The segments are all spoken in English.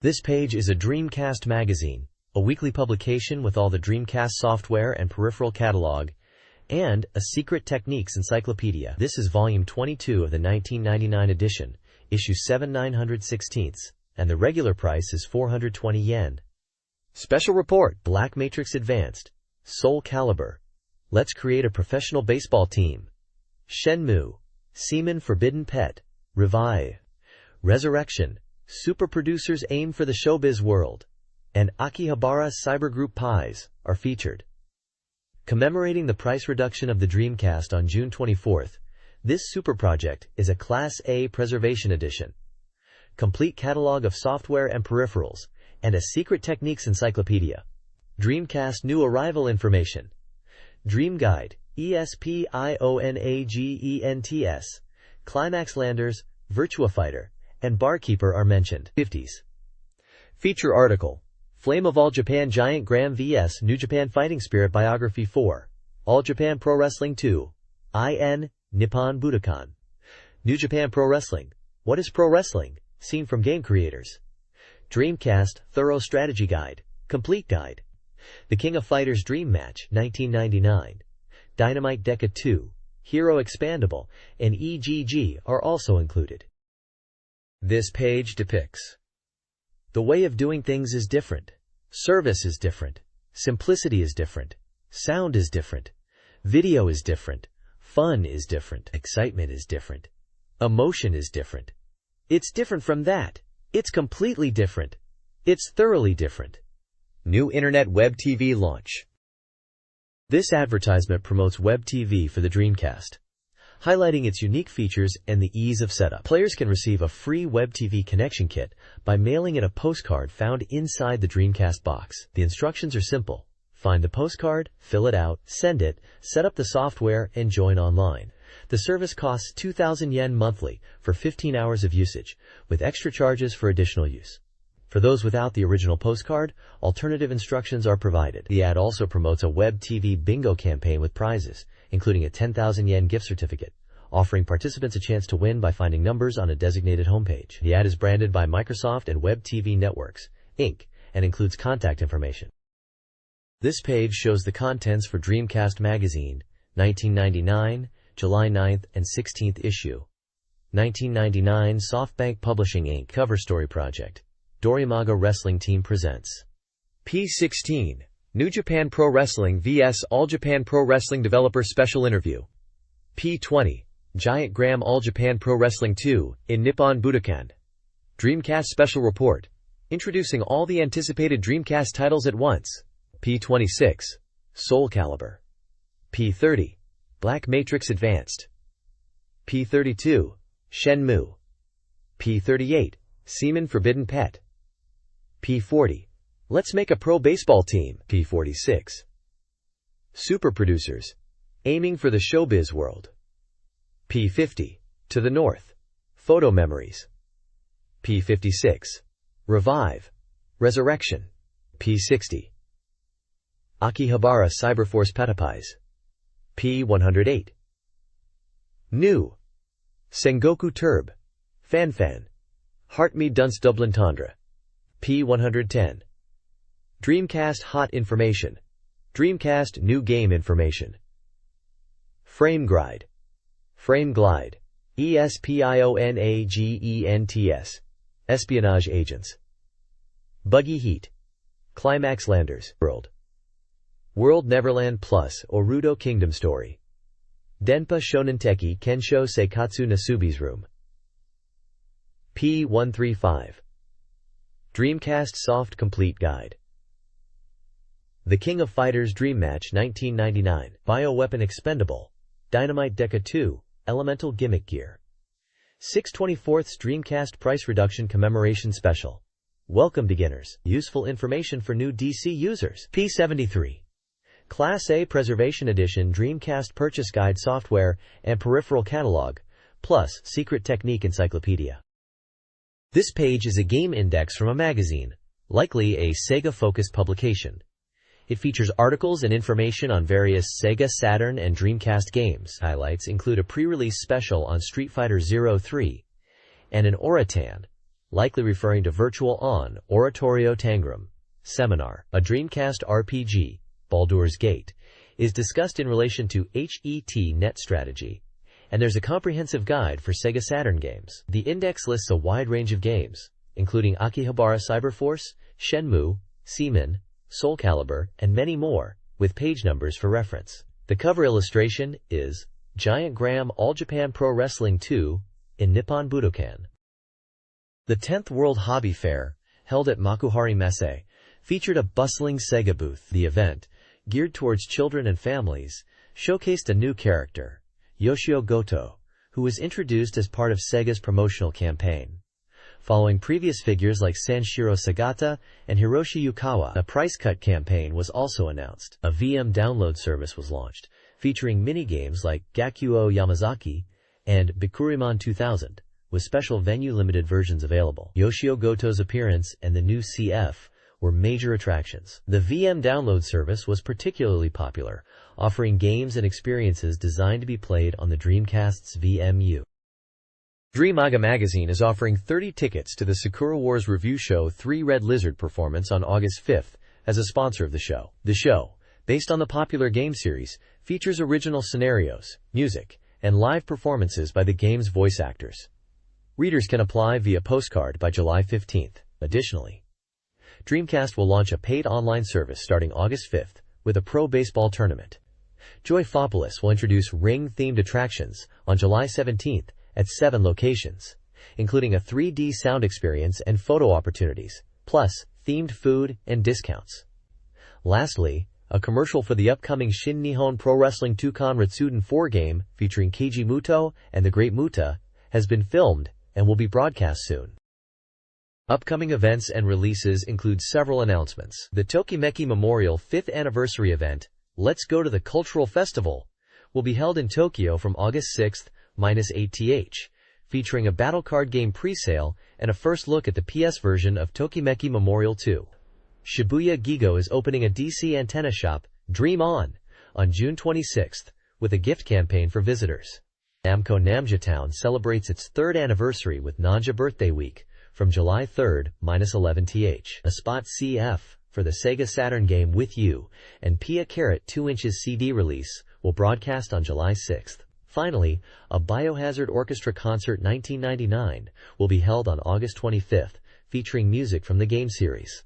This page is a Dreamcast Magazine, a weekly publication with all the Dreamcast software and peripheral catalog, and a Secret Techniques encyclopedia. This is volume 22 of the 1999 edition, issue 7/916, and the regular price is 420 yen. Special report: Black Matrix Advanced, Soul Calibur, Let's Create a Professional Baseball Team, Shenmue, Seaman Forbidden Pet, Revive, Resurrection, Super Producers Aim for the Showbiz World, and Akihabara Cybergroup Pies are featured. Commemorating the price reduction of the Dreamcast on June 24th, this super project is a Class A Preservation Edition, complete catalog of software and peripherals, and a Secret Techniques encyclopedia. Dreamcast New Arrival Information, Dream Guide, ESPIONAGENTS, Climax Landers, Virtua Fighter, and Barkeeper are mentioned. 50s. Feature article: Flame of All Japan Giant Graham vs. New Japan Fighting Spirit Biography 4, All Japan Pro Wrestling 2, IN, Nippon Budokan. New Japan Pro Wrestling, What is Pro Wrestling? Seen from Game Creators. Dreamcast Thorough Strategy Guide, Complete Guide. The King of Fighters Dream Match, 1999. Dynamite Deca 2, Hero Expandable, and EGG are also included. This page depicts: the way of doing things is different. Service is different. Simplicity is different. Sound is different. Video is different. Fun is different. Excitement is different. Emotion is different. It's different from that. It's completely different. It's thoroughly different. New Internet Web TV launch. This advertisement promotes Web TV for the Dreamcast, highlighting its unique features and the ease of setup. Players can receive a free Web TV connection kit by mailing in a postcard found inside the Dreamcast box. The instructions are simple. Find the postcard, fill it out, send it, set up the software, and join online. The service costs 2,000 yen monthly for 15 hours of usage, with extra charges for additional use. For those without the original postcard, alternative instructions are provided. The ad also promotes a Web TV bingo campaign with prizes, including a 10,000 yen gift certificate, offering participants a chance to win by finding numbers on a designated homepage. The ad is branded by Microsoft and Web TV Networks, Inc., and includes contact information. This page shows the contents for Dreamcast Magazine, 1999, July 9th and 16th issue. 1999 SoftBank Publishing Inc. Cover Story Project. Dorimaga Wrestling Team presents P16, New Japan Pro Wrestling vs. All Japan Pro Wrestling Developer Special Interview. P20, Giant Graham All Japan Pro Wrestling 2, in Nippon Budokan. Dreamcast Special Report, introducing all the anticipated Dreamcast titles at once. P26, Soul Calibur. P30, Black Matrix Advanced. P32, Shenmue. P38, Seaman Forbidden Pet. P40, Let's Make a Pro Baseball Team. P46, Super Producers, Aiming for the Showbiz World. P50, To the North, Photo Memories. P56, Revive, Resurrection. P60, Akihabara Cyberforce Petapais. P108, New, Sengoku Turb, Fanfan, Heartme Dunce Dublin Tundra. P110, Dreamcast Hot Information, Dreamcast New Game Information. Frame Glide, ESPIONAGENTS, Espionage Agents. Buggy Heat, Climax Landers, World Neverland Plus Orudo Kingdom Story. Denpa Shonenteki Kensho Seikatsu Nasubi's Room. P135, Dreamcast Soft Complete Guide. The King of Fighters Dream Match 1999, Bioweapon Expendable, Dynamite Deca 2, Elemental Gimmick Gear. 6/24 Dreamcast Price Reduction Commemoration Special. Welcome beginners. Useful information for new DC users. P73, Class A Preservation Edition Dreamcast Purchase Guide Software and Peripheral Catalog, plus Secret Technique Encyclopedia. This page is a game index from a magazine, likely a Sega-focused publication. It features articles and information on various Sega Saturn and Dreamcast games. Highlights include a pre-release special on Street Fighter 03 and an Oratan, likely referring to Virtual On, Oratorio Tangram, Seminar. A Dreamcast RPG, Baldur's Gate, is discussed in relation to HET net strategy, and there's a comprehensive guide for Sega Saturn games. The index lists a wide range of games, including Akihabara Cyberforce, Shenmue, Seaman, Soul Calibur, and many more, with page numbers for reference. The cover illustration is Giant Graham All Japan Pro Wrestling 2 in Nippon Budokan. The 10th World Hobby Fair, held at Makuhari Messe, featured a bustling Sega booth. The event, geared towards children and families, showcased a new character, Yoshio Goto, who was introduced as part of Sega's promotional campaign. Following previous figures like Sanshiro Sagata and Hiroshi Yukawa, a price cut campaign was also announced. A VM download service was launched, featuring minigames like Gakuo Yamazaki and Bikuriman 2000, with special venue-limited versions available. Yoshio Goto's appearance and the new CF were major attractions. The VM download service was particularly popular, offering games and experiences designed to be played on the Dreamcast's VMU. Dreamcast Magazine is offering 30 tickets to the Sakura Wars Review Show 3 Red Lizard performance on August 5th as a sponsor of the show. The show, based on the popular game series, features original scenarios, music, and live performances by the game's voice actors. Readers can apply via postcard by July 15th. Additionally, Dreamcast will launch a paid online service starting August 5th with a pro baseball tournament. Joyfopolis will introduce ring-themed attractions on July 17th at 7 locations, including a 3D sound experience and photo opportunities, plus themed food and discounts. Lastly, a commercial for the upcoming Shin Nihon Pro Wrestling 2-Kon Retsuden 4 game featuring Keiji Muto and the Great Muta has been filmed and will be broadcast soon. Upcoming events and releases include several announcements. The Tokimeki Memorial 5th Anniversary event, Let's Go to the Cultural Festival, will be held in Tokyo from August 6th-8th, featuring a battle card game pre-sale and a first look at the PS version of Tokimeki Memorial 2. Shibuya Gigo is opening a DC antenna shop, Dream On June 26th, with a gift campaign for visitors. Namco Namja Town celebrates its 3rd anniversary with Nanja Birthday Week from July 3rd-11th. A Spot CF for the Sega Saturn game With You and Pia Carrot 2" CD release will broadcast on July 6th. Finally, a Biohazard Orchestra Concert 1999 will be held on August 25th, featuring music from the game series.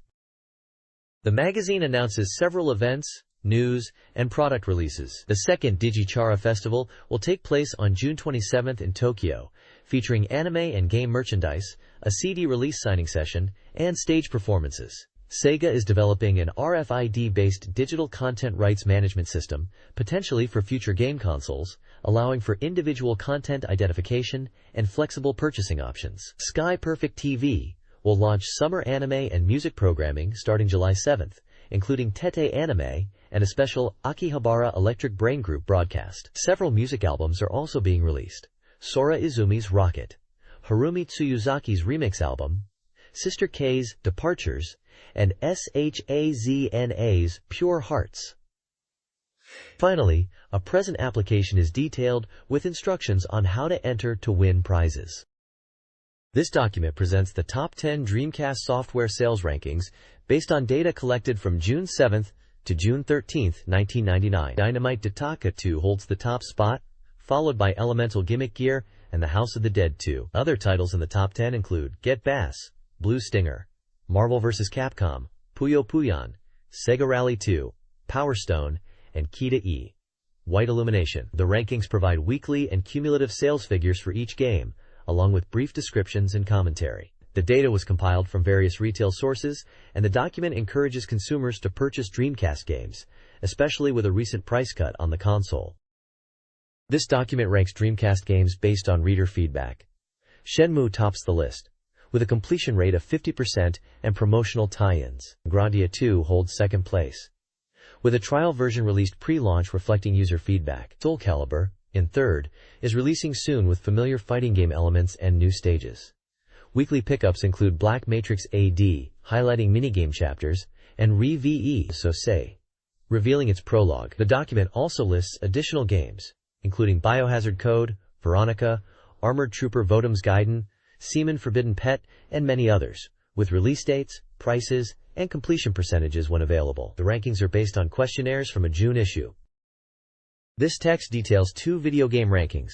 The magazine announces several events, news, and product releases. The 2nd Digichara Festival will take place on June 27th in Tokyo, featuring anime and game merchandise, a CD release signing session, and stage performances. Sega is developing an RFID-based digital content rights management system, potentially for future game consoles, allowing for individual content identification and flexible purchasing options. Sky Perfect TV will launch summer anime and music programming starting July 7th, including Tete Anime and a special Akihabara Electric Brain Group broadcast. Several music albums are also being released. Sora Izumi's Rocket, Harumi Tsuyuzaki's remix album, Sister K's Departures, and SHAZNA's Pure Hearts. Finally, a present application is detailed with instructions on how to enter to win prizes. This document presents the top 10 Dreamcast software sales rankings based on data collected from June 7th to June 13th, 1999. Dynamite Dataka 2 holds the top spot, followed by Elemental Gimmick Gear and The House of the Dead 2. Other titles in the top 10 include Get Bass, Blue Stinger, Marvel vs. Capcom, Puyo Puyon, Sega Rally 2, Power Stone, and Kita E. White Illumination. The rankings provide weekly and cumulative sales figures for each game, along with brief descriptions and commentary. The data was compiled from various retail sources, and the document encourages consumers to purchase Dreamcast games, especially with a recent price cut on the console. This document ranks Dreamcast games based on reader feedback. Shenmue tops the list, with a completion rate of 50% and promotional tie-ins. Grandia 2 holds second place, with a trial version released pre-launch reflecting user feedback. Soul Calibur, in third, is releasing soon with familiar fighting game elements and new stages. Weekly pickups include Black Matrix AD, highlighting minigame chapters, and Re-VE Sosei, revealing its prologue. The document also lists additional games, including Biohazard Code, Veronica, Armored Trooper Votum's Gaiden, Seaman Forbidden Pet, and many others, with release dates, prices, and completion percentages when available. The rankings are based on questionnaires from a June issue. This text details 2 video game rankings.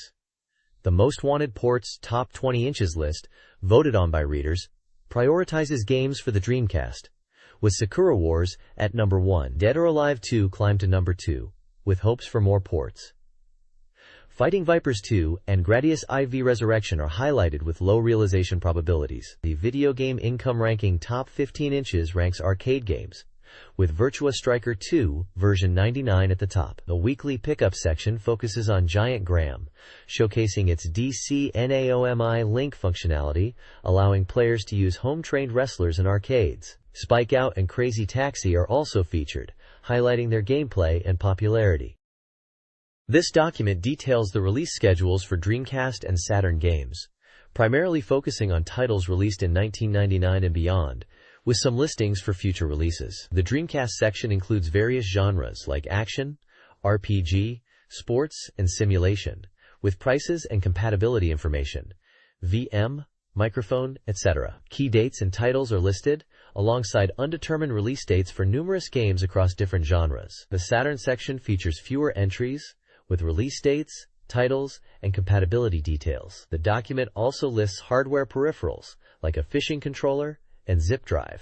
The Most Wanted Ports Top 20 Inches list, voted on by readers, prioritizes games for the Dreamcast, with Sakura Wars at number 1. Dead or Alive 2 climbed to number 2, with hopes for more ports. Fighting Vipers 2 and Gradius IV Resurrection are highlighted with low realization probabilities. The Video Game Income Ranking Top 15 Inches ranks arcade games, with Virtua Striker 2, version 99 at the top. The weekly pickup section focuses on Giant Graham, showcasing its DCNAOMI link functionality, allowing players to use home-trained wrestlers in arcades. Spike Out and Crazy Taxi are also featured, highlighting their gameplay and popularity. This document details the release schedules for Dreamcast and Saturn games, primarily focusing on titles released in 1999 and beyond, with some listings for future releases. The Dreamcast section includes various genres like action, RPG, sports, and simulation, with prices and compatibility information, VM, microphone, etc. Key dates and titles are listed, alongside undetermined release dates for numerous games across different genres. The Saturn section features fewer entries, with release dates, titles, and compatibility details. The document also lists hardware peripherals, like a fishing controller and zip drive.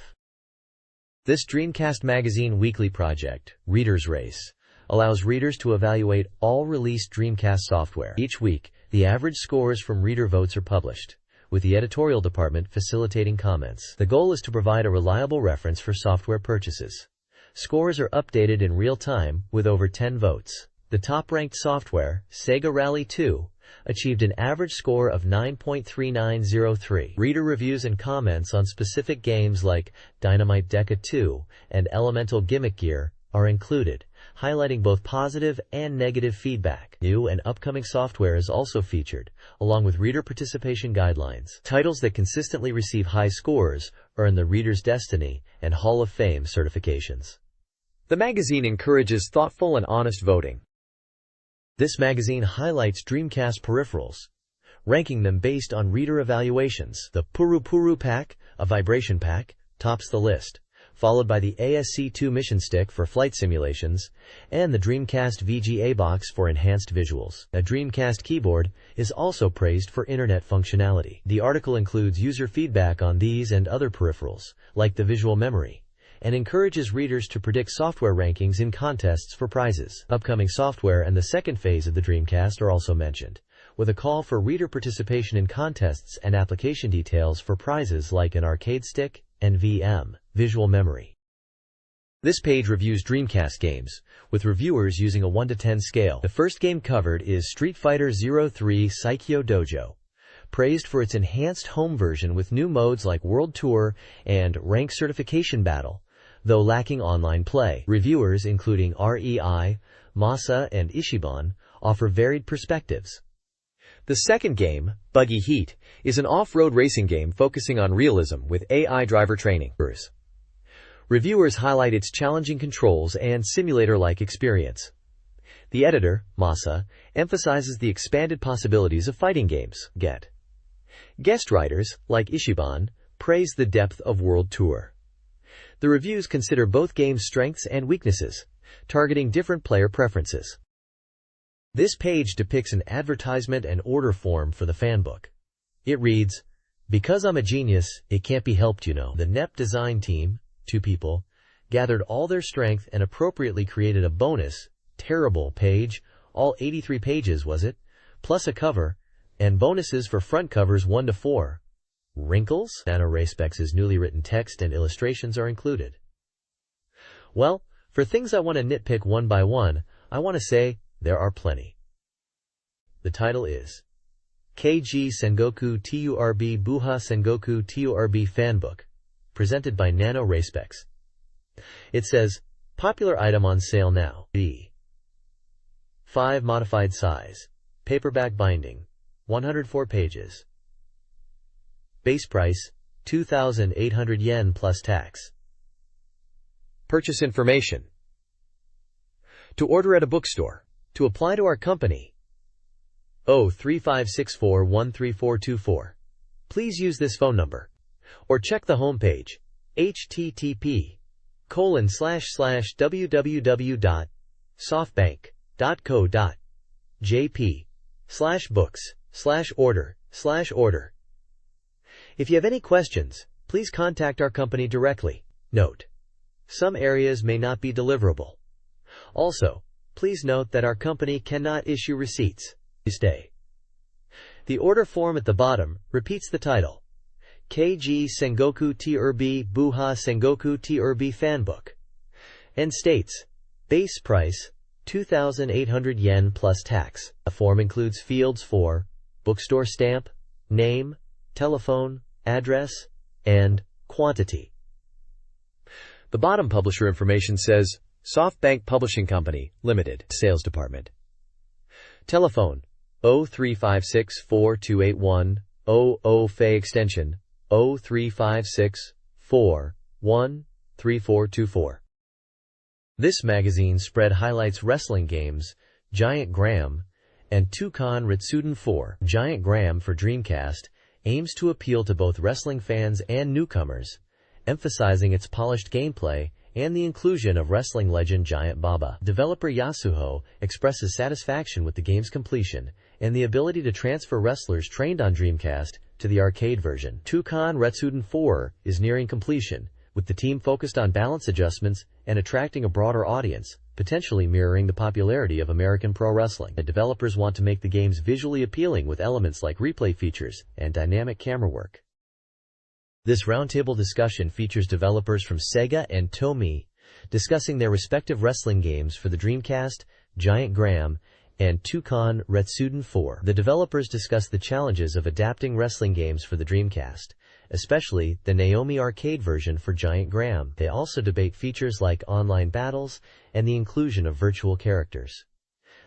This Dreamcast Magazine weekly project, Reader's Race, allows readers to evaluate all released Dreamcast software. Each week, the average scores from reader votes are published, with the editorial department facilitating comments. The goal is to provide a reliable reference for software purchases. Scores are updated in real time, with over 10 votes. The top-ranked software, Sega Rally 2, achieved an average score of 9.3903. Reader reviews and comments on specific games like Dynamite Deca 2 and Elemental Gimmick Gear are included, highlighting both positive and negative feedback. New and upcoming software is also featured, along with reader participation guidelines. Titles that consistently receive high scores earn the Reader's Destiny and Hall of Fame certifications. The magazine encourages thoughtful and honest voting. This magazine highlights Dreamcast peripherals, ranking them based on reader evaluations. The Puru Puru Pack, a vibration pack, tops the list, followed by the ASC2 Mission Stick for flight simulations, and the Dreamcast VGA box for enhanced visuals. A Dreamcast keyboard is also praised for internet functionality. The article includes user feedback on these and other peripherals, like the visual memory, and encourages readers to predict software rankings in contests for prizes. Upcoming software and the second phase of the Dreamcast are also mentioned, with a call for reader participation in contests and application details for prizes like an arcade stick and VM, visual memory. This page reviews Dreamcast games, with reviewers using a 1 to 10 scale. The first game covered is Street Fighter 03 Saikyo Dojo, praised for its enhanced home version with new modes like World Tour and Rank Certification Battle, though lacking online play. Reviewers, including REI, Masa, and Ishiban, offer varied perspectives. The second game, Buggy Heat, is an off-road racing game focusing on realism with AI driver training. Reviewers highlight its challenging controls and simulator-like experience. The editor, Masa, emphasizes the expanded possibilities of fighting games. Guest writers, like Ishiban, praise the depth of World Tour. The reviews consider both games' strengths and weaknesses, targeting different player preferences. This page depicts an advertisement and order form for the fanbook. It reads, "Because I'm a genius, it can't be helped, you know." The NEP design team, 2 people, gathered all their strength and appropriately created a bonus, terrible page, all 83 pages was it, plus a cover, and bonuses for front covers 1 to 4. Wrinkles? NanoRaceBex's newly written text and illustrations are included. Well, for things I want to nitpick one by one, I want to say there are plenty. The title is KG Sengoku TURB Buha Sengoku TURB Fanbook, presented by NanoRaceBex. It says, popular item on sale now. B. 5 modified size. Paperback binding. 104 pages. Base price, 2,800 yen plus tax. Purchase information. To order at a bookstore. To apply to our company. 03564134424. please use this phone number. Or check the homepage, http://www.softbank.co.jp/books/order/order. If you have any questions, please contact our company directly. Note: some areas may not be deliverable. Also, please note that our company cannot issue receipts. Stay. The order form at the bottom repeats the title: KG Sengoku TRB Buha Sengoku TRB Fanbook, and states, base price, 2,800 yen plus tax. The form includes fields for bookstore stamp, name, telephone, address, and quantity. The bottom publisher information says, SoftBank Publishing Company, Limited, Sales Department. Telephone, 0356-4281-00 Fei extension, 0356-41-3424. This magazine spread highlights wrestling games, Giant Graham, and Toucan Retsuden 4. Giant Graham for Dreamcast aims to appeal to both wrestling fans and newcomers, emphasizing its polished gameplay and the inclusion of wrestling legend Giant Baba. Developer Yasuho expresses satisfaction with the game's completion and the ability to transfer wrestlers trained on Dreamcast to the arcade version. Toucan Retsuden 4 is nearing completion, with the team focused on balance adjustments and attracting a broader audience, potentially mirroring the popularity of American pro wrestling. The developers want to make the games visually appealing with elements like replay features and dynamic camera work. This roundtable discussion features developers from Sega and Tomy discussing their respective wrestling games for the Dreamcast, Giant Graham, and Toucan Retsuden 4. The developers discuss the challenges of adapting wrestling games for the Dreamcast, especially the Naomi arcade version for Giant Graham. They also debate features like online battles and the inclusion of virtual characters.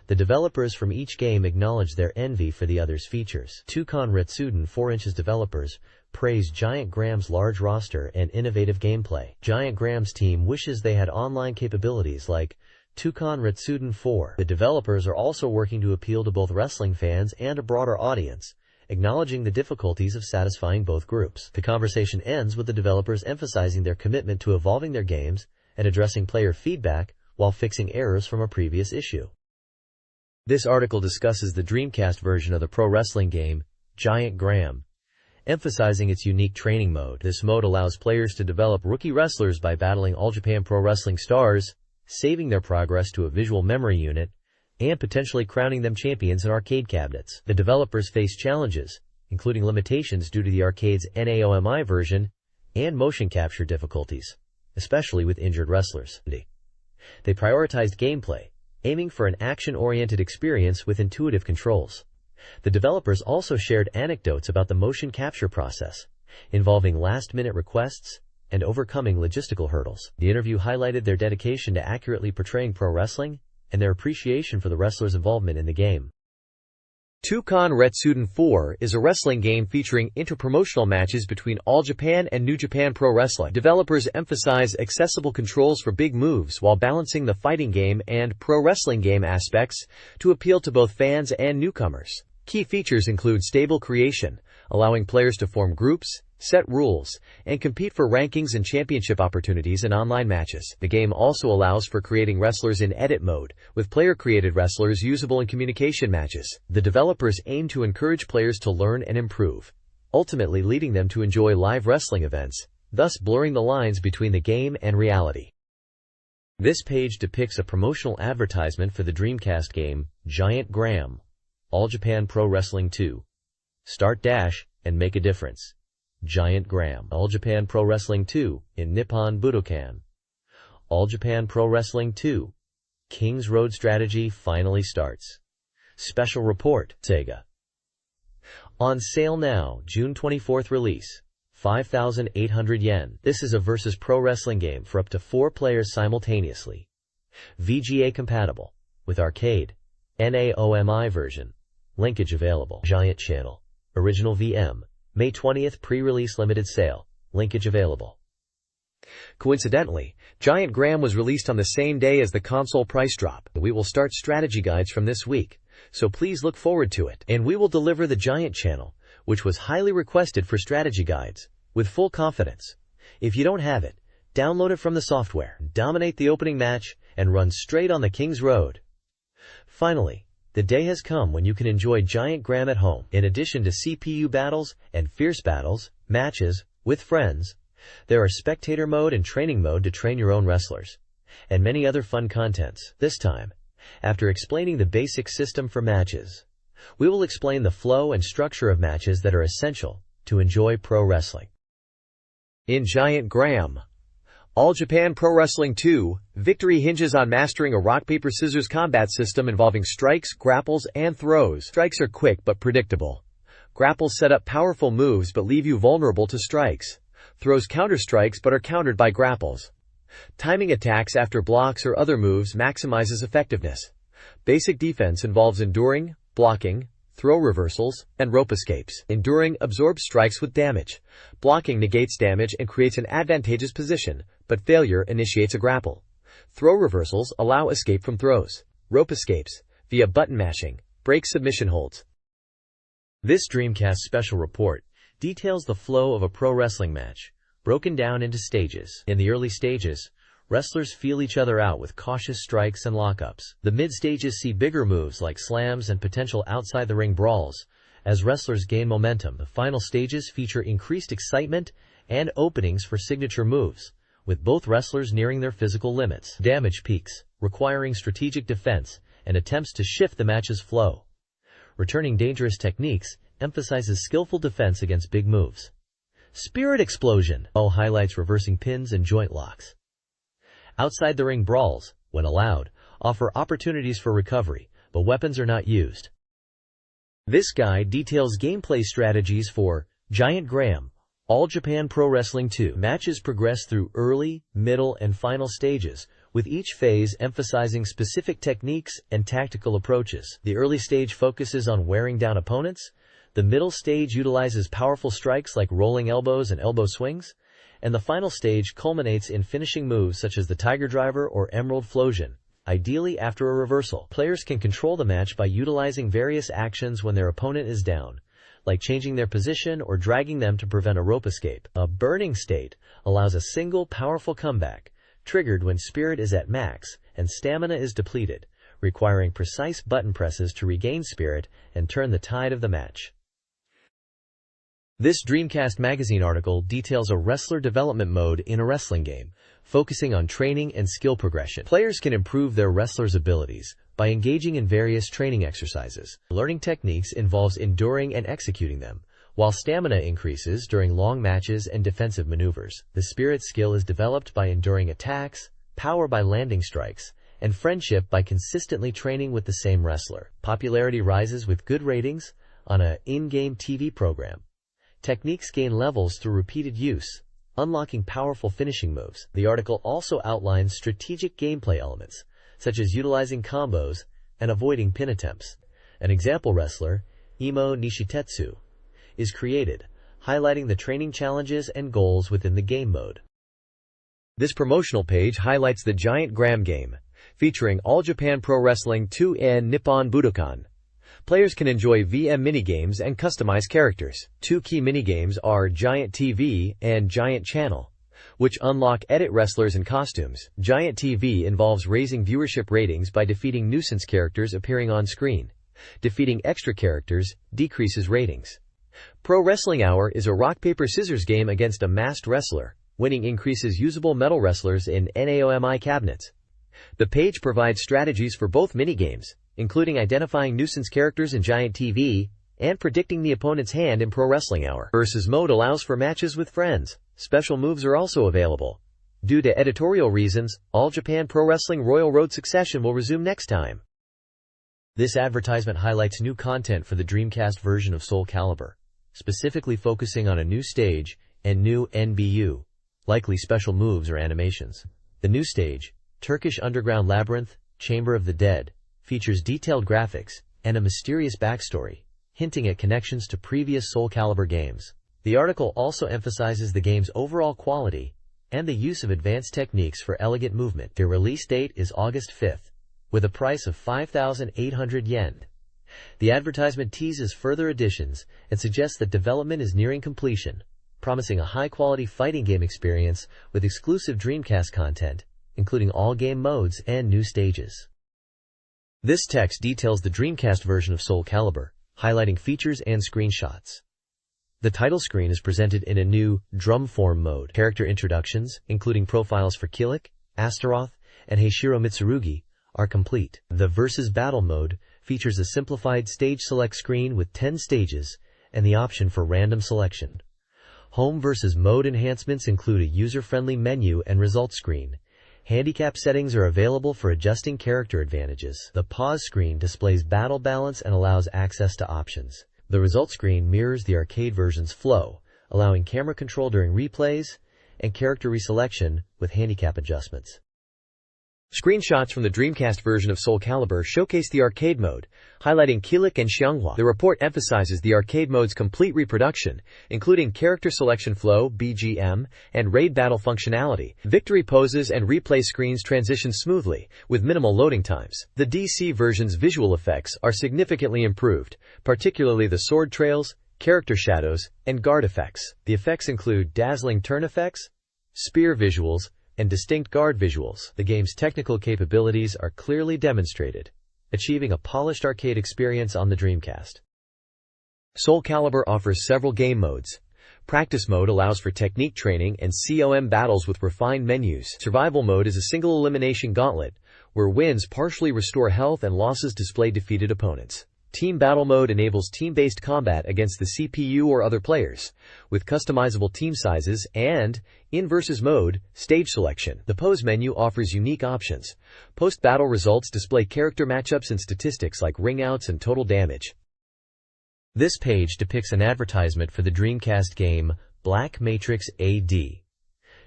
The developers from each game acknowledge their envy for the other's features. Toucan Retsuden 4's developers praise Giant Graham's large roster and innovative gameplay. Giant Graham's team wishes they had online capabilities like Toucan Retsuden 4. The developers are also working to appeal to both wrestling fans and a broader audience, acknowledging the difficulties of satisfying both groups. The conversation ends with the developers emphasizing their commitment to evolving their games and addressing player feedback while fixing errors from a previous issue. This article discusses the Dreamcast version of the pro wrestling game, Giant Graham, emphasizing its unique training mode. This mode allows players to develop rookie wrestlers by battling All Japan Pro Wrestling stars, saving their progress to a visual memory unit, and potentially crowning them champions in arcade cabinets. The developers face challenges, including limitations due to the arcade's NAOMI version and motion capture difficulties, especially with injured wrestlers. They prioritized gameplay, aiming for an action-oriented experience with intuitive controls. The developers also shared anecdotes about the motion capture process, involving last-minute requests and overcoming logistical hurdles. The interview highlighted their dedication to accurately portraying pro wrestling and their appreciation for the wrestlers' involvement in the game. Toucan Retsuden 4 is a wrestling game featuring interpromotional matches between All Japan and New Japan Pro Wrestling. Developers emphasize accessible controls for big moves while balancing the fighting game and pro wrestling game aspects to appeal to both fans and newcomers. Key features include stable creation, allowing players to form groups, set rules, and compete for rankings and championship opportunities in online matches. The game also allows for creating wrestlers in edit mode, with player-created wrestlers usable in communication matches. The developers aim to encourage players to learn and improve, ultimately leading them to enjoy live wrestling events, thus blurring the lines between the game and reality. This page depicts a promotional advertisement for the Dreamcast game, Giant Graham, All Japan Pro Wrestling 2. Start dash and make a difference. Giant Graham. All Japan Pro Wrestling 2 in Nippon Budokan. All Japan Pro Wrestling 2. King's Road Strategy finally starts. Special report, Sega. On sale now, June 24th release. 5,800 yen. This is a versus pro wrestling game for up to 4 players simultaneously. VGA compatible, with arcade, NAOMI version. Linkage available. Giant Channel. Original VM. May 20th pre-release limited sale. Linkage available. Coincidentally, Giant Graham was released on the same day as the console price drop. We will start strategy guides from this week, so please look forward to it. And we will deliver the Giant Channel, which was highly requested for strategy guides, with full confidence. If you don't have it, download it from the software, dominate the opening match, and run straight on the King's Road. Finally, the day has come when you can enjoy Giant Graham at home. In addition to CPU battles and fierce battles, matches, with friends, there are spectator mode and training mode to train your own wrestlers, and many other fun contents. This time, after explaining the basic system for matches, we will explain the flow and structure of matches that are essential to enjoy pro wrestling. In Giant Graham, All Japan Pro Wrestling 2, victory hinges on mastering a rock-paper-scissors combat system involving strikes, grapples, and throws. Strikes are quick but predictable. Grapples set up powerful moves but leave you vulnerable to strikes. Throws counter strikes but are countered by grapples. Timing attacks after blocks or other moves maximizes effectiveness. Basic defense involves enduring, blocking, throw reversals, and rope escapes. Enduring absorbs strikes with damage. Blocking negates damage and creates an advantageous position, but failure initiates a grapple. Throw reversals allow escape from throws. Rope escapes, via button mashing, break submission holds. This Dreamcast special report details the flow of a pro wrestling match, broken down into stages. In the early stages, wrestlers feel each other out with cautious strikes and lockups. The mid-stages see bigger moves like slams and potential outside-the-ring brawls as wrestlers gain momentum. The final stages feature increased excitement and openings for signature moves, with both wrestlers nearing their physical limits. Damage peaks, requiring strategic defense and attempts to shift the match's flow. Returning dangerous techniques emphasizes skillful defense against big moves. Spirit Explosion highlights reversing pins and joint locks. Outside-the-ring brawls, when allowed, offer opportunities for recovery, but weapons are not used. This guide details gameplay strategies for Giant Graham, All Japan Pro Wrestling 2. Matches progress through early, middle, and final stages, with each phase emphasizing specific techniques and tactical approaches. The early stage focuses on wearing down opponents. The middle stage utilizes powerful strikes like rolling elbows and elbow swings, and the final stage culminates in finishing moves such as the Tiger Driver or Emerald Flosion, ideally after a reversal. Players can control the match by utilizing various actions when their opponent is down, like changing their position or dragging them to prevent a rope escape. A burning state allows a single powerful comeback, triggered when spirit is at max and stamina is depleted, requiring precise button presses to regain spirit and turn the tide of the match. This Dreamcast Magazine article details a wrestler development mode in a wrestling game, focusing on training and skill progression. Players can improve their wrestlers' abilities by engaging in various training exercises. Learning techniques involves enduring and executing them, while stamina increases during long matches and defensive maneuvers. The spirit skill is developed by enduring attacks, power by landing strikes, and friendship by consistently training with the same wrestler. Popularity rises with good ratings on an in-game TV program. Techniques gain levels through repeated use, unlocking powerful finishing moves. The article also outlines strategic gameplay elements, such as utilizing combos and avoiding pin attempts. An example wrestler, Imo Nishitetsu, is created, highlighting the training challenges and goals within the game mode. This promotional page highlights the Giant Graham game, featuring All Japan Pro Wrestling 2 and Nippon Budokan. Players can enjoy VM minigames and customize characters. Two key minigames are Giant TV and Giant Channel, which unlock edit wrestlers and costumes. Giant TV involves raising viewership ratings by defeating nuisance characters appearing on screen. Defeating extra characters decreases ratings. Pro Wrestling Hour is a rock-paper-scissors game against a masked wrestler. Winning increases usable metal wrestlers in NAOMI cabinets. The page provides strategies for both minigames, including identifying nuisance characters in Giant TV and predicting the opponent's hand in Pro Wrestling Hour. Versus mode allows for matches with friends. Special moves are also available. Due to editorial reasons, All Japan Pro Wrestling Royal Road Succession will resume next time. This advertisement highlights new content for the Dreamcast version of Soul Calibur, specifically focusing on a new stage and new NBU, likely special moves or animations. The new stage, Turkish Underground Labyrinth, Chamber of the Dead, features detailed graphics and a mysterious backstory, hinting at connections to previous Soul Calibur games. The article also emphasizes the game's overall quality and the use of advanced techniques for elegant movement. The release date is August 5th, with a price of 5,800 yen. The advertisement teases further additions and suggests that development is nearing completion, promising a high-quality fighting game experience with exclusive Dreamcast content, including all game modes and new stages. This text details the Dreamcast version of Soul Calibur, highlighting features and screenshots. The title screen is presented in a new drum form mode. Character introductions, including profiles for Kilik, Astaroth, and Heishiro Mitsurugi, are complete. The Versus Battle mode features a simplified stage select screen with 10 stages and the option for random selection. Home versus mode enhancements include a user-friendly menu and results screen. Handicap settings are available for adjusting character advantages. The pause screen displays battle balance and allows access to options. The results screen mirrors the arcade version's flow, allowing camera control during replays and character reselection with handicap adjustments. Screenshots from the Dreamcast version of Soul Calibur showcase the arcade mode, highlighting Kilik and Xianghua. The report emphasizes the arcade mode's complete reproduction, including character selection flow, BGM, and raid battle functionality. Victory poses and replay screens transition smoothly, with minimal loading times. The DC version's visual effects are significantly improved, particularly the sword trails, character shadows, and guard effects. The effects include dazzling turn effects, spear visuals, and distinct guard visuals. The game's technical capabilities are clearly demonstrated, achieving a polished arcade experience on the Dreamcast. Soul Calibur offers several game modes. Practice mode allows for technique training and COM battles with refined menus. Survival mode is a single elimination gauntlet, where wins partially restore health and losses display defeated opponents. Team Battle Mode enables team-based combat against the CPU or other players, with customizable team sizes, and, in Versus Mode, stage selection. The Pose menu offers unique options. Post-battle results display character matchups and statistics like ring-outs and total damage. This page depicts an advertisement for the Dreamcast game Black Matrix AD.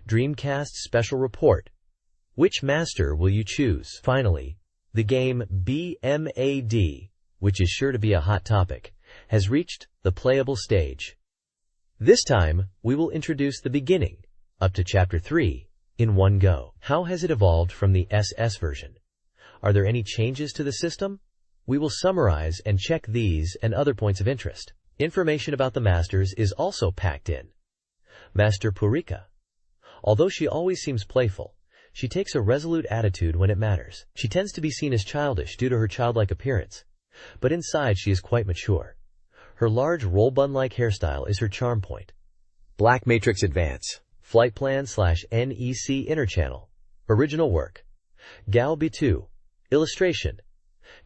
Dreamcast Special Report. Which master will you choose? Finally, the game BMAD, which is sure to be a hot topic, has reached the playable stage. This time, we will introduce the beginning, up to Chapter 3, in one go. How has it evolved from the SS version? Are there any changes to the system? We will summarize and check these and other points of interest. Information about the masters is also packed in. Master Purika. Although she always seems playful, she takes a resolute attitude when it matters. She tends to be seen as childish due to her childlike appearance, but inside she is quite mature. Her large roll bun-like hairstyle is her charm point. Black Matrix Advance. Flight Plan / NEC Interchannel. Original work. Gao Bitu. Illustration.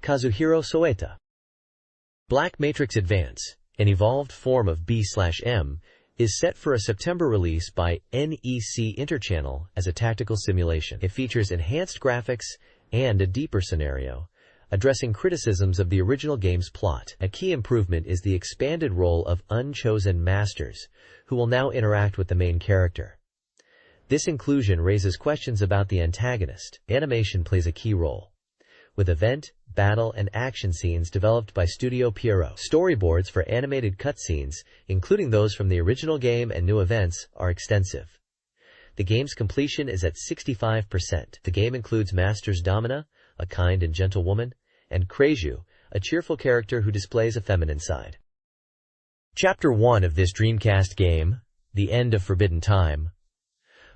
Kazuhiro Soeta. Black Matrix Advance, an evolved form of B/M, is set for a September release by NEC Interchannel as a tactical simulation. It features enhanced graphics and a deeper scenario, addressing criticisms of the original game's plot. A key improvement is the expanded role of unchosen masters, who will now interact with the main character. This inclusion raises questions about the antagonist. Animation plays a key role, with event, battle, and action scenes developed by Studio Pierrot. Storyboards for animated cutscenes, including those from the original game and new events, are extensive. The game's completion is at 65%. The game includes Masters Domina, a kind and gentle woman, and Kreju, a cheerful character who displays a feminine side. Chapter 1 of this Dreamcast game, The End of Forbidden Time,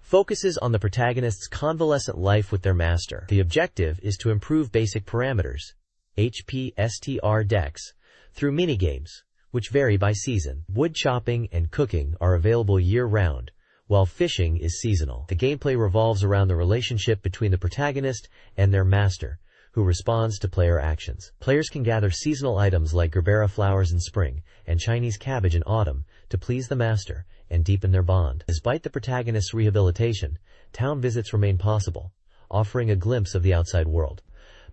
focuses on the protagonist's convalescent life with their master. The objective is to improve basic parameters, HP, STR dex, through minigames, which vary by season. Wood chopping and cooking are available year-round, while fishing is seasonal. The gameplay revolves around the relationship between the protagonist and their master, who responds to player actions. Players can gather seasonal items like gerbera flowers in spring and Chinese cabbage in autumn to please the master and deepen their bond. Despite the protagonist's rehabilitation, town visits remain possible, offering a glimpse of the outside world.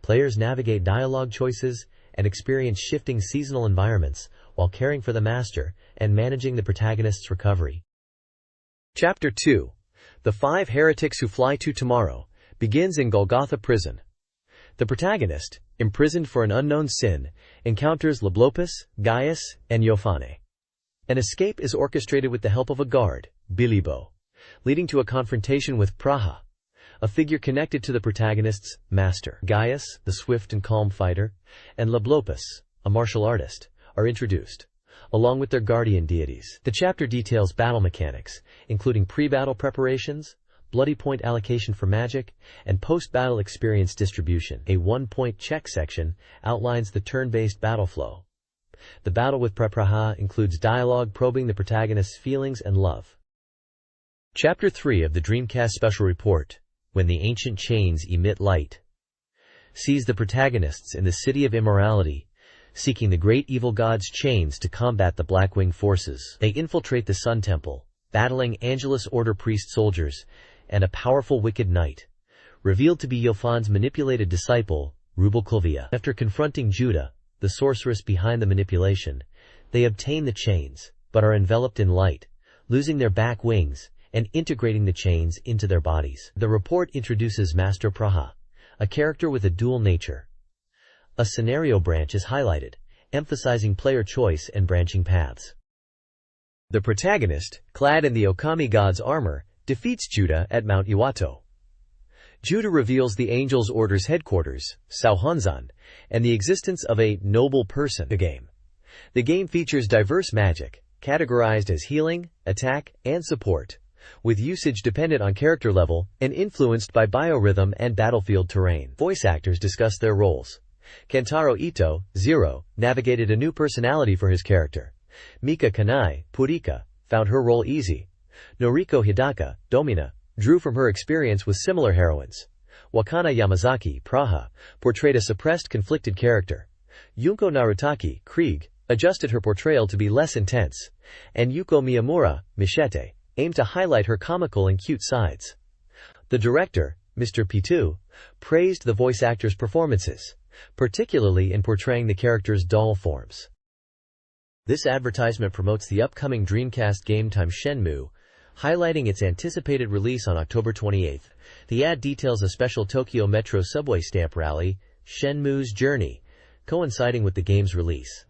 Players navigate dialogue choices and experience shifting seasonal environments while caring for the master and managing the protagonist's recovery. Chapter 2, The 5 Heretics Who Fly to Tomorrow, begins in Golgotha Prison. The protagonist, imprisoned for an unknown sin, encounters Lablopus, Gaius, and Yofane. An escape is orchestrated with the help of a guard, Bilibo, leading to a confrontation with Praha, a figure connected to the protagonist's master. Gaius, the swift and calm fighter, and Lablopus, a martial artist, are introduced, along with their guardian deities. The chapter details battle mechanics, including pre-battle preparations, bloody point allocation for magic, and post-battle experience distribution. A 1-point check section outlines the turn-based battle flow. The battle with Prepraha includes dialogue probing the protagonist's feelings and love. Chapter 3 of the Dreamcast Special Report, When the Ancient Chains Emit Light, sees the protagonists in the City of Immorality, seeking the great evil god's chains to combat the Blackwing forces. They infiltrate the Sun Temple, battling Angelus Order priest soldiers and a powerful wicked knight, revealed to be Yofan's manipulated disciple, Rubalclvia. After confronting Judah, the sorceress behind the manipulation, they obtain the chains, but are enveloped in light, losing their back wings and integrating the chains into their bodies. The report introduces Master Praha, a character with a dual nature. A scenario branch is highlighted, emphasizing player choice and branching paths. The protagonist, clad in the Okami god's armor, defeats Judah at Mount Iwato. Judah reveals the Angel's Order's headquarters, Sauhonzan, and the existence of a noble person. The game features diverse magic, categorized as healing, attack, and support, with usage dependent on character level and influenced by biorhythm and battlefield terrain. Voice actors discuss their roles. Kentaro Ito, Zero, navigated a new personality for his character. Mika Kanai, Purika, found her role easy. Noriko Hidaka, Domina, drew from her experience with similar heroines. Wakana Yamazaki, Praha, portrayed a suppressed, conflicted character. Yunko Narutaki, Krieg, adjusted her portrayal to be less intense. And Yuko Miyamura, Michete, aimed to highlight her comical and cute sides. The director, Mr. Pitu, praised the voice actors' performances, particularly in portraying the characters' doll forms. This advertisement promotes the upcoming Dreamcast game Time Shenmue, highlighting its anticipated release on October 28. The ad details a special Tokyo Metro subway stamp rally, Shenmue's Journey, coinciding with the game's release.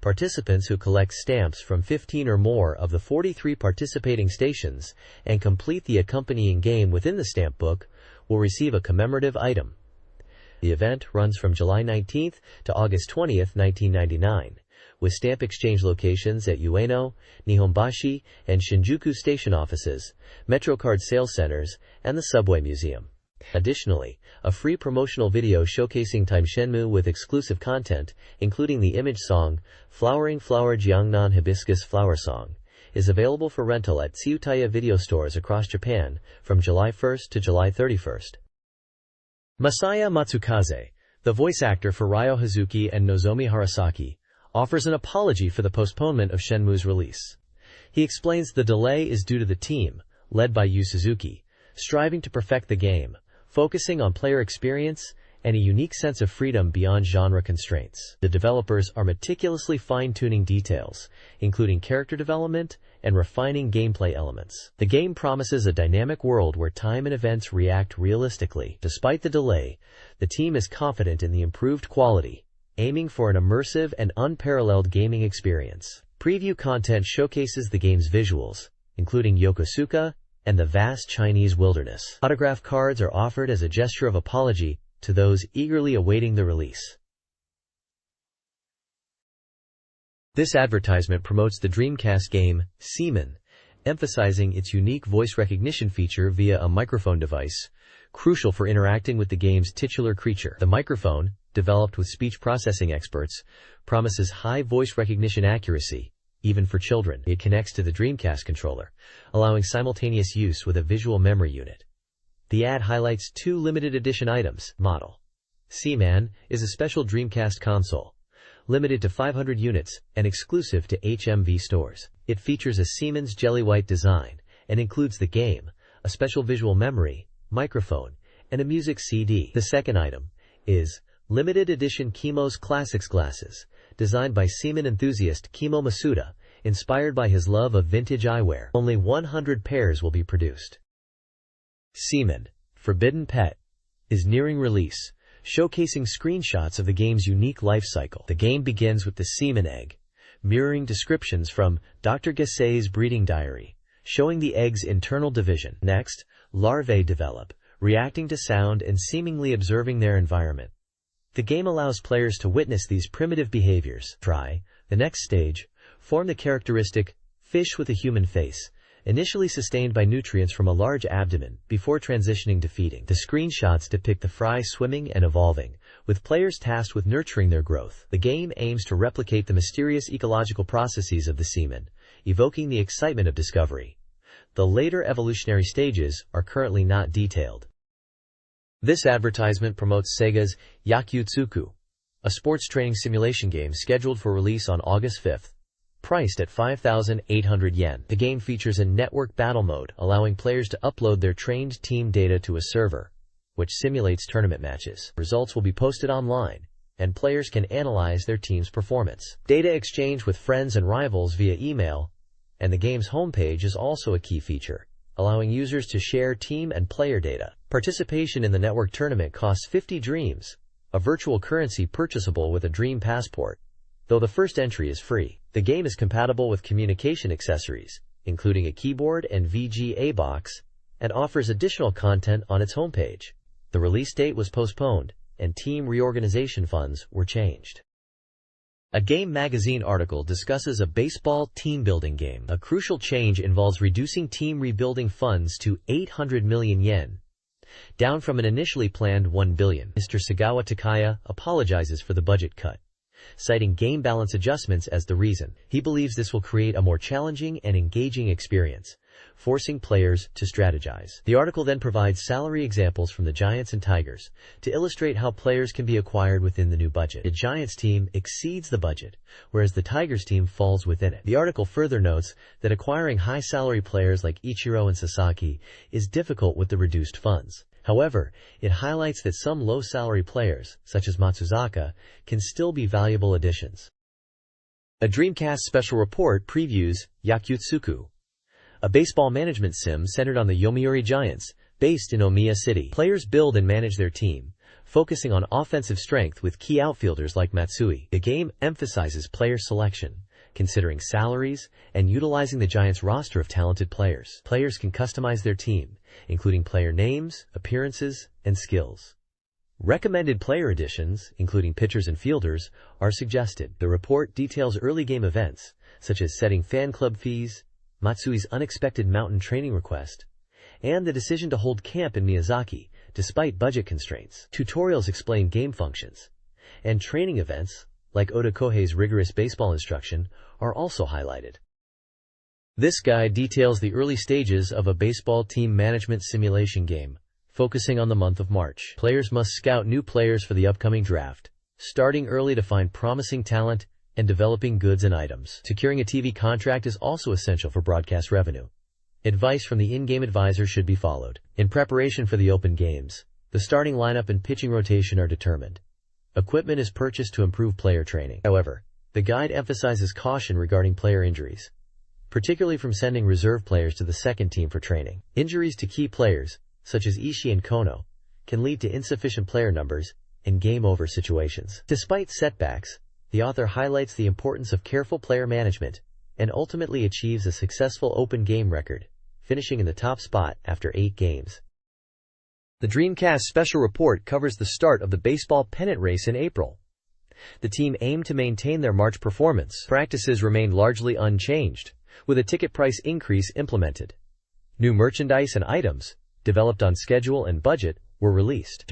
Participants who collect stamps from 15 or more of the 43 participating stations and complete the accompanying game within the stamp book will receive a commemorative item. The event runs from July 19 to August 20, 1999. With stamp exchange locations at Ueno, Nihonbashi, and Shinjuku station offices, MetroCard sales centers, and the Subway Museum. Additionally, a free promotional video showcasing Time Shenmue with exclusive content, including the image song, Flowering Flower Jiangnan Hibiscus Flower Song, is available for rental at Tsutaya video stores across Japan from July 1 to July 31. Masaya Matsukaze, the voice actor for Ryo Hazuki and Nozomi Harasaki, offers an apology for the postponement of Shenmue's release. He explains the delay is due to the team, led by Yu Suzuki, striving to perfect the game, focusing on player experience and a unique sense of freedom beyond genre constraints. The developers are meticulously fine-tuning details, including character development and refining gameplay elements. The game promises a dynamic world where time and events react realistically. Despite the delay, the team is confident in the improved quality, aiming for an immersive and unparalleled gaming experience. Preview content showcases the game's visuals, including Yokosuka and the vast Chinese wilderness. Autograph cards are offered as a gesture of apology to those eagerly awaiting the release. This advertisement promotes the Dreamcast game, Seaman, emphasizing its unique voice recognition feature via a microphone device, crucial for interacting with the game's titular creature. The microphone, developed with speech processing experts, promises high voice recognition accuracy, even for children. It connects to the Dreamcast controller, allowing simultaneous use with a visual memory unit. The ad highlights two limited edition items. Model Seaman is a special Dreamcast console, limited to 500 units and exclusive to HMV stores. It features a Siemens jelly white design and includes the game, a special visual memory, microphone, and a music CD. The second item is limited edition Kimo's Classics glasses, designed by Seaman enthusiast Kimo Masuda, inspired by his love of vintage eyewear. Only 100 pairs will be produced. Seaman, Forbidden Pet, is nearing release, showcasing screenshots of the game's unique life cycle. The game begins with the Seaman egg, mirroring descriptions from Dr. Gasay's breeding diary, showing the egg's internal division. Next, larvae develop, reacting to sound and seemingly observing their environment. The game allows players to witness these primitive behaviors. Try. The next stage. Form the characteristic fish with a human face, initially sustained by nutrients from a large abdomen, before transitioning to feeding. The screenshots depict the fry swimming and evolving, with players tasked with nurturing their growth. The game aims to replicate the mysterious ecological processes of the semen, evoking the excitement of discovery. The later evolutionary stages are currently not detailed. This advertisement promotes Sega's Yakyutsuku, a sports training simulation game scheduled for release on August 5th. Priced at 5,800 yen. The game features a network battle mode, allowing players to upload their trained team data to a server, which simulates tournament matches. Results will be posted online, and players can analyze their team's performance. Data exchange with friends and rivals via email, and the game's homepage is also a key feature, allowing users to share team and player data. Participation in the network tournament costs 50 dreams, a virtual currency purchasable with a Dream Passport, though the first entry is free. The game is compatible with communication accessories, including a keyboard and VGA box, and offers additional content on its homepage. The release date was postponed, and team reorganization funds were changed. A Game Magazine article discusses a baseball team-building game. A crucial change involves reducing team rebuilding funds to 800 million yen, down from an initially planned 1 billion. Mr. Sagawa Takaya apologizes for the budget cut, citing game balance adjustments as the reason. He believes this will create a more challenging and engaging experience, forcing players to strategize. The article then provides salary examples from the Giants and Tigers to illustrate how players can be acquired within the new budget. The Giants team exceeds the budget, whereas the Tigers team falls within it. The article further notes that acquiring high-salary players like Ichiro and Sasaki is difficult with the reduced funds. However, it highlights that some low-salary players, such as Matsuzaka, can still be valuable additions. A Dreamcast special report previews Yakyutsuku, a baseball management sim centered on the Yomiuri Giants, based in Omiya City. Players build and manage their team, focusing on offensive strength with key outfielders like Matsui. The game emphasizes player selection, considering salaries and utilizing the Giants' roster of talented players. Players can customize their team, including player names, appearances, and skills. Recommended player additions, including pitchers and fielders, are suggested. The report details early game events, such as setting fan club fees, Matsui's unexpected mountain training request, and the decision to hold camp in Miyazaki, despite budget constraints. Tutorials explain game functions, and training events, like Oda Kohei's rigorous baseball instruction, are also highlighted. This guide details the early stages of a baseball team management simulation game, focusing on the month of March. Players must scout new players for the upcoming draft, starting early to find promising talent and developing goods and items. Securing a TV contract is also essential for broadcast revenue. Advice from the in-game advisor should be followed. In preparation for the open games, the starting lineup and pitching rotation are determined. Equipment is purchased to improve player training. However, the guide emphasizes caution regarding player injuries, particularly from sending reserve players to the second team for training. Injuries to key players, such as Ishii and Kono, can lead to insufficient player numbers and game-over situations. Despite setbacks, the author highlights the importance of careful player management and ultimately achieves a successful open game record, finishing in the top spot after 8 games. The Dreamcast special report covers the start of the baseball pennant race in April. The team aimed to maintain their March performance. Practices remained largely unchanged, with a ticket price increase implemented. New merchandise and items, developed on schedule and budget, were released.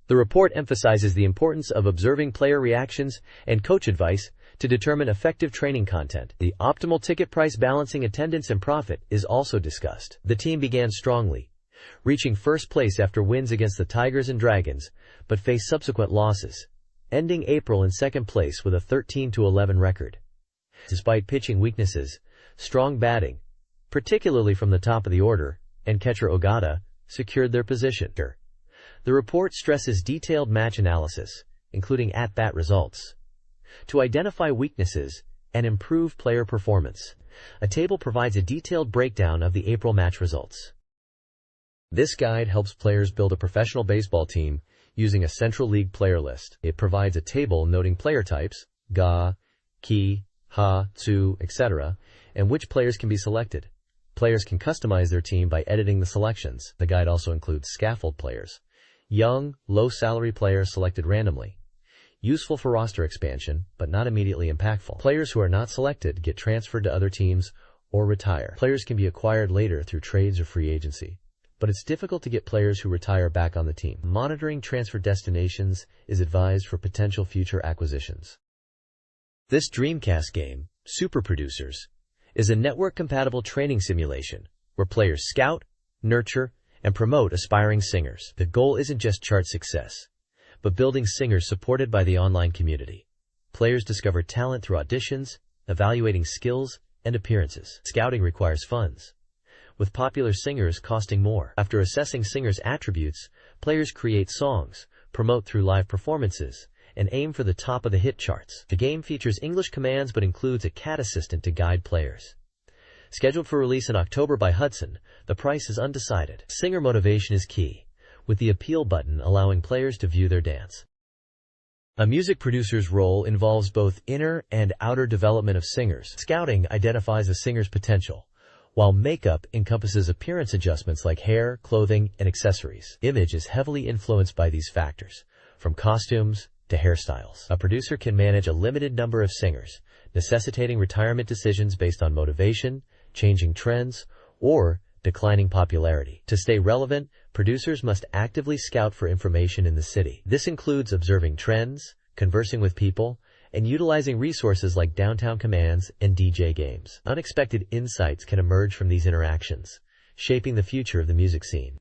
The report emphasizes the importance of observing player reactions and coach advice to determine effective training content. The optimal ticket price balancing attendance and profit is also discussed. The team began strongly, reaching first place after wins against the Tigers and Dragons, but faced subsequent losses, ending April in second place with a 13-11 record. Despite pitching weaknesses, strong batting, particularly from the top of the order, and catcher Ogata, secured their position. The report stresses detailed match analysis, including at-bat results, to identify weaknesses and improve player performance. A table provides a detailed breakdown of the April match results. This guide helps players build a professional baseball team using a central league player list. It provides a table noting player types, ga, ki, ha, tsu, etc., and which players can be selected. Players can customize their team by editing the selections. The guide also includes scaffold players, Young, low-salary players selected randomly. Useful for roster expansion, but not immediately impactful. Players who are not selected get transferred to other teams or retire. Players can be acquired later through trades or free agency, but it's difficult to get players who retire back on the team. Monitoring transfer destinations is advised for potential future acquisitions. This Dreamcast game, Super Producers, is a network-compatible training simulation where players scout, nurture, and promote aspiring singers. The goal isn't just chart success, but building singers supported by the online community. Players discover talent through auditions, evaluating skills, and appearances. Scouting requires funds, with popular singers costing more. After assessing singers' attributes, players create songs, promote through live performances, and aim for the top of the hit charts. The game features English commands but includes a cat assistant to guide players. Scheduled for release in October by Hudson, the price is undecided. Singer motivation is key, with the appeal button allowing players to view their dance. A music producer's role involves both inner and outer development of singers. Scouting identifies a singer's potential, while makeup encompasses appearance adjustments like hair, clothing, and accessories. Image is heavily influenced by these factors, from costumes to hairstyles. A producer can manage a limited number of singers, necessitating retirement decisions based on motivation, changing trends, or declining popularity. To stay relevant, producers must actively scout for information in the city. This includes observing trends, conversing with people, and utilizing resources like downtown commands and DJ games. Unexpected insights can emerge from these interactions, shaping the future of the music scene.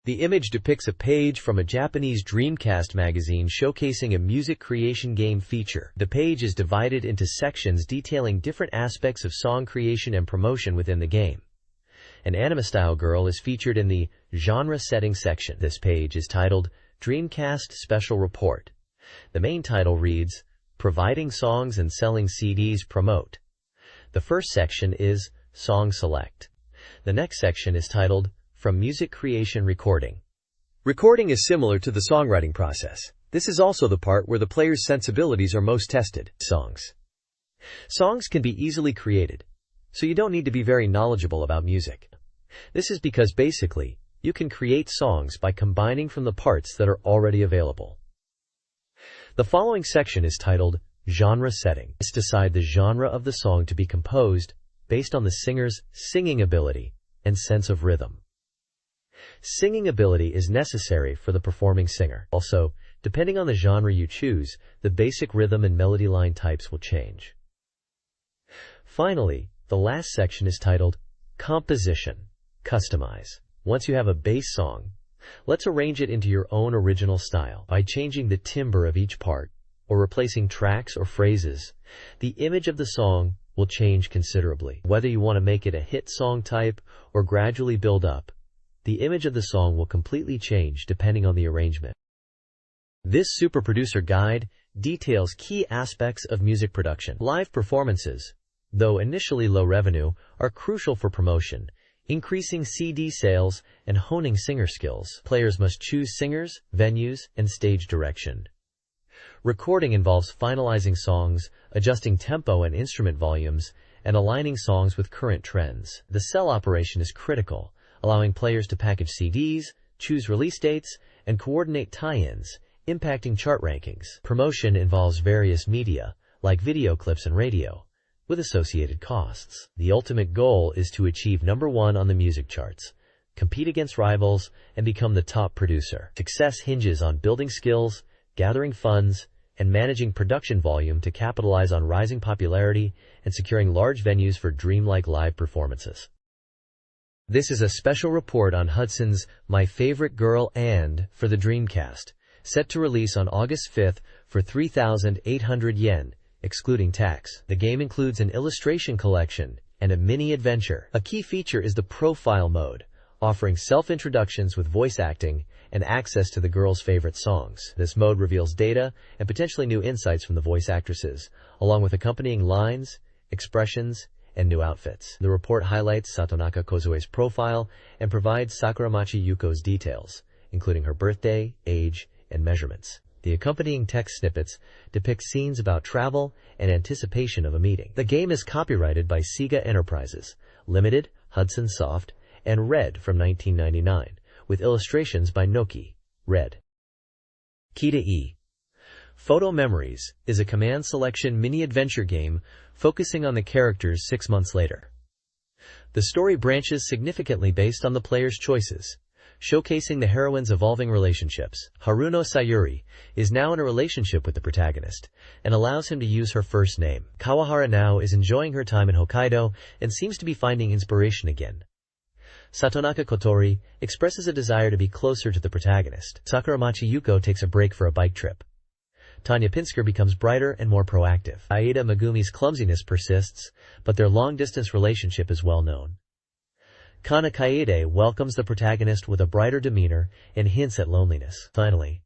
The image depicts a page from a Japanese Dreamcast magazine showcasing a music creation game feature. The page is divided into sections detailing different aspects of song creation and promotion within the game. An anime-style girl is featured in the genre setting section. This page is titled Dreamcast Special Report. The main title reads, Providing Songs and Selling CDs Promote. The first section is Song Select. The next section is titled From Music Creation Recording. Recording is similar to the songwriting process. This is also the part where the player's sensibilities are most tested. Songs. Songs can be easily created, so you don't need to be very knowledgeable about music. This is because basically, you can create songs by combining from the parts that are already available. The following section is titled Genre Setting. Let's decide the genre of the song to be composed based on the singer's singing ability and sense of rhythm. Singing ability is necessary for the performing singer. Also, depending on the genre you choose, the basic rhythm and melody line types will change. Finally, the last section is titled Composition. Customize. Once you have a bass song, let's arrange it into your own original style. By changing the timbre of each part, or replacing tracks or phrases, the image of the song will change considerably. Whether you want to make it a hit song type or gradually build up, the image of the song will completely change depending on the arrangement. This Super Producer Guide details key aspects of music production. Live performances, though initially low revenue, are crucial for promotion, increasing CD sales, and honing singer skills. Players must choose singers, venues, and stage direction. Recording involves finalizing songs, adjusting tempo and instrument volumes, and aligning songs with current trends. The cell operation is critical, allowing players to package CDs, choose release dates, and coordinate tie-ins, impacting chart rankings. Promotion involves various media, like video clips and radio, with associated costs. The ultimate goal is to achieve #1 on the music charts, compete against rivals, and become the top producer. Success hinges on building skills, gathering funds, and managing production volume to capitalize on rising popularity and securing large venues for dreamlike live performances. This is a special report on Hudson's My Favorite Girl and for the Dreamcast, set to release on August 5th for 3,800 yen, excluding tax. The game includes an illustration collection and a mini-adventure. A key feature is the profile mode, offering self-introductions with voice acting and access to the girl's favorite songs. This mode reveals data and potentially new insights from the voice actresses, along with accompanying lines, expressions, and new outfits. The report highlights Satonaka Kozue's profile and provides Sakuramachi Yuko's details, including her birthday, age, and measurements. The accompanying text snippets depict scenes about travel and anticipation of a meeting. The game is copyrighted by Sega Enterprises, Limited, Hudson Soft, and Red from 1999, with illustrations by Noki. Red. Key to E. Photo Memories is a command selection mini-adventure game focusing on the characters 6 months later. The story branches significantly based on the player's choices, showcasing the heroine's evolving relationships. Haruno Sayuri is now in a relationship with the protagonist and allows him to use her first name. Kawahara now is enjoying her time in Hokkaido and seems to be finding inspiration again. Satonaka Kotori expresses a desire to be closer to the protagonist. Sakuramachi Yuko takes a break for a bike trip. Tanya Pinsker becomes brighter and more proactive. Aida Megumi's clumsiness persists, but their long-distance relationship is well known. Kana Kaede welcomes the protagonist with a brighter demeanor and hints at loneliness. Finally,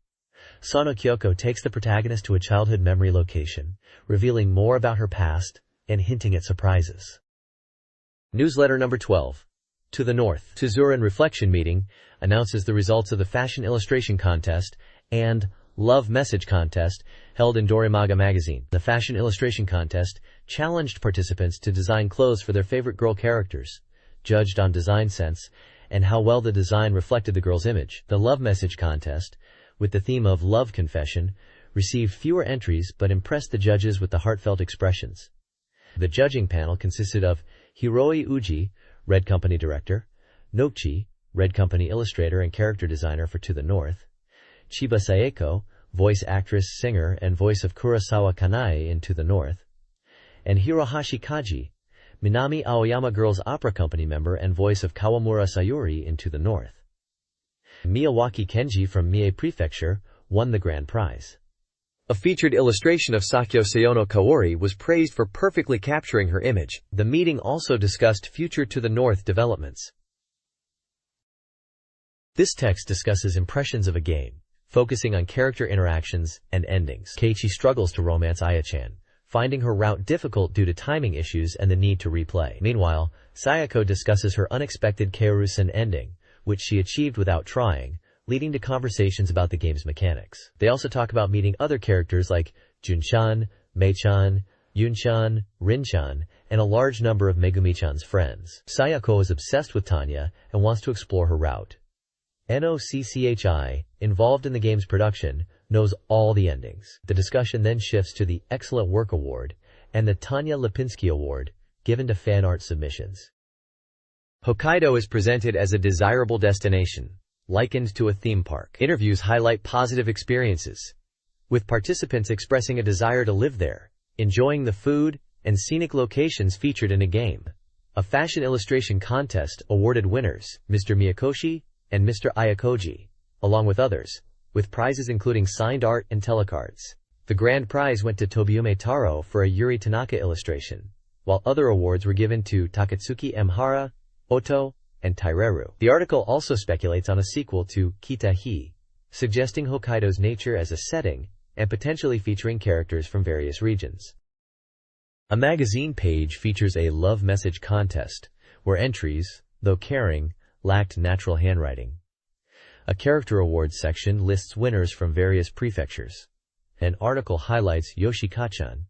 Sano Kyoko takes the protagonist to a childhood memory location, revealing more about her past and hinting at surprises. Newsletter number 12. To the North. Tsuzuran Reflection Meeting announces the results of the Fashion Illustration Contest and Love Message Contest held in Dreamcast Magazine. The Fashion Illustration Contest challenged participants to design clothes for their favorite girl characters, judged on design sense and how well the design reflected the girl's image. The Love Message Contest, with the theme of love confession, received fewer entries but impressed the judges with the heartfelt expressions. The judging panel consisted of Hiroi Uji, Red Company director, Nochi, Red Company illustrator and character designer for To the North, Chiba Saeko, voice actress, singer, and voice of Kurosawa Kanae in To the North, and Hirohashi Kaji, Minami Aoyama Girls Opera Company member and voice of Kawamura Sayuri in To the North. Miyawaki Kenji from Mie Prefecture won the grand prize. A featured illustration of Sakyo Sayono Kaori was praised for perfectly capturing her image. The meeting also discussed future To the North developments. This text discusses impressions of a game, focusing on character interactions and endings. Keiichi struggles to romance Aya-chan, finding her route difficult due to timing issues and the need to replay. Meanwhile, Sayako discusses her unexpected Keirusen ending, which she achieved without trying, leading to conversations about the game's mechanics. They also talk about meeting other characters like Jun-chan, Mei-chan, Yun-chan, Rin-chan, and a large number of Megumi-chan's friends. Sayako is obsessed with Tanya and wants to explore her route. NOCCHI, involved in the game's production, knows all the endings. The discussion then shifts to the Excellent Work Award and the Tanya Lipinski Award, given to fan art submissions. Hokkaido is presented as a desirable destination, likened to a theme park. Interviews highlight positive experiences, with participants expressing a desire to live there, enjoying the food and scenic locations featured in a game. A fashion illustration contest awarded winners, Mr. Miyakoshi and Mr. Ayakoji, along with others, with prizes including signed art and telecards. The grand prize went to Tobiume Taro for a Yuri Tanaka illustration, while other awards were given to Takatsuki M. Hara, Oto, and Taireru. The article also speculates on a sequel to Kita-hi, suggesting Hokkaido's nature as a setting and potentially featuring characters from various regions. A magazine page features a love message contest, where entries, though caring, lacked natural handwriting. A character awards section lists winners from various prefectures. An article highlights Yoshika-chan,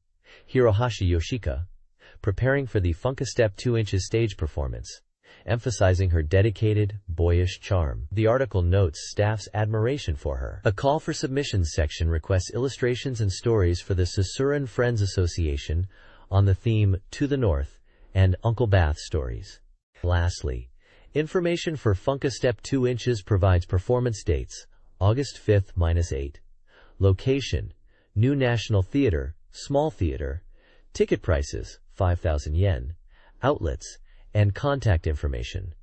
Hirohashi Yoshika, preparing for the Funkastep 2 inches stage performance, emphasizing her dedicated, boyish charm. The article notes staff's admiration for her. A call for submissions section requests illustrations and stories for the Susuran Friends Association on the theme To the North and Uncle Bath stories. Lastly, information for Funkastep 2 inches provides performance dates, August 5-8. Location, New National Theater, Small Theater. Ticket prices, 5,000 yen. Outlets, and contact information.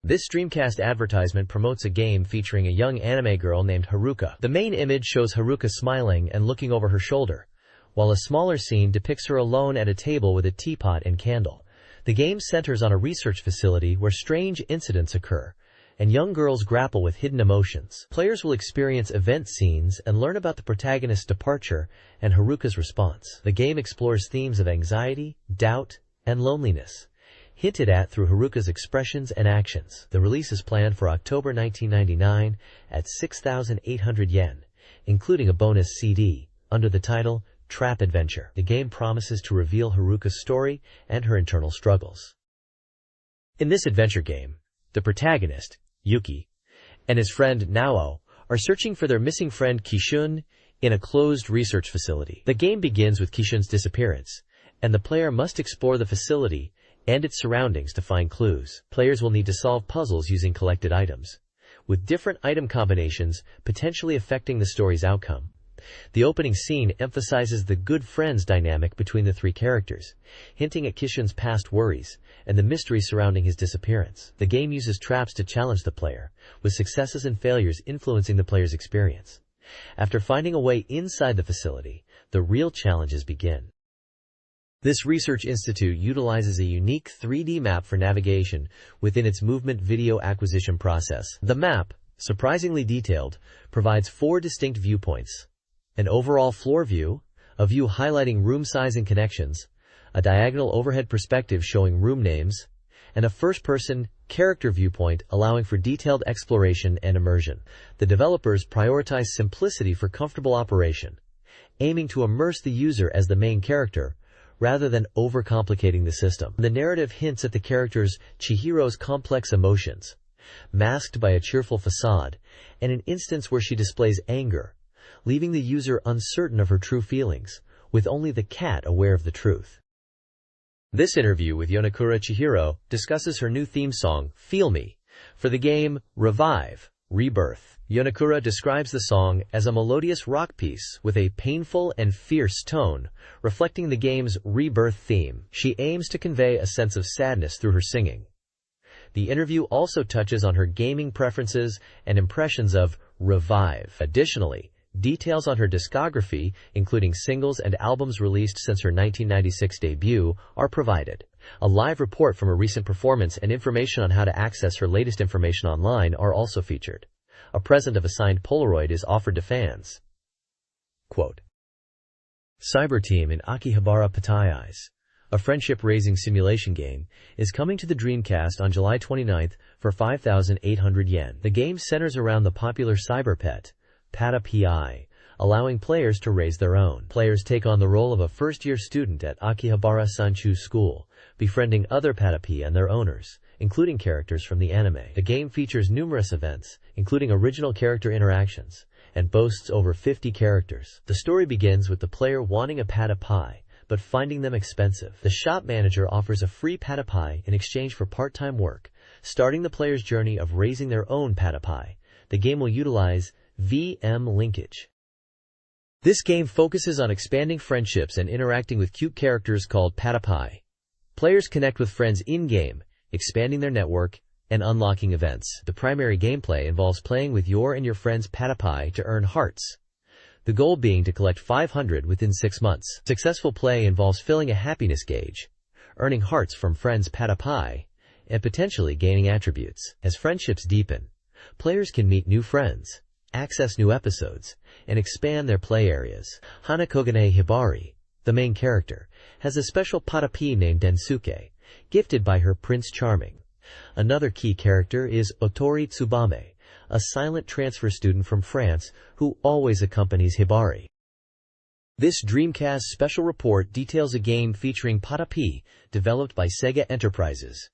This Dreamcast advertisement promotes a game featuring a young anime girl named Haruka. The main image shows Haruka smiling and looking over her shoulder, while a smaller scene depicts her alone at a table with a teapot and candle. The game centers on a research facility where strange incidents occur, and young girls grapple with hidden emotions. Players will experience event scenes and learn about the protagonist's departure and Haruka's response. The game explores themes of anxiety, doubt, and loneliness, hinted at through Haruka's expressions and actions. The release is planned for October 1999 at 6,800 yen, including a bonus CD, under the title Trap Adventure. The game promises to reveal Haruka's story and her internal struggles. In this adventure game, the protagonist, Yuki, and his friend Nao are searching for their missing friend Kishun in a closed research facility. The game begins with Kishun's disappearance, and the player must explore the facility and its surroundings to find clues. Players will need to solve puzzles using collected items, with different item combinations potentially affecting the story's outcome. The opening scene emphasizes the good friends dynamic between the three characters, hinting at Kishun's past worries and the mystery surrounding his disappearance. The game uses traps to challenge the player, with successes and failures influencing the player's experience. After finding a way inside the facility, the real challenges begin. This research institute utilizes a unique 3D map for navigation within its movement video acquisition process. The map, surprisingly detailed, provides 4 distinct viewpoints: an overall floor view, a view highlighting room size and connections, a diagonal overhead perspective showing room names, and a first-person character viewpoint allowing for detailed exploration and immersion. The developers prioritize simplicity for comfortable operation, aiming to immerse the user as the main character, rather than overcomplicating the system. The narrative hints at the character's Chihiro's complex emotions, masked by a cheerful facade, and an instance where she displays anger, leaving the user uncertain of her true feelings, with only the cat aware of the truth. This interview with Yonakura Chihiro discusses her new theme song, Feel Me, for the game Revive, Rebirth. Yonakura describes the song as a melodious rock piece with a painful and fierce tone, reflecting the game's rebirth theme. She aims to convey a sense of sadness through her singing. The interview also touches on her gaming preferences and impressions of Revive. Additionally, details on her discography, including singles and albums released since her 1996 debut, are provided. A live report from a recent performance and information on how to access her latest information online are also featured. A present of a signed Polaroid is offered to fans. Quote, Cyber Team in Akihabara Patai's, a friendship-raising simulation game, is coming to the Dreamcast on July 29th for 5,800 yen. The game centers around the popular cyber pet, Pata-Pi, allowing players to raise their own. Players take on the role of a first-year student at Akihabara Sanchu School, befriending other Pata-Pi and their owners, including characters from the anime. The game features numerous events, including original character interactions, and boasts over 50 characters. The story begins with the player wanting a Pata-Pi, but finding them expensive. The shop manager offers a free Pata-Pi in exchange for part-time work, starting the player's journey of raising their own Pata-Pi. The game will utilize VM linkage. This game focuses on expanding friendships and interacting with cute characters called Pata-Pi. Players connect with friends in-game, expanding their network, and unlocking events. The primary gameplay involves playing with your and your friend's Pata-Pi to earn hearts, the goal being to collect 500 within 6 months. Successful play involves filling a happiness gauge, earning hearts from friends' Pata-Pi, and potentially gaining attributes. As friendships deepen, players can meet new friends, access new episodes, and expand their play areas. Hanakogane Hibari, the main character, has a special Pata-Pi named Densuke, gifted by her Prince Charming. Another key character is Otori Tsubame, a silent transfer student from France who always accompanies Hibari. This Dreamcast special report details a game featuring Pata-Pi, developed by Sega Enterprises.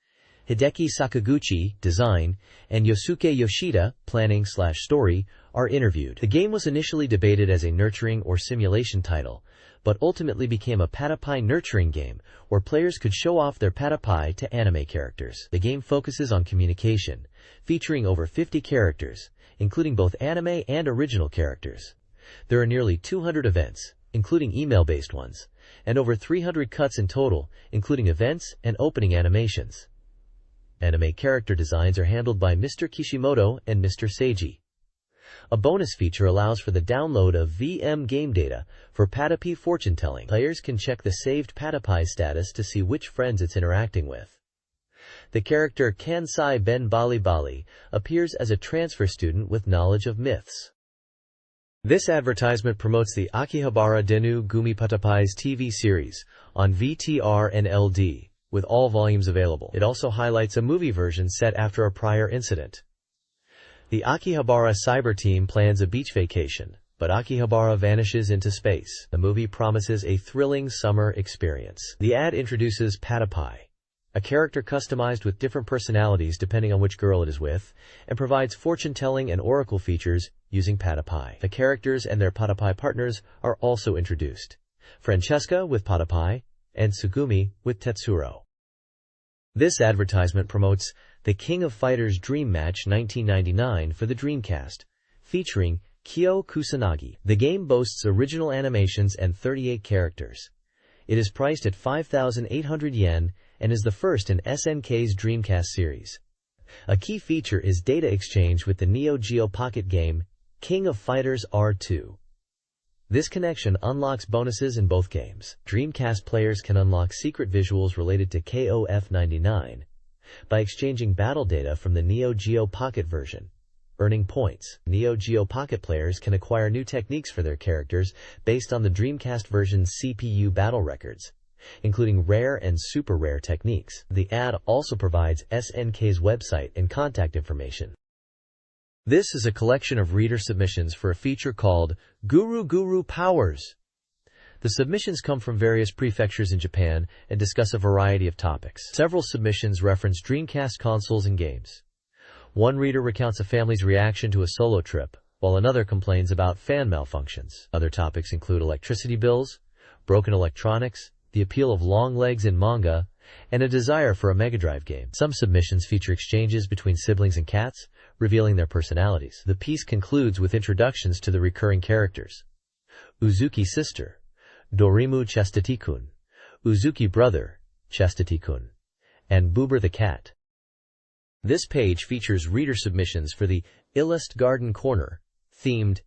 Hideki Sakaguchi, design, and Yosuke Yoshida, planning/story, are interviewed. The game was initially debated as a nurturing or simulation title, but ultimately became a Pata-Pi nurturing game where players could show off their Pata-Pi to anime characters. The game focuses on communication, featuring over 50 characters, including both anime and original characters. There are nearly 200 events, including email-based ones, and over 300 cuts in total, including events and opening animations. Anime character designs are handled by Mr. Kishimoto and Mr. Seiji. A bonus feature allows for the download of VM game data for Pata-Pi fortune-telling. Players can check the saved Pata-Pi status to see which friends it's interacting with. The character Kansai Ben Bali Bali appears as a transfer student with knowledge of myths. This advertisement promotes the Akihabara Denu Gumi Pata-Pi's TV series on VTR and LD, with all volumes available. It also highlights a movie version set after a prior incident. The Akihabara cyber team plans a beach vacation, but Akihabara vanishes into space. The movie promises a thrilling summer experience. The ad introduces Pata-Pi, a character customized with different personalities depending on which girl it is with, and provides fortune-telling and oracle features using Patapai. The characters and their Patapai partners are also introduced. Francesca with Patapai, and Tsugumi with Tetsuro. This advertisement promotes the King of Fighters Dream Match 1999 for the Dreamcast, featuring Kyo Kusanagi. The game boasts original animations and 38 characters. It is priced at 5,800 yen and is the first in SNK's Dreamcast series. A key feature is data exchange with the Neo Geo Pocket game King of Fighters R2. This connection unlocks bonuses in both games. Dreamcast players can unlock secret visuals related to KOF99 by exchanging battle data from the Neo Geo Pocket version, earning points. Neo Geo Pocket players can acquire new techniques for their characters based on the Dreamcast version's CPU battle records, including rare and super rare techniques. The ad also provides SNK's website and contact information. This is a collection of reader submissions for a feature called Guru Guru Powers. The submissions come from various prefectures in Japan and discuss a variety of topics. Several submissions reference Dreamcast consoles and games. One reader recounts a family's reaction to a solo trip, while another complains about fan malfunctions. Other topics include electricity bills, broken electronics, the appeal of long legs in manga, and a desire for a Mega Drive game. Some submissions feature exchanges between siblings and cats, revealing their personalities. The piece concludes with introductions to the recurring characters. Uzuki sister, Dorimu Chastity-kun, Uzuki brother, Chastity-kun, and Boober the cat. This page features reader submissions for the Illust Garden Corner, themed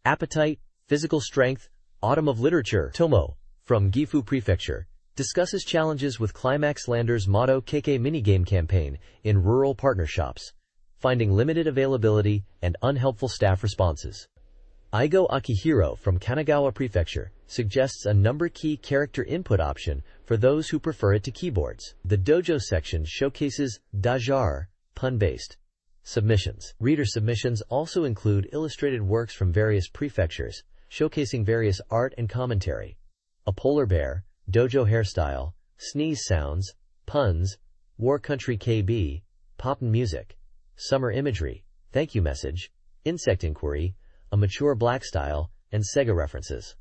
Appetite, Physical Strength, Autumn of Literature. Tomo, from Gifu Prefecture, discusses challenges with Climax Lander's Motto KK minigame campaign in rural partner shops, finding limited availability and unhelpful staff responses. Aigo Akihiro from Kanagawa Prefecture suggests a number key character input option for those who prefer it to keyboards. The dojo section showcases dajar, pun-based submissions. Reader submissions also include illustrated works from various prefectures, showcasing various art and commentary. A polar bear, dojo hairstyle, sneeze sounds, puns, war country KB, poppin' music, summer imagery, thank you message, insect inquiry, a mature black style, and Sega references.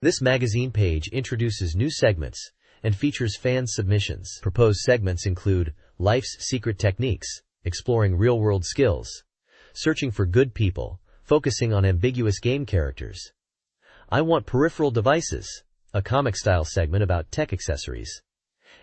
This magazine page introduces new segments and features fan submissions. Proposed segments include Life's Secret Techniques, exploring real-world skills, Searching for Good People, focusing on ambiguous game characters, I Want Peripheral Devices, a comic-style segment about tech accessories,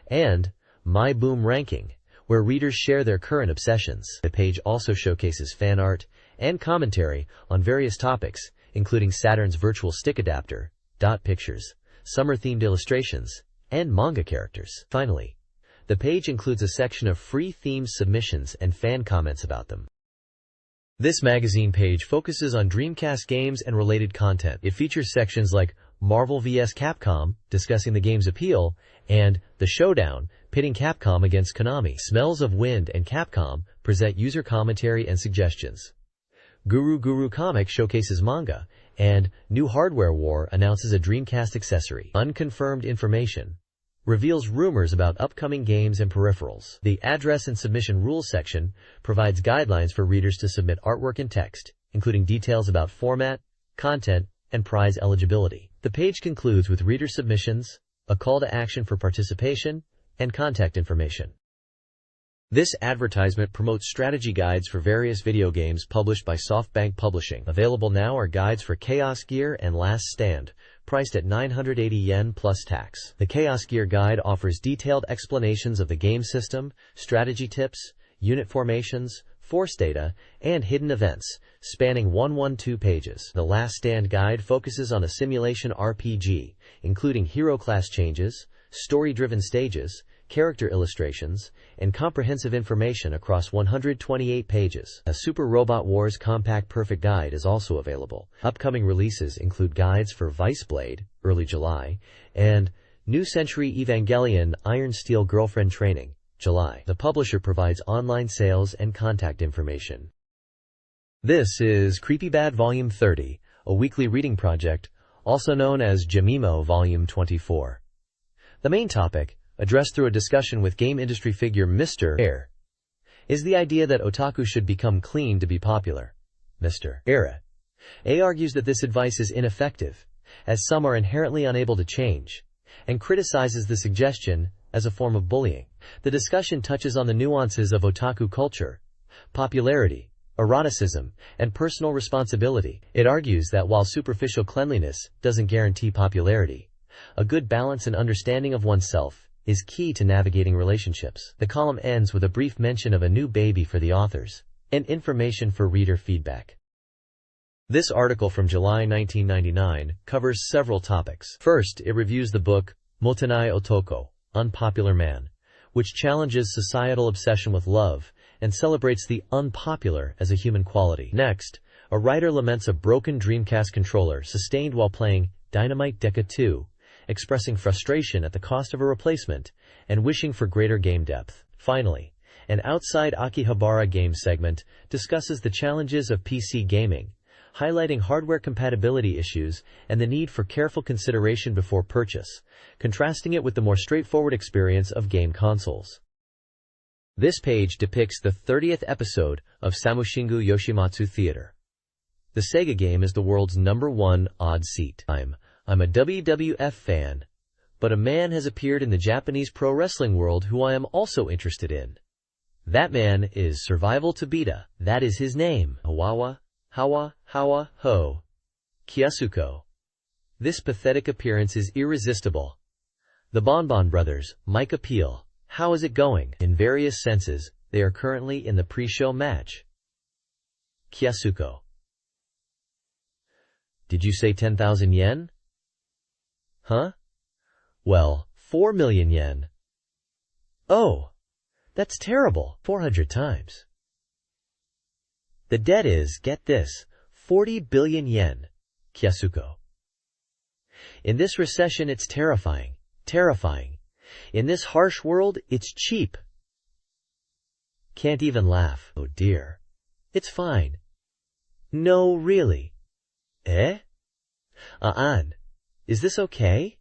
and My Boom Ranking, where readers share their current obsessions. The page also showcases fan art and commentary on various topics, including Saturn's virtual stick adapter, dot pictures, summer-themed illustrations, and manga characters. Finally, the page includes a section of free themed submissions and fan comments about them. This magazine page focuses on Dreamcast games and related content. It features sections like Marvel vs. Capcom, discussing the game's appeal, and The Showdown, pitting Capcom against Konami. Smells of Wind and Capcom present user commentary and suggestions. Guru Guru Comic showcases manga, and New Hardware War announces a Dreamcast accessory. Unconfirmed Information reveals rumors about upcoming games and peripherals. The Address and Submission Rules section provides guidelines for readers to submit artwork and text, including details about format, content, and prize eligibility. The page concludes with reader submissions, a call to action for participation, and contact information. This advertisement promotes strategy guides for various video games published by SoftBank Publishing. Available now are guides for Chaos Gear and Last Stand, priced at 980 yen plus tax. The Chaos Gear guide offers detailed explanations of the game system, strategy tips, unit formations, force data, and hidden events, spanning 112 pages. The Last Stand guide focuses on a simulation RPG, including hero class changes, story-driven stages, character illustrations, and comprehensive information across 128 pages. A Super Robot Wars Compact Perfect Guide is also available. Upcoming releases include guides for Vice Blade, early July, and New Century Evangelion Iron Steel Girlfriend Training, July. The publisher provides online sales and contact information. This is Creepy Bad Volume 30, a weekly reading project, also known as Jamimo Volume 24. The main topic, addressed through a discussion with game industry figure Mr. Air, is the idea that otaku should become clean to be popular. Mr. A argues that this advice is ineffective, as some are inherently unable to change, and criticizes the suggestion as a form of bullying. The discussion touches on the nuances of otaku culture, popularity, eroticism, and personal responsibility. It argues that while superficial cleanliness doesn't guarantee popularity, a good balance and understanding of oneself is key to navigating relationships. The column ends with a brief mention of a new baby for the authors, and information for reader feedback. This article from July 1999 covers several topics. First, it reviews the book Motenai Otoko, Unpopular Man, which challenges societal obsession with love and celebrates the unpopular as a human quality. Next, a writer laments a broken Dreamcast controller sustained while playing Dynamite Deca 2, expressing frustration at the cost of a replacement and wishing for greater game depth. Finally, an Outside Akihabara game segment discusses the challenges of PC gaming, highlighting hardware compatibility issues and the need for careful consideration before purchase, contrasting it with the more straightforward experience of game consoles. This page depicts the 30th episode of Samushingu Yoshimatsu Theater. The Sega game is the world's #1 odd seat. I'm a WWF fan, but a man has appeared in the Japanese pro wrestling world who I am also interested in. That man is Survival Tabita. That is his name. Hawa, Ho, Kyasuko. This pathetic appearance is irresistible. The Bonbon Brothers, Mike Appeal. How is it going? In various senses, they are currently in the pre-show match. Kyasuko. Did you say 10,000 yen? Huh? Well, 4 million yen. Oh, that's terrible. 400 times. The debt is, get this, 40 billion yen. Kyasuko. In this recession, it's terrifying. Terrifying. In this harsh world, it's cheap. Can't even laugh. Oh dear. It's fine. No, really. Eh? Is this okay?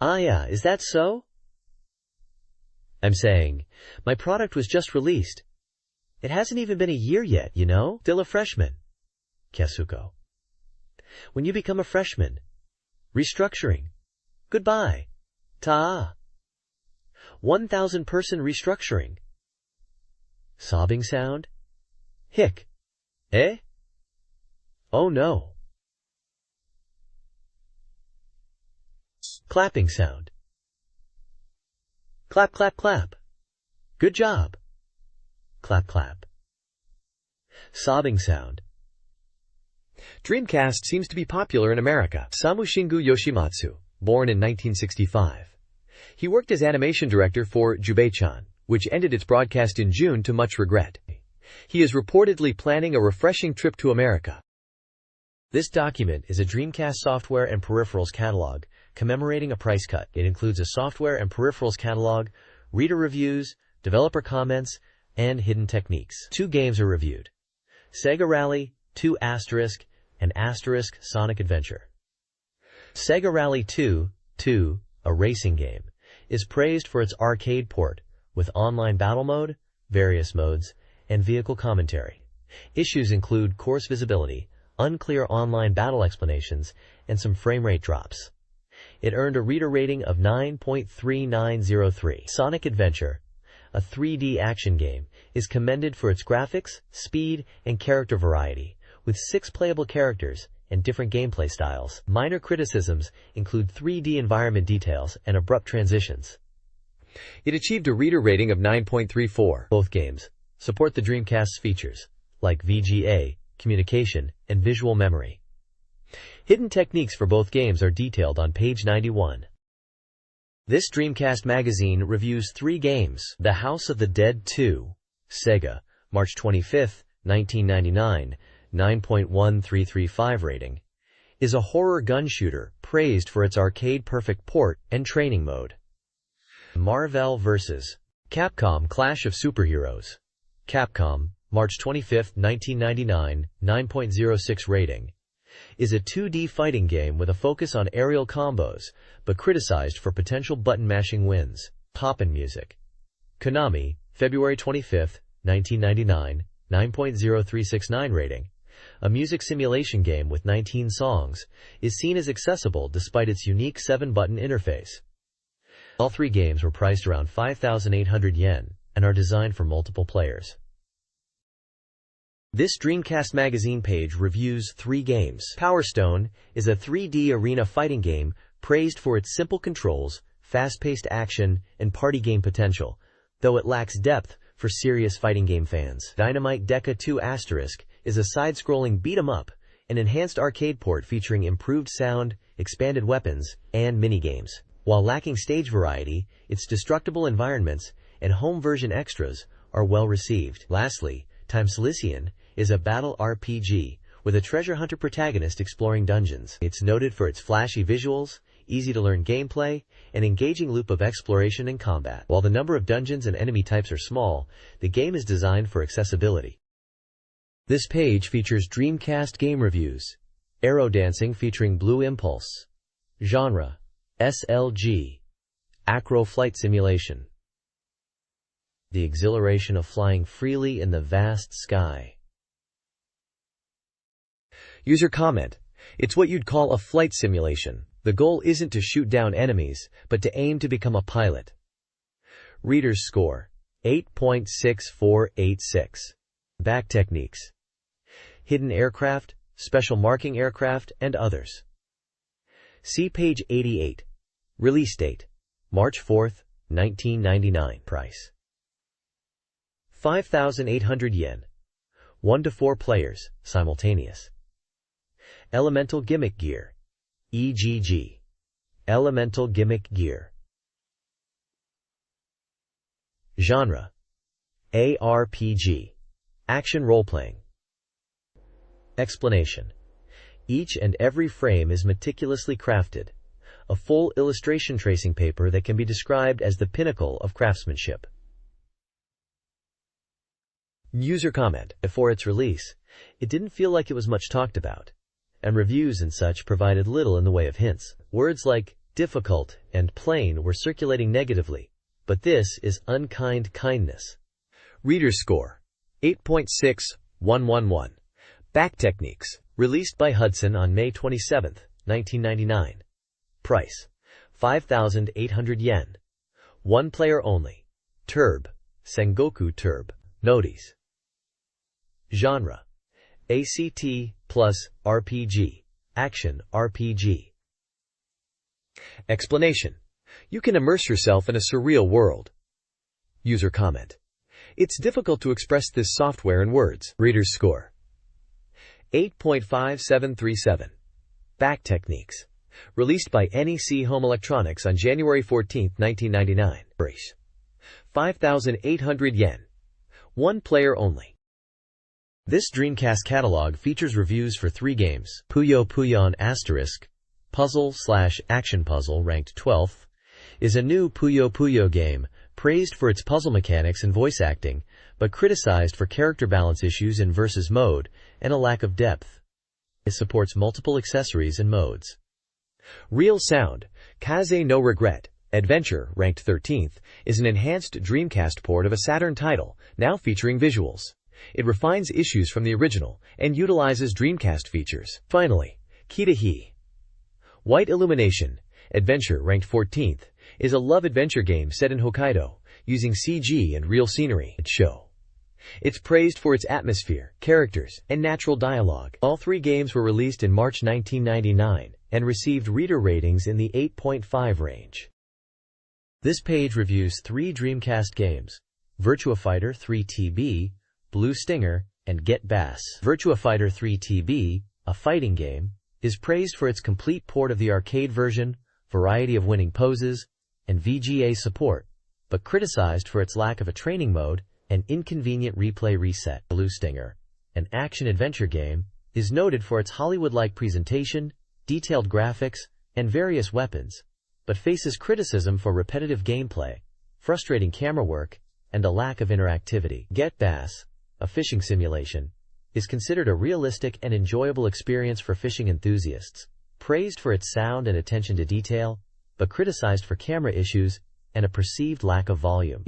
Yeah, is that so? I'm saying, my product was just released. It hasn't even been a year yet, you know? Still a freshman. Kyasuko. When you become a freshman. Restructuring. Goodbye. Ta. 1,000 person restructuring. Sobbing sound. Hick. Eh? Oh no. Clapping sound. Clap, clap, clap. Good job. Clap, clap. Sobbing sound. Dreamcast seems to be popular in America. Samushingu Yoshimatsu, born in 1965. He worked as animation director for Jubei-chan, which ended its broadcast in June to much regret. He is reportedly planning a refreshing trip to America. This document is a Dreamcast software and peripherals catalog commemorating a price cut. It includes a software and peripherals catalog, reader reviews, developer comments, and hidden techniques. 2 games are reviewed. Sega Rally 2** and * Sonic Adventure. Sega Rally 2, a racing game, is praised for its arcade port with online battle mode, various modes, and vehicle commentary. Issues include course visibility, unclear online battle explanations, and some frame rate drops. It earned a reader rating of 9.3903. Sonic Adventure, a 3D action game, is commended for its graphics, speed, and character variety, with 6 playable characters and different gameplay styles. Minor criticisms include 3D environment details and abrupt transitions. It achieved a reader rating of 9.34. Both games support the Dreamcast's features, like VGA, communication, and visual memory. Hidden techniques for both games are detailed on page 91. This Dreamcast magazine reviews 3 games. The House of the Dead 2, Sega, March 25, 1999, 9.1335 rating, is a horror gun shooter praised for its arcade-perfect port and training mode. Marvel vs. Capcom Clash of Superheroes, Capcom, March 25, 1999, 9.06 rating, is a 2D fighting game with a focus on aerial combos, but criticized for potential button-mashing wins. Pop-in music. Konami, February 25, 1999, 9.0369 rating. A music simulation game with 19 songs, is seen as accessible despite its unique 7-button interface. All 3 games were priced around 5,800 yen and are designed for multiple players. This Dreamcast Magazine page reviews 3 games. Power Stone is a 3D arena fighting game praised for its simple controls, fast-paced action, and party game potential, though it lacks depth for serious fighting game fans. Dynamite Deca 2 * is a side-scrolling beat-em-up, an enhanced arcade port featuring improved sound, expanded weapons, and minigames. While lacking stage variety, its destructible environments and home version extras are well received. Lastly, Time Silician is a battle RPG with a treasure hunter protagonist exploring dungeons. It's noted for its flashy visuals, easy-to-learn gameplay, and engaging loop of exploration and combat. While the number of dungeons and enemy types are small, the game is designed for accessibility. This page features Dreamcast game reviews. Arrow Dancing featuring Blue Impulse. Genre: SLG. Acro Flight Simulation. The exhilaration of flying freely in the vast sky. User comment: it's what you'd call a flight simulation. The goal isn't to shoot down enemies, but to aim to become a pilot. Reader's score: 8.6486. Back techniques. Hidden aircraft, special marking aircraft, and others. See page 88. Release date: March 4, 1999. Price: 5,800 yen. 1 to 4 players, simultaneous. Elemental Gimmick Gear. EGG. Elemental Gimmick Gear. Genre: ARPG. Action role-playing. Explanation: each and every frame is meticulously crafted, a full illustration tracing paper that can be described as the pinnacle of craftsmanship. User comment: before its release, it didn't feel like it was much talked about, and reviews and such provided little in the way of hints. Words like difficult and plain were circulating negatively, but this is unkind kindness. Reader's score: 8.6111. Back techniques. Released by Hudson on May 27, 1999. Price: 5,800 yen. 1 player only. Turb. Sengoku Turb. Notice. Genre: ACT plus RPG. Action RPG. Explanation: you can immerse yourself in a surreal world. User comment: it's difficult to express this software in words. Reader's score: 8.5737. Back techniques. Released by NEC Home Electronics on January 14, 1999. Price: 5,800 yen. 1 player only. This Dreamcast catalog features reviews for 3 games. Puyo Puyon * puzzle/action puzzle ranked 12th, is a new Puyo Puyo game, praised for its puzzle mechanics and voice acting, but criticized for character balance issues in versus mode and a lack of depth. It supports multiple accessories and modes. Real Sound, Kaze no Regret, Adventure, ranked 13th, is an enhanced Dreamcast port of a Saturn title, now featuring visuals. It refines issues from the original and utilizes Dreamcast features. Finally, Kitahi. White Illumination, Adventure, ranked 14th, is a love-adventure game set in Hokkaido, using CG and real scenery. It's praised for its atmosphere, characters, and natural dialogue. All 3 games were released in March 1999 and received reader ratings in the 8.5 range. This page reviews 3 Dreamcast games: Virtua Fighter 3 TB, Blue Stinger, and Get Bass. Virtua Fighter 3 TB, a fighting game, is praised for its complete port of the arcade version, variety of winning poses, and VGA support, but criticized for its lack of a training mode and inconvenient replay reset. Blue Stinger, an action-adventure game, is noted for its Hollywood-like presentation, detailed graphics, and various weapons, but faces criticism for repetitive gameplay, frustrating camera work, and a lack of interactivity. Get Bass, a fishing simulation, is considered a realistic and enjoyable experience for fishing enthusiasts, praised for its sound and attention to detail, but criticized for camera issues and a perceived lack of volume.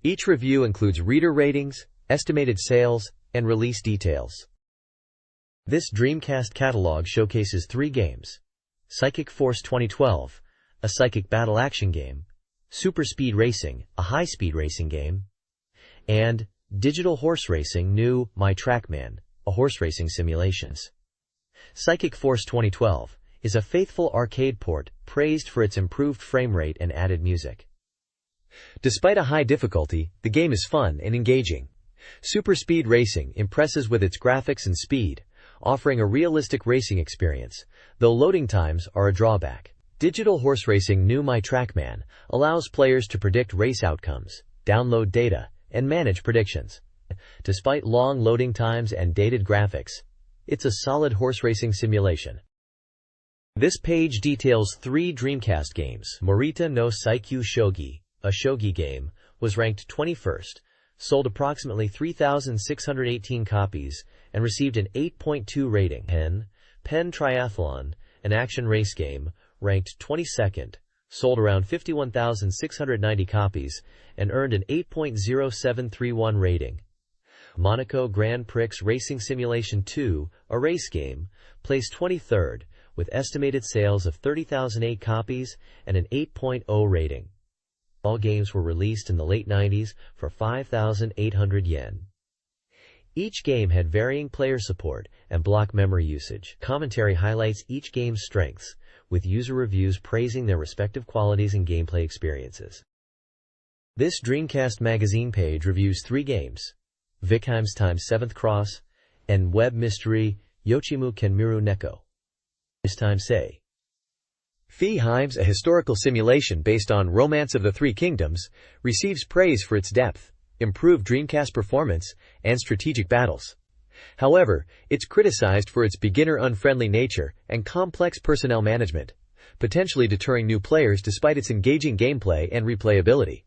Each review includes reader ratings, estimated sales, and release details. This Dreamcast catalog showcases 3 games: Psychic Force 2012, a psychic battle action game; Super Speed Racing, a high-speed racing game; and Digital Horse Racing New My Trackman, a horse racing simulation. Psychic Force 2012 is a faithful arcade port praised for its improved frame rate and added music. Despite a high difficulty, the game is fun and engaging. Super Speed Racing impresses with its graphics and speed, offering a realistic racing experience, though loading times are a drawback. Digital Horse Racing New My Trackman allows players to predict race outcomes, download data, and manage predictions. Despite long loading times and dated graphics, it's a solid horse racing simulation. This page details 3 Dreamcast games. Morita no Saikyu Shogi, a shogi game, was ranked 21st, sold approximately 3,618 copies, and received an 8.2 rating. Pen Triathlon, an action race game, ranked 22nd, sold around 51,690 copies, and earned an 8.0731 rating. Monaco Grand Prix Racing Simulation 2, a race game, placed 23rd, with estimated sales of 30,008 copies and an 8.0 rating. All games were released in the late 90s for 5,800 yen. Each game had varying player support and block memory usage. Commentary highlights each game's strengths, with user reviews praising their respective qualities and gameplay experiences. This Dreamcast Magazine page reviews 3 games: Vikheim's Time 7th Cross and Web Mystery Yochimu Kenmiru Neko. This time say. Vikheim's, a historical simulation based on Romance of the Three Kingdoms, receives praise for its depth, improved Dreamcast performance, and strategic battles. However, it's criticized for its beginner-unfriendly nature and complex personnel management, potentially deterring new players despite its engaging gameplay and replayability.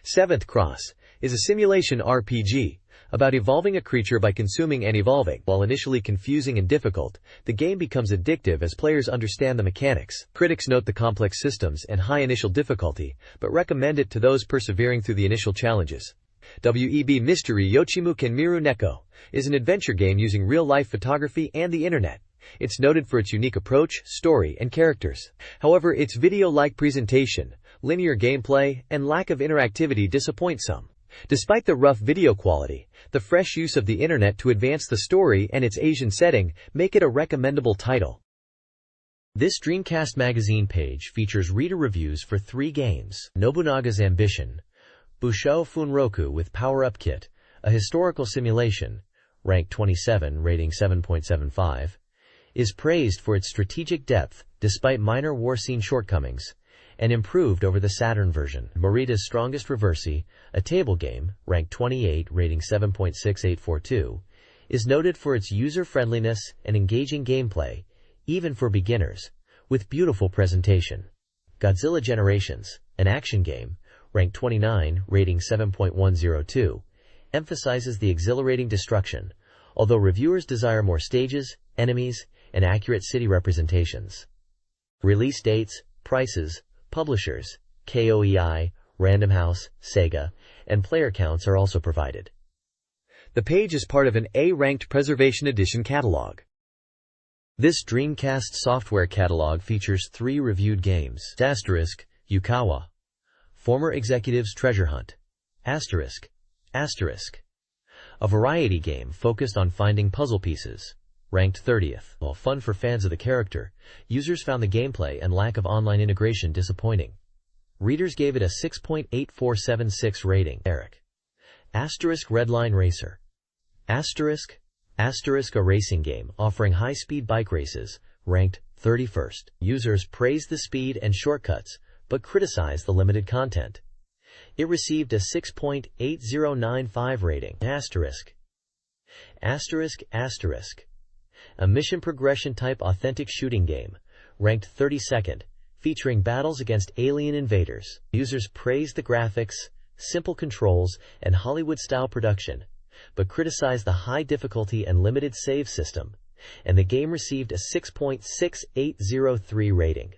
Seventh Cross is a simulation RPG about evolving a creature by consuming and evolving. While initially confusing and difficult, the game becomes addictive as players understand the mechanics. Critics note the complex systems and high initial difficulty, but recommend it to those persevering through the initial challenges. Web Mystery Yochimu Kenmiru Neko is an adventure game using real-life photography and the internet. It's noted for its unique approach, story, and characters. However, its video-like presentation, linear gameplay, and lack of interactivity disappoint some. Despite the rough video quality, the fresh use of the internet to advance the story and its Asian setting make it a recommendable title. This Dreamcast Magazine page features reader reviews for 3 games: Nobunaga's Ambition, Bushou Funroku with Power-Up Kit, a historical simulation, ranked 27, rating 7.75, is praised for its strategic depth despite minor war scene shortcomings, and improved over the Saturn version. Morita's Strongest Reversi, a table game, ranked 28, rating 7.6842, is noted for its user-friendliness and engaging gameplay, even for beginners, with beautiful presentation. Godzilla Generations, an action game, ranked 29, rating 7.102, emphasizes the exhilarating destruction, although reviewers desire more stages, enemies, and accurate city representations. Release dates, prices, publishers, KOEI, Random House, Sega, and player counts are also provided. The page is part of an A-ranked Preservation Edition catalog. This Dreamcast software catalog features 3 reviewed games: Asterisk, Yukawa, Former Executive's Treasure Hunt, Asterisk, a variety game focused on finding puzzle pieces, ranked 30th. While fun for fans of the character, users found the gameplay and lack of online integration disappointing. Readers gave it a 6.8476 rating. Asterisk Redline Racer. Asterisk, a racing game offering high-speed bike races, ranked 31st. Users praised the speed and shortcuts, but criticized the limited content. It received a 6.8095 rating. Asterisk, a mission progression type authentic shooting game, ranked 32nd, featuring battles against alien invaders. Users praised the graphics, simple controls, and Hollywood-style production, but criticized the high difficulty and limited save system, and the game received a 6.6803 rating.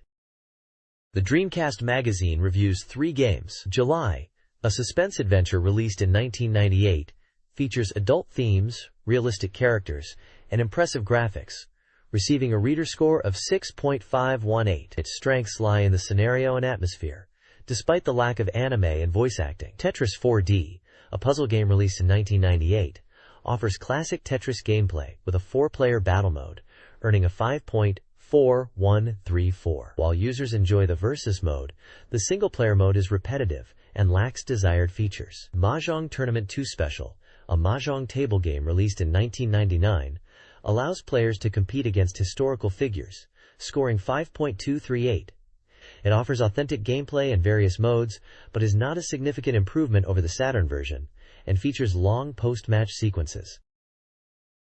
The Dreamcast Magazine reviews 3 games. July, a suspense adventure released in 1998, features adult themes, realistic characters, and impressive graphics, receiving a reader score of 6.518. Its strengths lie in the scenario and atmosphere, despite the lack of anime and voice acting. Tetris 4D, a puzzle game released in 1998, offers classic Tetris gameplay with a 4-player battle mode, earning a 5.4134. While users enjoy the versus mode, the single-player mode is repetitive and lacks desired features. Mahjong Tournament 2 Special, a mahjong table game released in 1999, allows players to compete against historical figures, scoring 5.238. It offers authentic gameplay in various modes, but is not a significant improvement over the Saturn version, and features long post-match sequences.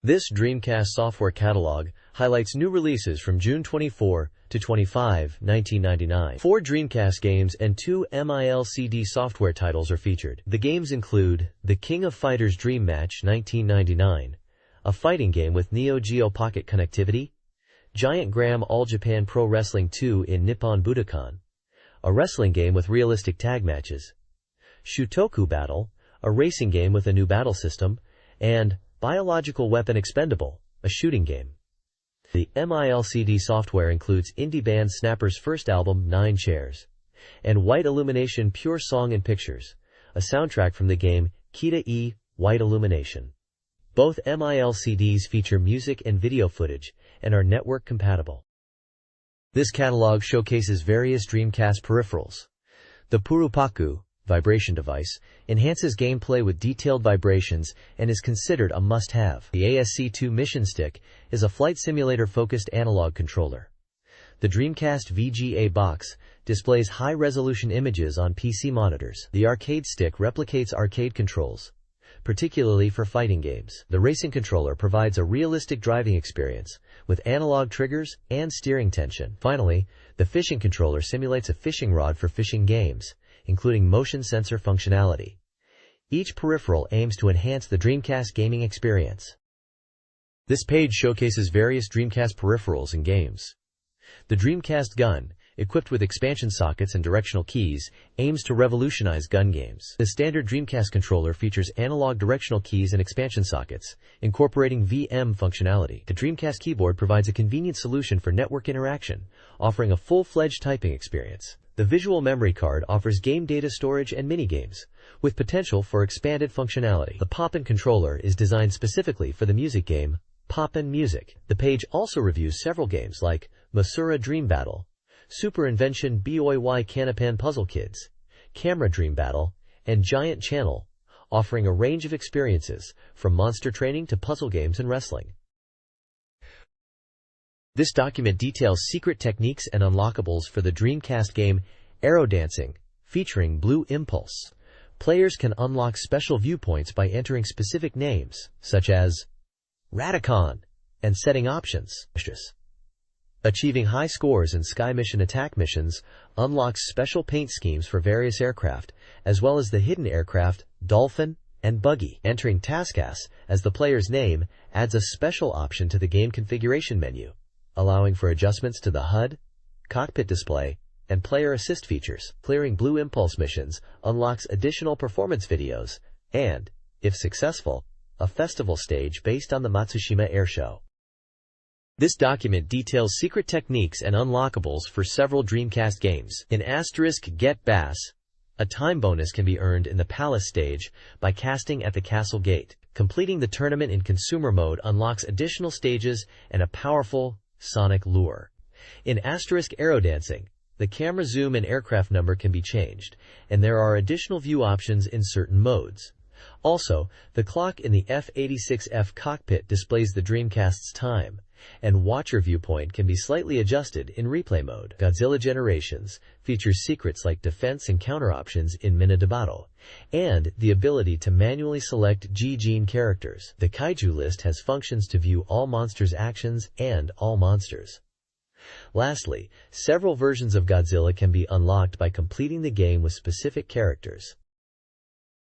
This Dreamcast software catalog highlights new releases from June 24 to 25, 1999. 4 Dreamcast games and 2 MILCD software titles are featured. The games include The King of Fighters Dream Match 1999, a fighting game with Neo Geo Pocket connectivity, Giant Graham All Japan Pro Wrestling 2 in Nippon Budokan, a wrestling game with realistic tag matches, Shutoku Battle, a racing game with a new battle system, and Biological Weapon Expendable, a shooting game. The MILCD software includes indie band Snapper's first album, 9 Chairs, and White Illumination Pure Song and Pictures, a soundtrack from the game Kita E, White Illumination. Both MILCDs feature music and video footage and are network compatible. This catalog showcases various Dreamcast peripherals. The Purupaku vibration device enhances gameplay with detailed vibrations and is considered a must-have. The ASC2 Mission Stick is a flight simulator-focused analog controller. The Dreamcast VGA box displays high-resolution images on PC monitors. The Arcade Stick replicates arcade controls, particularly for fighting games. The Racing Controller provides a realistic driving experience with analog triggers and steering tension. Finally, the Fishing Controller simulates a fishing rod for fishing games, including motion sensor functionality. Each peripheral aims to enhance the Dreamcast gaming experience. This page showcases various Dreamcast peripherals and games. The Dreamcast Gun, equipped with expansion sockets and directional keys, aims to revolutionize gun games. The standard Dreamcast controller features analog directional keys and expansion sockets, incorporating VM functionality. The Dreamcast keyboard provides a convenient solution for network interaction, offering a full-fledged typing experience. The visual memory card offers game data storage and minigames, with potential for expanded functionality. The Poppin' controller is designed specifically for the music game Poppin' Music. The page also reviews several games like Masura Dream Battle, Super Invention BOY Canapan Puzzle Kids, Camera Dream Battle, and Giant Channel, offering a range of experiences, from monster training to puzzle games and wrestling. This document details secret techniques and unlockables for the Dreamcast game Aerodancing, featuring Blue Impulse. Players can unlock special viewpoints by entering specific names, such as Radicon, and setting options. Achieving high scores in Sky Mission attack missions unlocks special paint schemes for various aircraft, as well as the hidden aircraft Dolphin and Buggy. Entering Taskas as the player's name adds a special option to the game configuration menu, allowing for adjustments to the HUD, cockpit display, and player assist features. Clearing Blue Impulse missions unlocks additional performance videos and, if successful, a festival stage based on the Matsushima Airshow. This document details secret techniques and unlockables for several Dreamcast games. In *Get Bass, a time bonus can be earned in the Palace stage by casting at the Castle Gate. Completing the tournament in consumer mode unlocks additional stages and a powerful sonic lure. In *Aerodancing, the camera zoom and aircraft number can be changed, and there are additional view options in certain modes. Also, the clock in the F-86F cockpit displays the Dreamcast's time, and watcher viewpoint can be slightly adjusted in replay mode. Godzilla Generations features secrets like defense and counter options in Minadebato, and the ability to manually select G-Gene characters. The Kaiju list has functions to view all monsters' actions and all monsters. Lastly, several versions of Godzilla can be unlocked by completing the game with specific characters.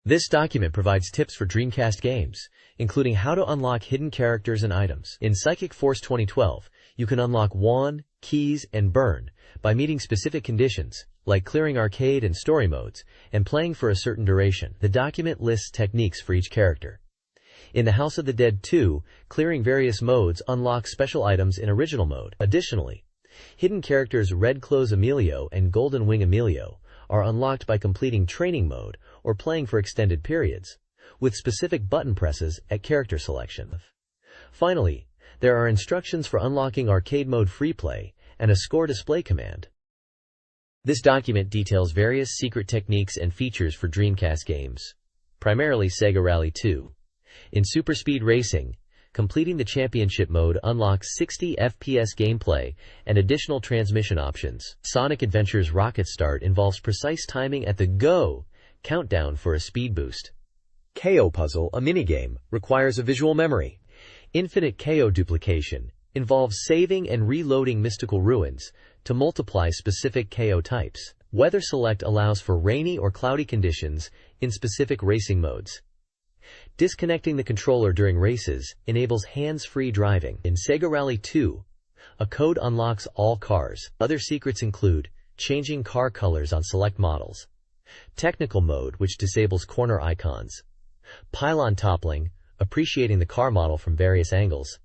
This document provides tips for Dreamcast games, including how to unlock hidden characters and items. In Psychic Force 2012, you can unlock wand, keys, and burn by meeting specific conditions, like clearing arcade and story modes, and playing for a certain duration. The document lists techniques for each character. In The House of the Dead 2, clearing various modes unlocks special items in original mode. Additionally, hidden characters Red Clothes Emilio and Golden Wing Emilio are unlocked by completing training mode or playing for extended periods, with specific button presses at character selection. Finally, there are instructions for unlocking arcade mode free play and a score display command. This document details various secret techniques and features for Dreamcast games, primarily Sega Rally 2. In Super Speed Racing, completing the championship mode unlocks 60 FPS gameplay and additional transmission options. Sonic Adventure's Rocket Start involves precise timing at the go countdown for a speed boost. KO Puzzle, a minigame, requires a visual memory. Infinite KO Duplication involves saving and reloading mystical ruins to multiply specific KO types. Weather Select allows for rainy or cloudy conditions in specific racing modes. Disconnecting the controller during races enables hands-free driving. In Sega Rally 2, a code unlocks all cars. Other secrets include changing car colors on select models, technical mode, which disables corner icons, pylon toppling, appreciating the car model from various angles,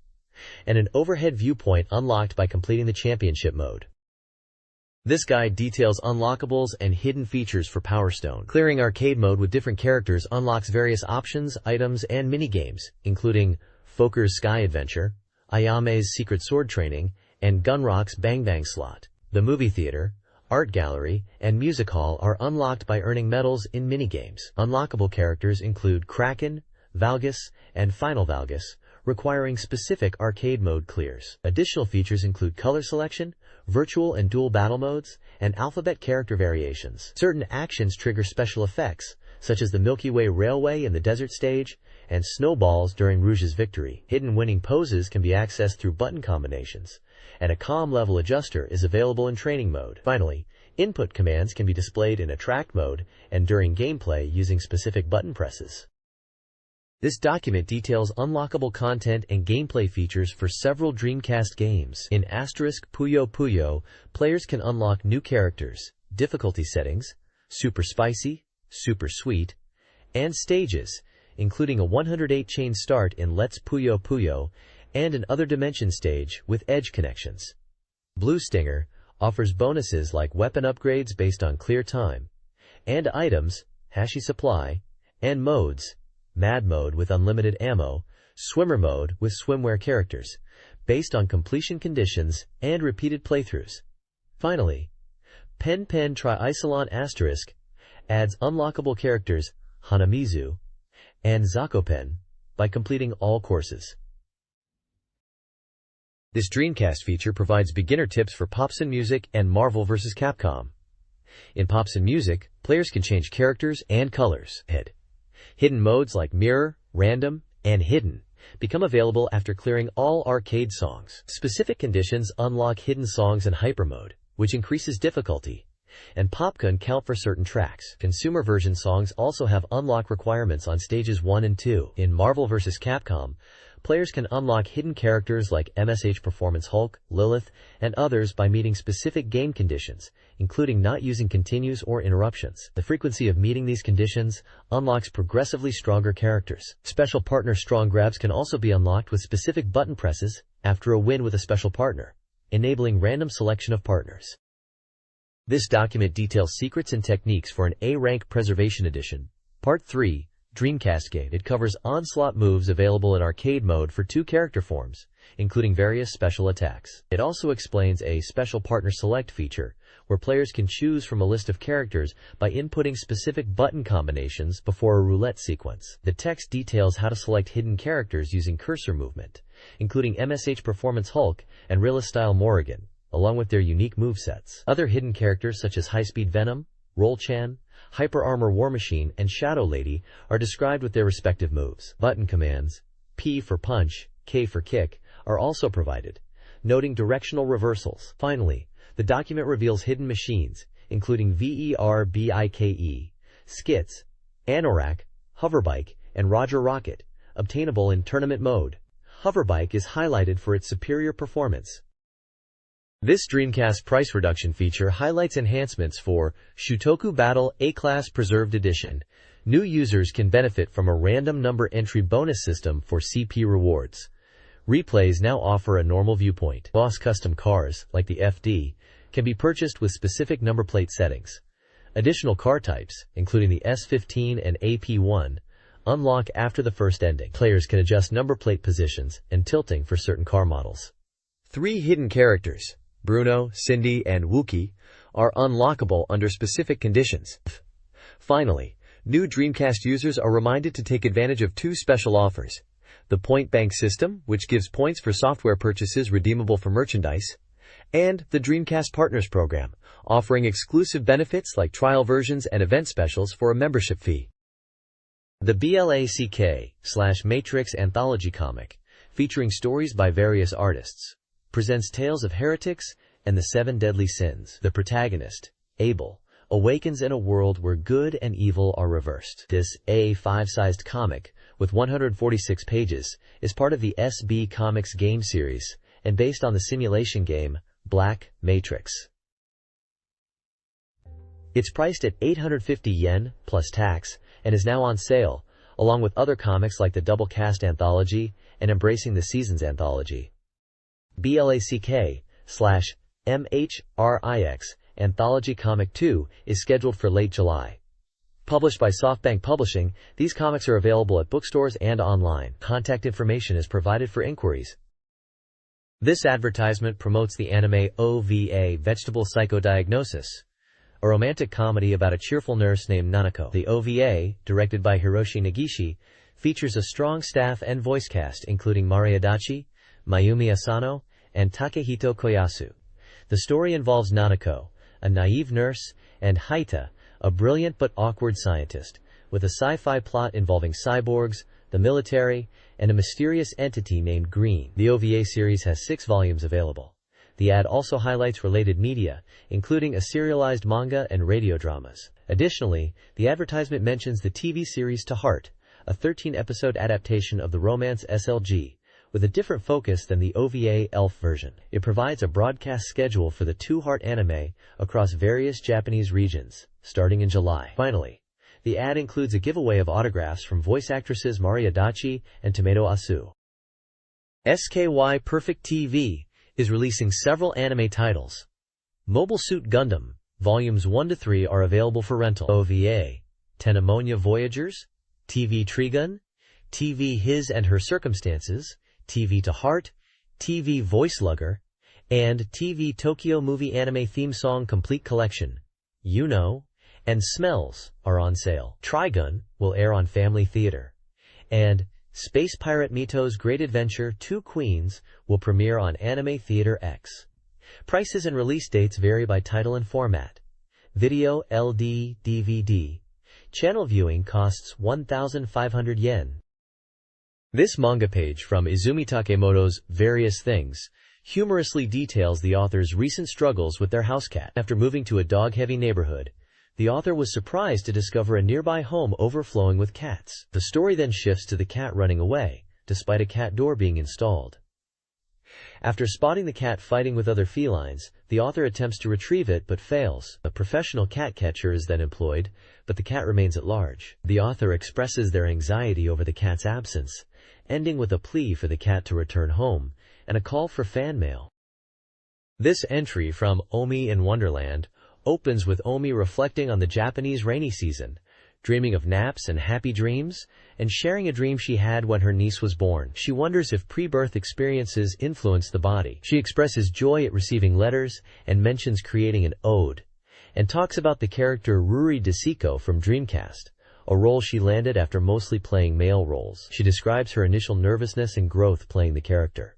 and an overhead viewpoint unlocked by completing the championship mode. This guide details unlockables and hidden features for Power Stone. Clearing arcade mode with different characters unlocks various options, items, and minigames, including Foker's Sky Adventure, Ayame's Secret Sword Training, and Gunrock's Bang Bang Slot. The movie theater, art gallery, and music hall are unlocked by earning medals in minigames. Unlockable characters include Kraken, Valgus, and Final Valgus, requiring specific arcade mode clears. Additional features include color selection, virtual and dual battle modes, and alphabet character variations. Certain actions trigger special effects, such as the Milky Way Railway in the desert stage, and snowballs during Rouge's victory. Hidden winning poses can be accessed through button combinations, and a calm level adjuster is available in training mode. Finally, input commands can be displayed in attract mode and during gameplay using specific button presses. This document details unlockable content and gameplay features for several Dreamcast games. In Puyo Puyo, players can unlock new characters, difficulty settings, super spicy, super sweet, and stages, including a 108-chain start in Let's Puyo Puyo and an Other Dimension stage with edge connections. Blue Stinger offers bonuses like weapon upgrades based on clear time, and items, Hashi Supply, and modes, Mad Mode with unlimited ammo, Swimmer Mode with swimwear characters, based on completion conditions and repeated playthroughs. Finally, Pen Pen Tri-Isolon Asterisk adds unlockable characters Hanamizu and Zakopen by completing all courses. This Dreamcast feature provides beginner tips for Popsin Music and Marvel vs. Capcom. In Popsin Music, players can change characters and colors. Hidden modes like Mirror, Random, and Hidden become available after clearing all arcade songs. Specific conditions unlock hidden songs in Hyper Mode, which increases difficulty, and Popgun count for certain tracks. Consumer version songs also have unlock requirements on stages 1 and 2. In Marvel vs. Capcom, players can unlock hidden characters like MSH Performance Hulk, Lilith, and others by meeting specific game conditions, including not using continues or interruptions. The frequency of meeting these conditions unlocks progressively stronger characters. Special partner strong grabs can also be unlocked with specific button presses after a win with a special partner, enabling random selection of partners. This document details secrets and techniques for an A-Rank Preservation Edition, Part 3, Dreamcast game. It covers onslaught moves available in arcade mode for 2 character forms, including various special attacks. It also explains a special partner select feature, where players can choose from a list of characters by inputting specific button combinations before a roulette sequence. The text details how to select hidden characters using cursor movement, including MSH Performance Hulk and Realist Style Morrigan, along with their unique movesets. Other hidden characters such as High Speed Venom, Roll-Chan, Hyper Armor War Machine, and Shadow Lady are described with their respective moves. Button commands, P for punch, K for kick, are also provided, noting directional reversals. Finally, the document reveals hidden machines, including VERBIKE, Skits, Anorak, Hoverbike, and Roger Rocket, obtainable in tournament mode. Hoverbike is highlighted for its superior performance. This Dreamcast price reduction feature highlights enhancements for Shutoku Battle A-Class Preserved Edition. New users can benefit from a random number entry bonus system for CP rewards. Replays now offer a normal viewpoint. Boss custom cars, like the FD, can be purchased with specific number plate settings. Additional car types, including the S15 and AP1, unlock after the first ending. Players can adjust number plate positions and tilting for certain car models. 3 hidden characters, Bruno, Cindy, and Wookie, are unlockable under specific conditions. Finally, new Dreamcast users are reminded to take advantage of 2 special offers. The Point Bank system, which gives points for software purchases redeemable for merchandise, and the Dreamcast Partners Program, offering exclusive benefits like trial versions and event specials for a membership fee. The BLACK/Matrix anthology comic, featuring stories by various artists, presents tales of heretics and the 7 deadly sins. The protagonist, Abel, awakens in a world where good and evil are reversed. This A5-sized comic, with 146 pages, is part of the SB Comics game series and based on the simulation game Black Matrix. It's priced at 850 yen plus tax and is now on sale, along with other comics like the Double Cast Anthology and Embracing the Seasons Anthology. BLACK/MHRIX Anthology Comic 2 is scheduled for late July. Published by SoftBank Publishing, these comics are available at bookstores and online. Contact information is provided for inquiries. This advertisement promotes the anime OVA Vegetable Psychodiagnosis, a romantic comedy about a cheerful nurse named Nanako. The OVA, directed by Hiroshi Negishi, features a strong staff and voice cast including Mari Adachi, Mayumi Asano, and Takehito Koyasu. The story involves Nanako, a naive nurse, and Haita, a brilliant but awkward scientist, with a sci-fi plot involving cyborgs, the military, and a mysterious entity named Green. The OVA series has 6 volumes available. The ad also highlights related media, including a serialized manga and radio dramas. Additionally, the advertisement mentions the TV series To Heart, a 13-episode adaptation of the romance SLG, with a different focus than the OVA ELF version. It provides a broadcast schedule for the To Heart anime across various Japanese regions, starting in July. Finally, the ad includes a giveaway of autographs from voice actresses Mari Adachi and Tomato Asu. SKY Perfect TV is releasing several anime titles. Mobile Suit Gundam, Volumes 1-3 are available for rental. OVA, Tenemonia Voyagers, TV Trigun, TV His and Her Circumstances, TV To Heart, TV Voice Lugger, and TV Tokyo Movie Anime Theme Song Complete Collection, You Know, and Smells are on sale. Trigun will air on Family Theater, and Space Pirate Mito's Great Adventure 2 Queens will premiere on Anime Theater X. Prices and release dates vary by title and format. Video, LD, DVD. Channel viewing costs 1,500 yen. This manga page from Izumi Takemoto's Various Things humorously details the author's recent struggles with their house cat. After moving to a dog-heavy neighborhood, the author was surprised to discover a nearby home overflowing with cats. The story then shifts to the cat running away, despite a cat door being installed. After spotting the cat fighting with other felines, the author attempts to retrieve it but fails. A professional cat catcher is then employed, but the cat remains at large. The author expresses their anxiety over the cat's absence, ending with a plea for the cat to return home and a call for fan mail. This entry from Omi in Wonderland opens with Omi reflecting on the Japanese rainy season, dreaming of naps and happy dreams, and sharing a dream she had when her niece was born. She wonders if pre-birth experiences influence the body. She expresses joy at receiving letters and mentions creating an ode, and talks about the character Ruri Desiko from Dreamcast, a role she landed after mostly playing male roles. She describes her initial nervousness and growth playing the character.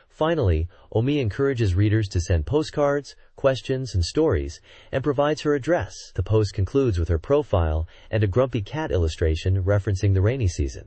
Finally, Omi encourages readers to send postcards, questions, and stories, and provides her address. The post concludes with her profile and a grumpy cat illustration referencing the rainy season.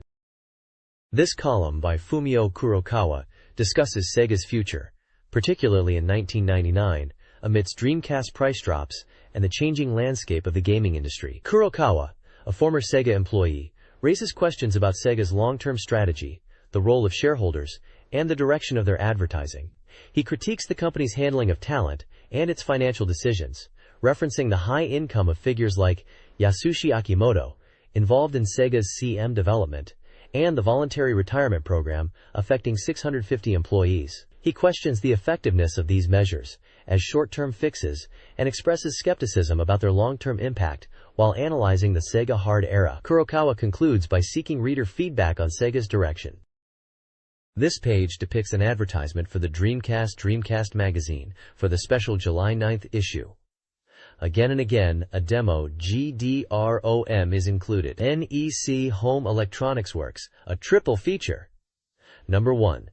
This column by Fumio Kurokawa discusses Sega's future, particularly in 1999, amidst Dreamcast price drops and the changing landscape of the gaming industry. Kurokawa, a former Sega employee, raises questions about Sega's long-term strategy, the role of shareholders, and the direction of their advertising. He critiques the company's handling of talent and its financial decisions, referencing the high income of figures like Yasushi Akimoto, involved in Sega's CM development, and the voluntary retirement program affecting 650 employees. He questions the effectiveness of these measures as short-term fixes and expresses skepticism about their long-term impact while analyzing the Sega hard era. Kurokawa concludes by seeking reader feedback on Sega's direction. This page depicts an advertisement for the Dreamcast Magazine for the special July 9th issue. Again and again, a demo GDROM is included. NEC Home Electronics Works, a triple feature. Number 1.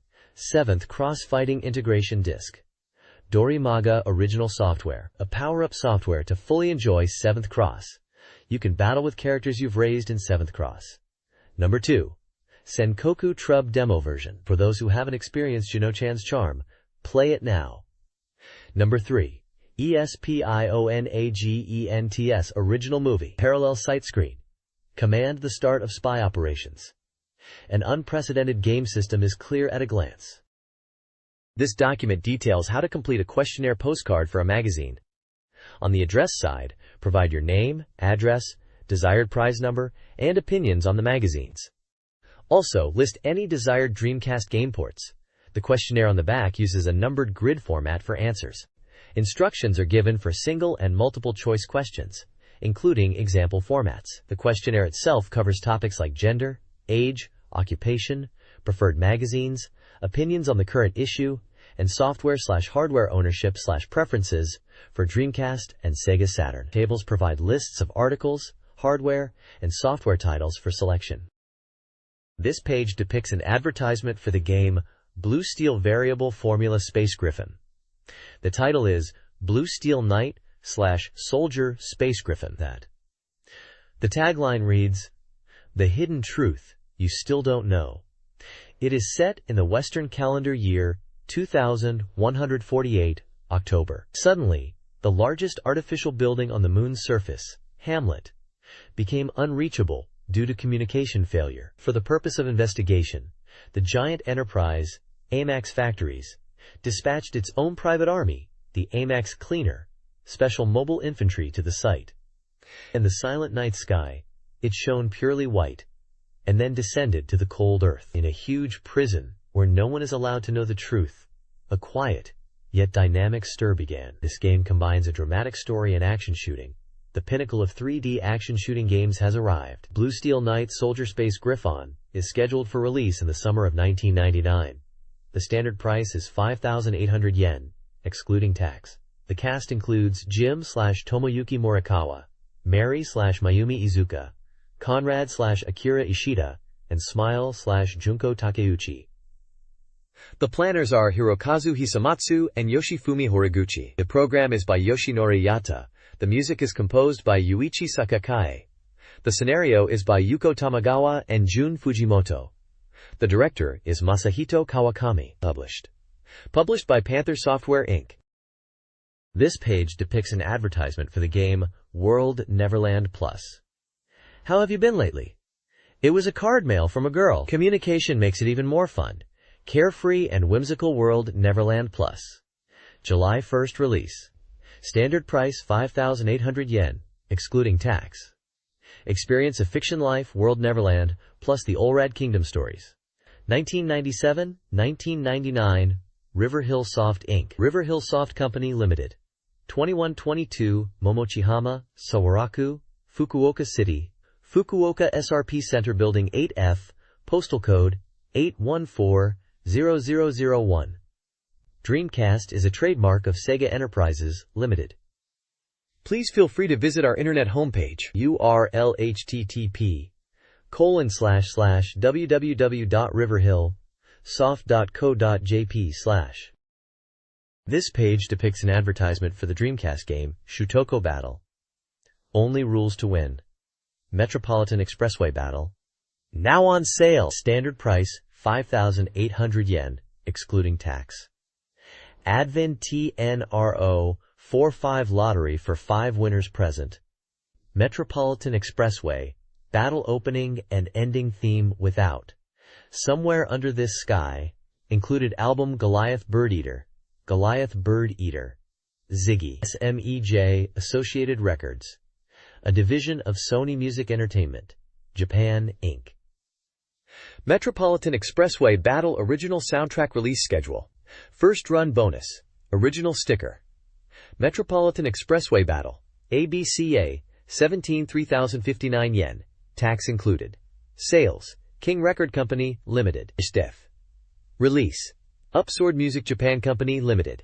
7th Cross-Fighting Integration Disc. Dorimaga Original Software, a power-up software to fully enjoy 7th Cross. You can battle with characters you've raised in 7th Cross. Number 2. Senkoku Trub Demo Version. For those who haven't experienced Juno-chan's charm, play it now. Number 3. ESPIONAGENTS Original Movie. Parallel Sight Screen. Command the start of spy operations. An unprecedented game system is clear at a glance. This document details how to complete a questionnaire postcard for a magazine. On the address side, provide your name, address, desired prize number, and opinions on the magazines. Also, list any desired Dreamcast game ports. The questionnaire on the back uses a numbered grid format for answers. Instructions are given for single and multiple choice questions, including example formats. The questionnaire itself covers topics like gender, age, occupation, preferred magazines, opinions on the current issue, and software/hardware ownership/preferences for Dreamcast and Sega Saturn. Tables provide lists of articles, hardware, and software titles for selection. This page depicts an advertisement for the game Blue Steel Variable Formula Space Griffin. The title is Blue Steel Knight/Soldier Space Griffin. The tagline reads, "The hidden truth you still don't know." It is set in the Western calendar year 2148, October. Suddenly, the largest artificial building on the moon's surface, Hamlet, became unreachable due to communication failure. For the purpose of investigation, the giant enterprise, AMAX Factories, dispatched its own private army, the AMAX Cleaner, special mobile infantry to the site. In the silent night sky, it shone purely white, and then descended to the cold earth. In a huge prison where no one is allowed to know the truth, a quiet, yet dynamic stir began. This game combines a dramatic story and action shooting. The pinnacle of 3D action shooting games has arrived. Blue Steel Knight Soldier Space Griffon is scheduled for release in the summer of 1999. The standard price is 5,800 yen, excluding tax. The cast includes Jim/Tomoyuki Morikawa, Mary/Mayumi Izuka, Conrad/Akira Ishida, and Smile/Junko Takeuchi. The planners are Hirokazu Hisamatsu and Yoshifumi Horiguchi. The program is by Yoshinori Yata. The music is composed by Yuichi Sakakai. The scenario is by Yuko Tamagawa and Jun Fujimoto. The director is Masahito Kawakami. Published by Panther Software Inc. This page depicts an advertisement for the game World Neverland Plus. How have you been lately? It was a card mail from a girl. Communication makes it even more fun. Carefree and whimsical World Neverland Plus. July 1st release. Standard price 5,800 yen, excluding tax. Experience a fiction life World Neverland plus the Olrad Kingdom stories. 1997-1999, River Hill Soft Inc. River Hill Soft Company Limited. 2122 Momochihama, Sawaraku, Fukuoka City, Fukuoka SRP Center Building 8F, postal code 8140001. Dreamcast is a trademark of Sega Enterprises, Limited. Please feel free to visit our internet homepage, URL http://www.riverhillsoft.co.jp/. This page depicts an advertisement for the Dreamcast game, Shutoko Battle. Only rules to win. Metropolitan Expressway Battle. Now on sale. Standard price, 5,800 yen, excluding tax. Advin TNRO 45 lottery for 5 winners present. Metropolitan Expressway, battle opening and ending theme without. Somewhere Under This Sky included album Goliath Bird Eater, Ziggy, SMEJ Associated Records, a division of Sony Music Entertainment, Japan, Inc. Metropolitan Expressway Battle Original Soundtrack Release Schedule. First Run Bonus. Original Sticker. Metropolitan Expressway Battle. ABCA. 3,059 yen. Tax included. Sales. King Record Company, Limited. Stef. Release. Upsword Music Japan Company, Limited.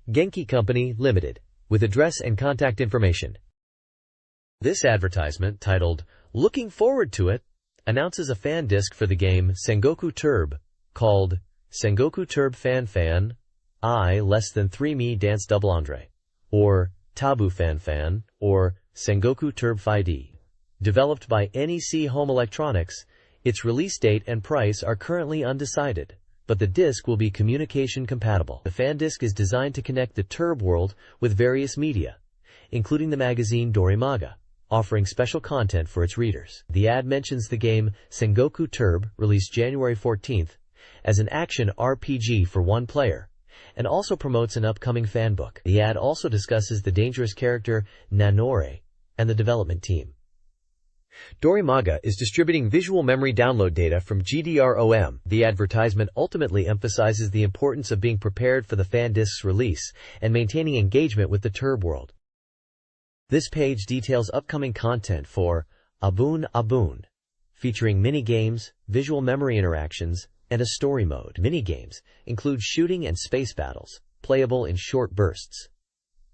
Genki Company, Limited. With address and contact information. This advertisement, titled, "Looking Forward to It," announces a fan disc for the game Sengoku Turb, called Sengoku Turb Fan I less than 3 Me Dance Double Andre, or Tabu Fan, or Sengoku Turb 5D. Developed by NEC Home Electronics, its release date and price are currently undecided, but the disc will be communication compatible. The fan disc is designed to connect the Turb world with various media, including the magazine Dorimaga, offering special content for its readers. The ad mentions the game Sengoku Turb, released January 14th, as an action RPG for one player, and also promotes an upcoming fanbook. The ad also discusses the dangerous character Nanore and the development team. Dorimaga is distributing visual memory download data from GDROM. The advertisement ultimately emphasizes the importance of being prepared for the fan disc's release and maintaining engagement with the Turb world. This page details upcoming content for Abun, featuring mini-games, visual memory interactions, and a story mode. Mini-games include shooting and space battles, playable in short bursts.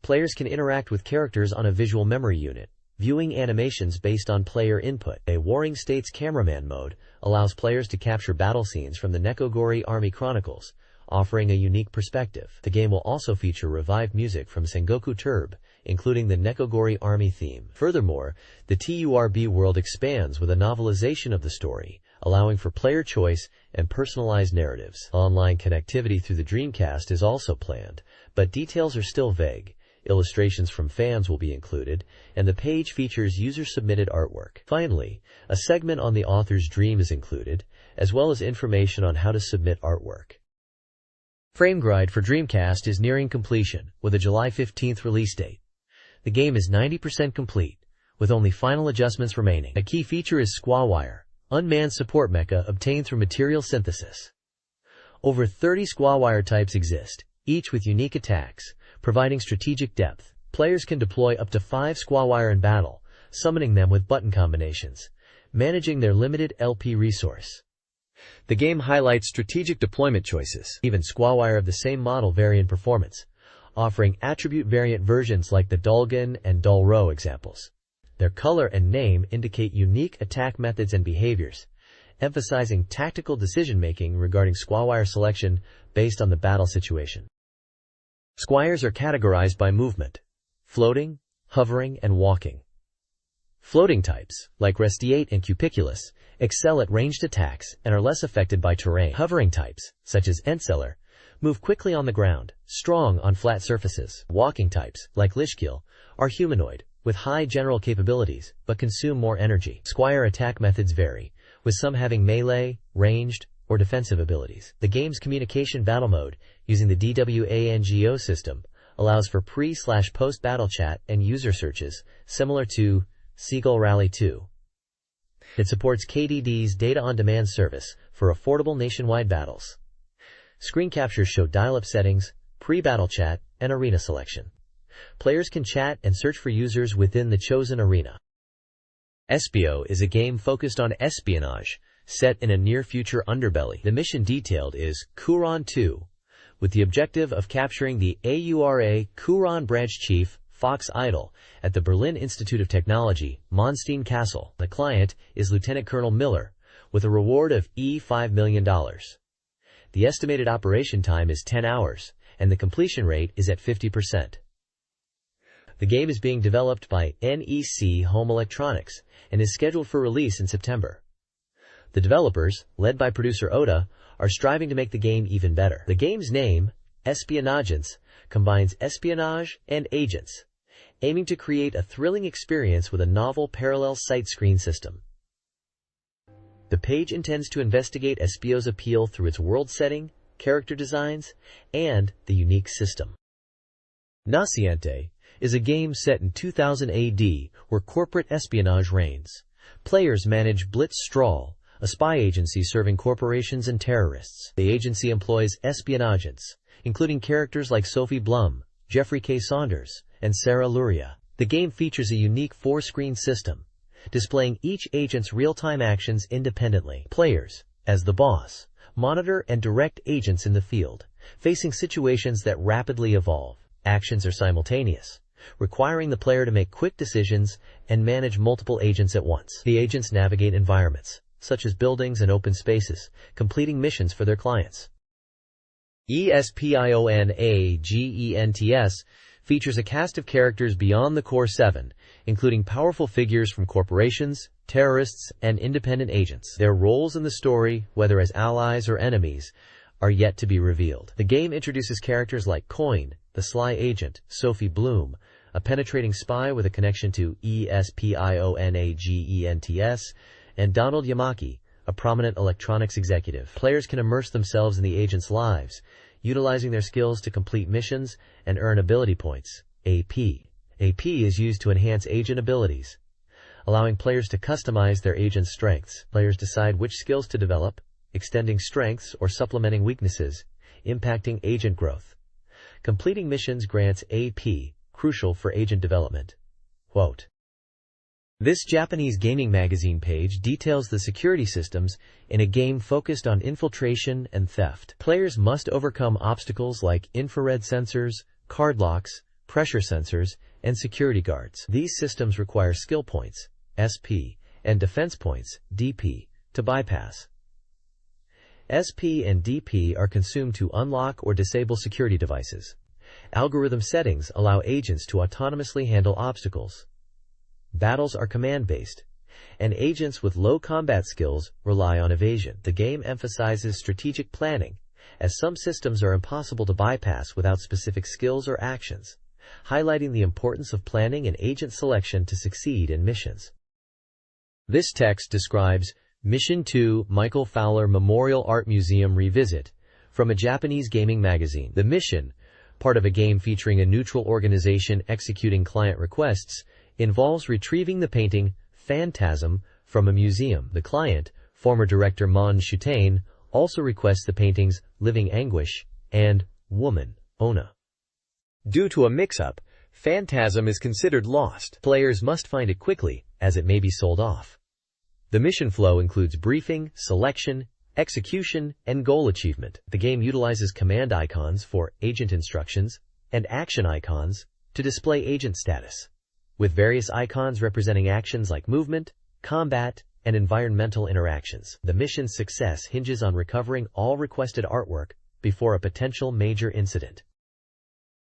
Players can interact with characters on a visual memory unit, viewing animations based on player input. A Warring States cameraman mode allows players to capture battle scenes from the Nekogori Army Chronicles, offering a unique perspective. The game will also feature revived music from Sengoku Turb, including the Nekogori Army theme. Furthermore, the TURB world expands with a novelization of the story, allowing for player choice and personalized narratives. Online connectivity through the Dreamcast is also planned, but details are still vague. Illustrations from fans will be included, and the page features user-submitted artwork. Finally, a segment on the author's dream is included, as well as information on how to submit artwork. Frame Guide for Dreamcast is nearing completion, with a July 15th release date. The game is 90% complete, with only final adjustments remaining. A key feature is Squawire, unmanned support mecha obtained through material synthesis. Over 30 Squawire types exist, each with unique attacks, providing strategic depth. Players can deploy up to 5 Squawire in battle, summoning them with button combinations, managing their limited LP resource. The game highlights strategic deployment choices. Even Squawire of the same model vary in performance, offering attribute variant versions like the Dolgan and Dolro examples. Their color and name indicate unique attack methods and behaviors, emphasizing tactical decision-making regarding Squawire selection based on the battle situation. Squires are categorized by movement: floating, hovering, and walking. Floating types, like Restiate and Cupiculus, excel at ranged attacks and are less affected by terrain. Hovering types, such as Entzeller, move quickly on the ground, strong on flat surfaces. Walking types, like Lishkiel, are humanoid, with high general capabilities, but consume more energy. Squire attack methods vary, with some having melee, ranged, or defensive abilities. The game's communication battle mode, using the DWANGO system, allows for pre/post-battle chat and user searches, similar to Seagull Rally 2. It supports KDD's data-on-demand service for affordable nationwide battles. Screen captures show dial-up settings, pre-battle chat, and arena selection. Players can chat and search for users within the chosen arena. Espio is a game focused on espionage, set in a near-future underbelly. The mission detailed is Kuron 2, with the objective of capturing the AURA Kuron branch chief, Fox Idol, at the Berlin Institute of Technology, Monstein Castle. The client is Lieutenant Colonel Miller, with a reward of $5 million. The estimated operation time is 10 hours, and the completion rate is at 50%. The game is being developed by NEC Home Electronics and is scheduled for release in September. The developers, led by producer Oda, are striving to make the game even better. The game's name, Espionagents, combines espionage and agents, aiming to create a thrilling experience with a novel parallel sight screen system. The page intends to investigate Espio's appeal through its world setting, character designs, and the unique system. Naciente is a game set in 2000 AD where corporate espionage reigns. Players manage Blitz Strahl, a spy agency serving corporations and terrorists. The agency employs espionage agents, including characters like Sophie Blum, Jeffrey K. Saunders, and Sarah Luria. The game features a unique 4-screen system, displaying each agent's real-time actions independently. Players, as the boss, monitor and direct agents in the field, facing situations that rapidly evolve. Actions are simultaneous, requiring the player to make quick decisions and manage multiple agents at once. The agents navigate environments, such as buildings and open spaces, completing missions for their clients. Espionagents features a cast of characters beyond the core 7, including powerful figures from corporations, terrorists, and independent agents. Their roles in the story, whether as allies or enemies, are yet to be revealed. The game introduces characters like Coin, the sly agent, Sophie Bloom, a penetrating spy with a connection to espionagents, and Donald Yamaki, a prominent electronics executive. Players can immerse themselves in the agents' lives, utilizing their skills to complete missions and earn ability points, AP. AP is used to enhance agent abilities, allowing players to customize their agent's strengths. Players decide which skills to develop, extending strengths or supplementing weaknesses, impacting agent growth. Completing missions grants AP, crucial for agent development. Quote, "This Japanese gaming magazine page details the security systems in a game focused on infiltration and theft. Players must overcome obstacles like infrared sensors, card locks, pressure sensors, and security guards. These systems require skill points, SP, and defense points, DP, to bypass. SP and DP are consumed to unlock or disable security devices. Algorithm settings allow agents to autonomously handle obstacles. Battles are command-based, and agents with low combat skills rely on evasion. The game emphasizes strategic planning, as some systems are impossible to bypass without specific skills or actions, highlighting the importance of planning and agent selection to succeed in missions." This text describes Mission 2 Michael Fowler Memorial Art Museum Revisit from a Japanese gaming magazine. The mission, part of a game featuring a neutral organization executing client requests, involves retrieving the painting Phantasm from a museum. The client, former director Mon Shutane, also requests the paintings Living Anguish and Woman, Ona. Due to a mix-up, Phantasm is considered lost. Players must find it quickly, as it may be sold off. The mission flow includes briefing, selection, execution, and goal achievement. The game utilizes command icons for agent instructions and action icons to display agent status, with various icons representing actions like movement, combat, and environmental interactions. The mission's success hinges on recovering all requested artwork before a potential major incident.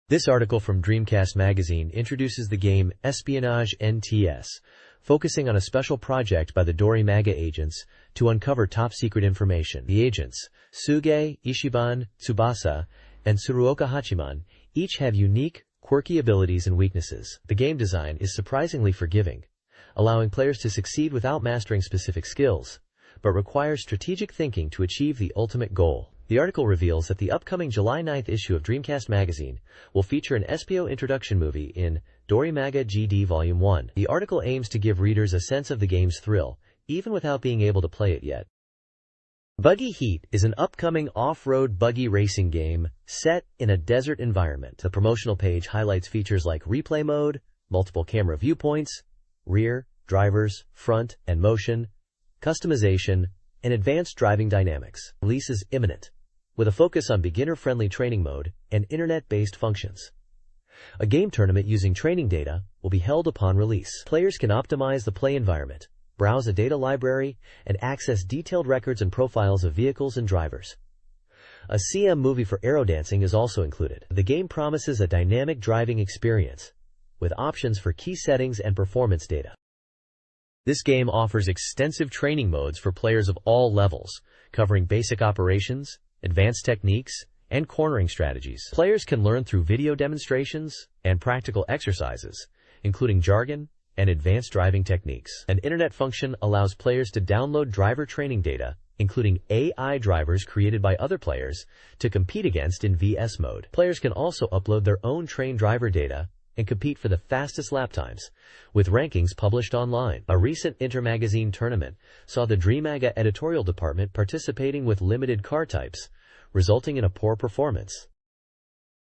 This article from Dreamcast Magazine introduces the game Espionagents, focusing on a special project by the Dorimaga agents to uncover top-secret information. The agents, Suge, Ishiban, Tsubasa, and Tsuruoka Hachiman, each have unique, quirky abilities and weaknesses. The game design is surprisingly forgiving, allowing players to succeed without mastering specific skills, but requires strategic thinking to achieve the ultimate goal. The article reveals that the upcoming July 9th issue of Dreamcast Magazine will feature an Espio introduction movie in Dorimaga GD Volume 1. The article aims to give readers a sense of the game's thrill, even without being able to play it yet. Buggy Heat is an upcoming off-road buggy racing game set in a desert environment. The promotional page highlights features like replay mode, multiple camera viewpoints, rear, drivers, front, and motion, customization, and advanced driving dynamics. Release is imminent, with a focus on beginner-friendly training mode and internet-based functions. A game tournament using training data will be held upon release. Players can optimize the play environment, browse a data library, and access detailed records and profiles of vehicles and drivers. A CM movie for aerodancing is also included. The game promises a dynamic driving experience, with options for key settings and performance data. This game offers extensive training modes for players of all levels, covering basic operations, advanced techniques, and cornering strategies. Players can learn through video demonstrations and practical exercises, including jargon and advanced driving techniques. An internet function allows players to download driver training data, including AI drivers created by other players, to compete against in VS mode. Players can also upload their own trained driver data and compete for the fastest lap times, with rankings published online. A recent inter-magazine tournament saw the Dreamcast editorial department participating with limited car types, resulting in a poor performance.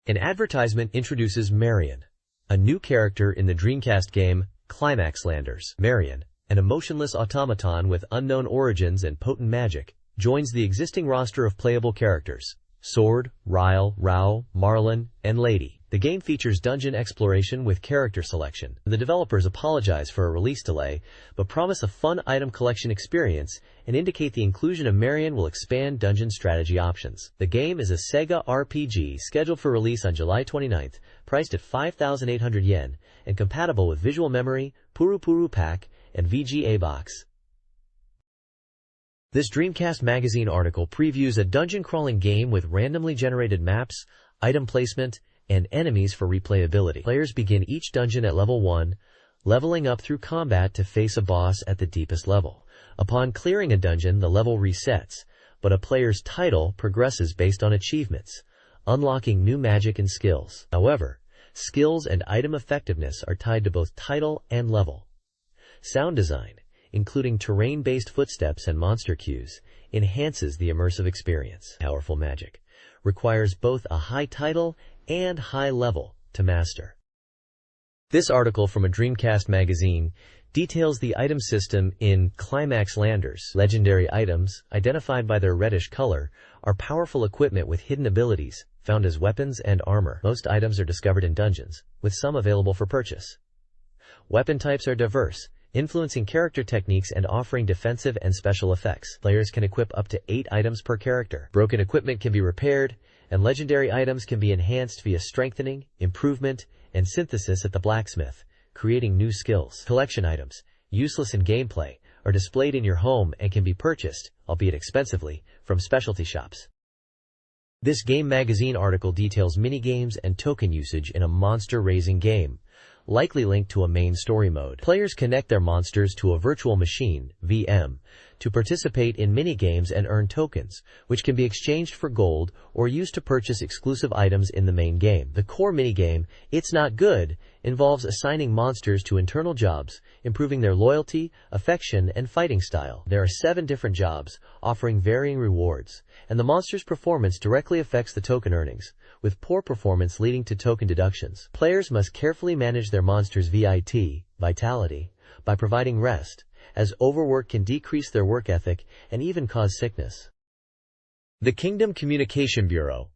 An advertisement introduces Marion, a new character in the Dreamcast game Climax Landers. Marion, an emotionless automaton with unknown origins and potent magic, joins the existing roster of playable characters: Sword, Ryle, Rao, Marlin, and Lady. The game features dungeon exploration with character selection. The developers apologize for a release delay, but promise a fun item collection experience and indicate the inclusion of Marion will expand dungeon strategy options. The game is a Sega RPG scheduled for release on July 29th, priced at 5,800 yen, and compatible with visual memory, Puru Puru Pack, and VGA Box. This Dreamcast Magazine article previews a dungeon-crawling game with randomly generated maps, item placement, and enemies for replayability. Players begin each dungeon at level 1, leveling up through combat to face a boss at the deepest level. Upon clearing a dungeon, the level resets, but a player's title progresses based on achievements, unlocking new magic and skills. However, skills and item effectiveness are tied to both title and level. Sound design, including terrain-based footsteps and monster cues, enhances the immersive experience. Powerful magic requires both a high title and high level to master. This article from a Dreamcast magazine details the item system in Climax Landers. Legendary items, identified by their reddish color, are powerful equipment with hidden abilities, found as weapons and armor. Most items are discovered in dungeons, with some available for purchase. Weapon types are diverse, influencing character techniques and offering defensive and special effects. Players can equip up to 8 items per character. Broken equipment can be repaired, and legendary items can be enhanced via strengthening, improvement, and synthesis at the blacksmith, creating new skills. Collection items, useless in gameplay, are displayed in your home and can be purchased, albeit expensively, from specialty shops. This Game Magazine article details minigames and token usage in a monster-raising game, likely linked to a main story mode. Players connect their monsters to a virtual machine, VM, to participate in minigames and earn tokens, which can be exchanged for gold or used to purchase exclusive items in the main game. The core minigame, It's Not Good, involves assigning monsters to internal jobs, improving their loyalty, affection, and fighting style. There are 7 different jobs, offering varying rewards, and the monster's performance directly affects the token earnings, with poor performance leading to token deductions. Players must carefully manage their monster's vitality, by providing rest, as overwork can decrease their work ethic and even cause sickness. The Kingdom Communication Bureau,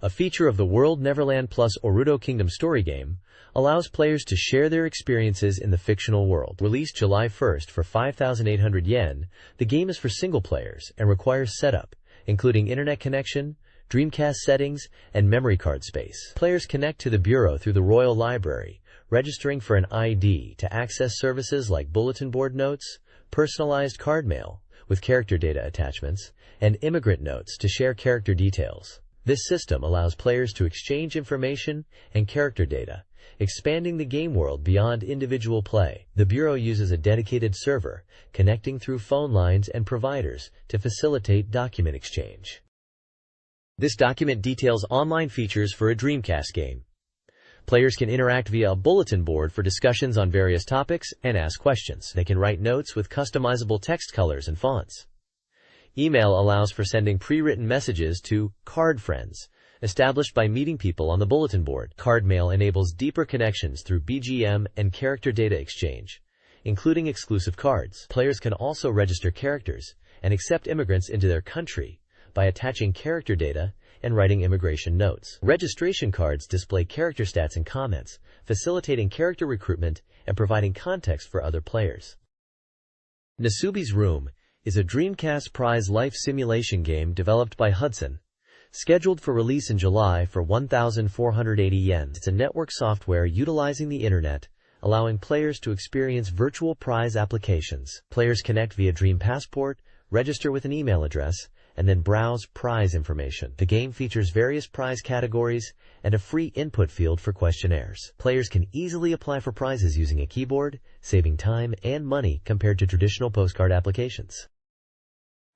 a feature of the World Neverland Plus Oruto Kingdom story game, allows players to share their experiences in the fictional world. Released July 1st for 5,800 yen, the game is for single players and requires setup, including internet connection, Dreamcast settings, and memory card space. Players connect to the Bureau through the Royal Library, registering for an ID to access services like bulletin board notes, personalized card mail with character data attachments, and immigrant notes to share character details. This system allows players to exchange information and character data, expanding the game world beyond individual play. The Bureau uses a dedicated server, connecting through phone lines and providers to facilitate document exchange. This document details online features for a Dreamcast game. Players can interact via a bulletin board for discussions on various topics and ask questions. They can write notes with customizable text colors and fonts. Email allows for sending pre-written messages to card friends, established by meeting people on the bulletin board. Card mail enables deeper connections through BGM and character data exchange, including exclusive cards. Players can also register characters and accept immigrants into their country by attaching character data and writing immigration notes. Registration cards display character stats and comments, facilitating character recruitment and providing context for other players. Nasubi's Room is a Dreamcast prize life simulation game developed by Hudson, scheduled for release in July for 1,480 yen. It's a network software utilizing the internet, allowing players to experience virtual prize applications. Players connect via Dream Passport, register with an email address, and then browse prize information. The game features various prize categories and a free input field for questionnaires. Players can easily apply for prizes using a keyboard, saving time and money compared to traditional postcard applications.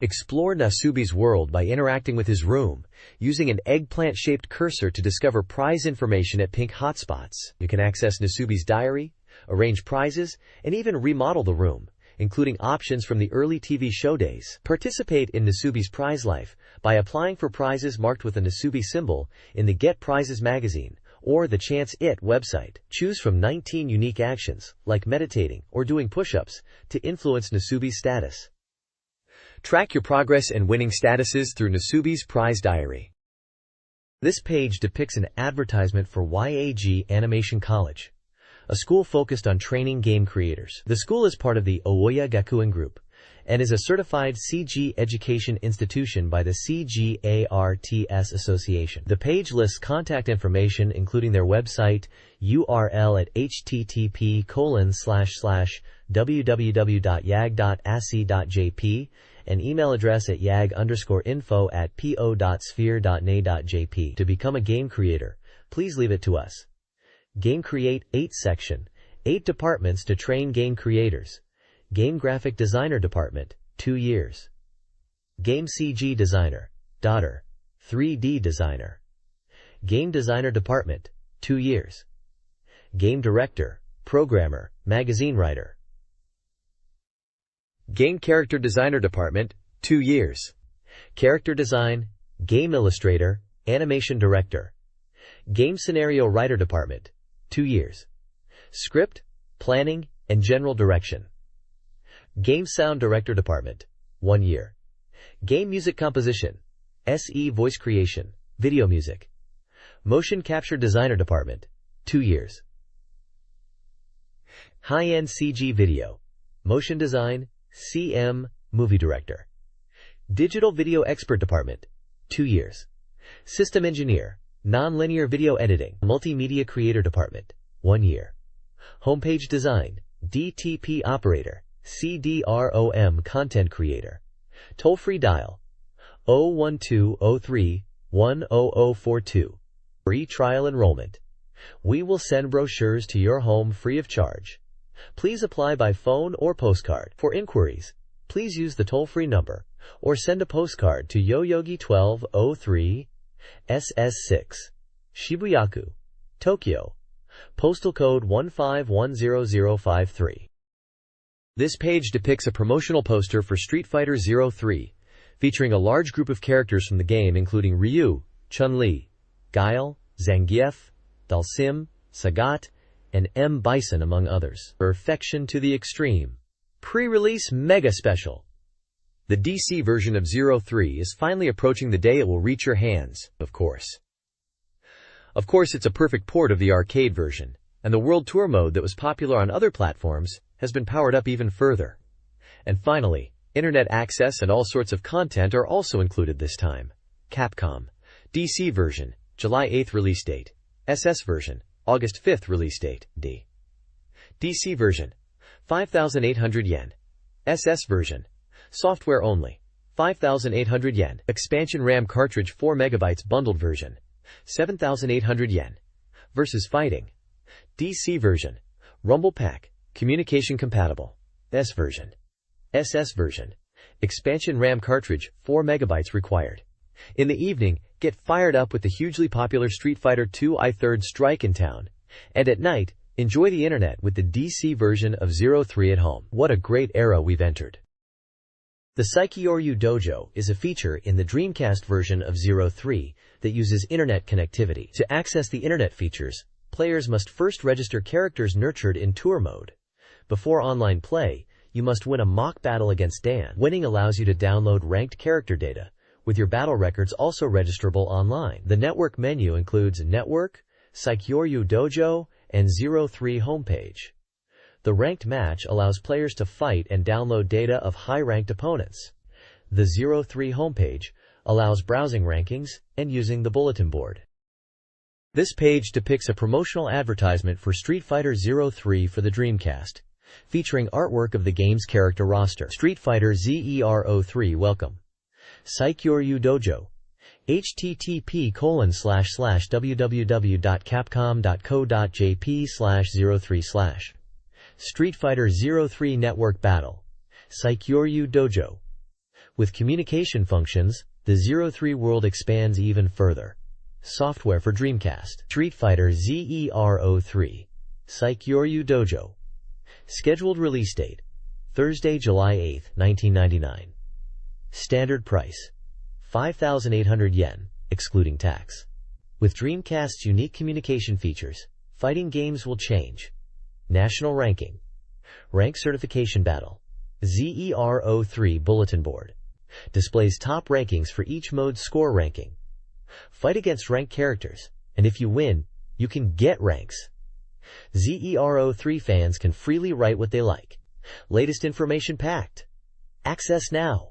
Explore Nasubi's world by interacting with his room, using an eggplant-shaped cursor to discover prize information at pink hotspots. You can access Nasubi's diary, arrange prizes, and even remodel the room, including options from the early TV show days. Participate in Nasubi's prize life by applying for prizes marked with a Nasubi symbol in the Get Prizes magazine or the Chance It website. Choose from 19 unique actions, like meditating or doing push-ups, to influence Nasubi's status. Track your progress and winning statuses through Nasubi's prize diary. This page depicts an advertisement for YAG Animation College, a school focused on training game creators. The school is part of the Aoya Gakuen Group and is a certified CG education institution by the CGARTS Association. The page lists contact information including their website URL at http://www.yag.ac.jp and email address at yag_info@po.sphere.na.jp. To become a game creator, please leave it to us. Game Create 8 section, 8 departments to train game creators. Game Graphic Designer Department, 2 years. Game CG Designer, daughter, 3D Designer. Game Designer Department, 2 years. Game Director, Programmer, Magazine Writer. Game Character Designer Department, 2 years. Character Design, Game Illustrator, Animation Director. Game Scenario Writer Department, 2 years. Script, Planning, and General Direction. Game Sound Director Department, 1 year. Game Music Composition, SE Voice Creation, Video Music. Motion Capture Designer Department, 2 years. High-End CG Video, Motion Design, CM, Movie Director. Digital Video Expert Department, 2 years. System Engineer, Non-Linear Video Editing, Multimedia Creator Department, 1 year. Homepage Design, DTP Operator, CDROM Content Creator. Toll-free dial, 01203-10042. Free trial enrollment. We will send brochures to your home free of charge. Please apply by phone or postcard. For inquiries, please use the toll-free number or send a postcard to Yoyogi 1203 SS6, Shibuyaku, Tokyo, postal code 1510053. This page depicts a promotional poster for Street Fighter 03, featuring a large group of characters from the game including Ryu, Chun-Li, Guile, Zangief, Dhalsim, Sagat, and M. Bison among others. Perfection to the extreme. Pre-release Mega Special. The DC version of 03 is finally approaching the day it will reach your hands, of course. It's a perfect port of the arcade version, and the World Tour mode that was popular on other platforms has been powered up even further. And finally, internet access and all sorts of content are also included this time. Capcom. DC version, July 8th release date. SS version, August 5th release date. DC version, 5,800 yen. SS version, software only, 5,800 yen. Expansion RAM cartridge 4 MB bundled version, 7,800 yen. Versus Fighting. DC version, Rumble Pack, communication compatible. S version. SS version, expansion RAM cartridge 4 MB required. In the evening, get fired up with the hugely popular Street Fighter II Third Strike in town. And at night, enjoy the internet with the DC version of 03 at home. What a great era we've entered. The Saikyoryu Dojo is a feature in the Dreamcast version of 03 that uses internet connectivity. To access the internet features, players must first register characters nurtured in tour mode. Before online play, you must win a mock battle against Dan. Winning allows you to download ranked character data, with your battle records also registerable online. The network menu includes Network, Saikyoryu Dojo, and 03 homepage. The ranked match allows players to fight and download data of high-ranked opponents. The 03 homepage allows browsing rankings and using the bulletin board. This page depicts a promotional advertisement for Street Fighter 03 for the Dreamcast, featuring artwork of the game's character roster. Street Fighter ZER03 Welcome. Saikyoryu Dojo. http://www.capcom.co.jp/03/ Street Fighter 03 Network Battle. Saikyoryu Dojo. With communication functions, the 03 world expands even further. Software for Dreamcast. Street Fighter ZER03. Saikyoryu Dojo. Scheduled release date: Thursday, July 8, 1999. Standard price: 5,800 yen, excluding tax. With Dreamcast's unique communication features, fighting games will change. National ranking. Rank certification battle. ZER03 bulletin board. Displays top rankings for each mode's score ranking. Fight against ranked characters, and if you win, you can get ranks. ZER03 fans can freely write what they like. Latest information packed. Access now.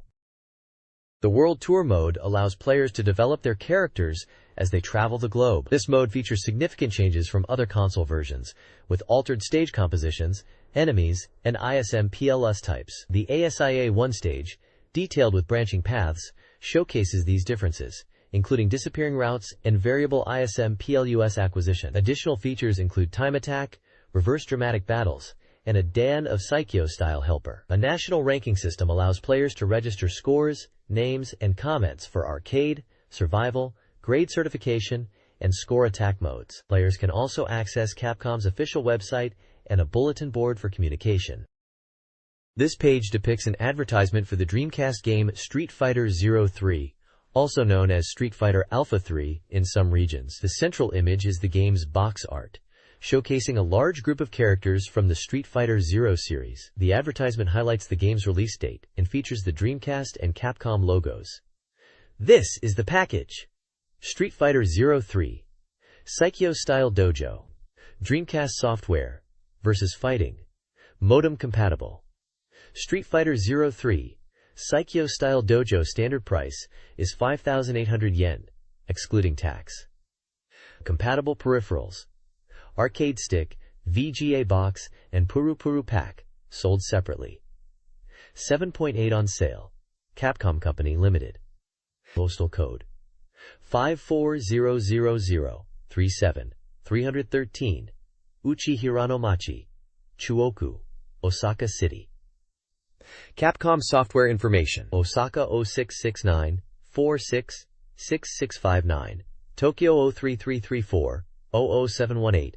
The World Tour mode allows players to develop their characters as they travel the globe. This mode features significant changes from other console versions, with altered stage compositions, enemies, and ISM PLS types. The ASIA-1 stage, detailed with branching paths, showcases these differences, including disappearing routes and variable ISM PLUS acquisition. Additional features include time attack, reverse dramatic battles, and a Dan of Saikyo-style helper. A national ranking system allows players to register scores, names, and comments for arcade, survival, grade certification, and score attack modes. Players can also access Capcom's official website and a bulletin board for communication. This page depicts an advertisement for the Dreamcast game Street Fighter 03, also known as Street Fighter Alpha 3 in some regions. The central image is the game's box art, showcasing a large group of characters from the Street Fighter 0 series. The advertisement highlights the game's release date and features the Dreamcast and Capcom logos. This is the package. Street Fighter 03. Saikyo-style dojo. Dreamcast software. Versus fighting. Modem compatible. Street Fighter 03. Saikyo-style dojo standard price is 5,800 yen, excluding tax. Compatible peripherals. Arcade stick, VGA box, and Puru Puru pack, sold separately. 7.8 on sale. Capcom Company Limited. Postal code 5400037, 313, Uchi Hiranomachi, Chuoku, Osaka City. Capcom software information. Osaka 0669 46 6659, Tokyo 03334 00718,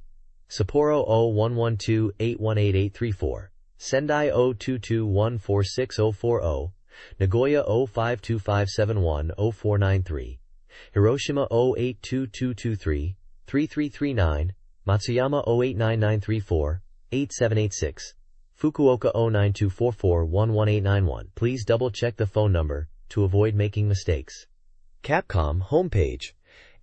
Sapporo 0112 818834, Sendai 0221464040, Nagoya 052571 0493, Hiroshima 082223 3339, Matsuyama 089934 8786, Fukuoka 092441 11891. Please double-check the phone number to avoid making mistakes. Capcom homepage.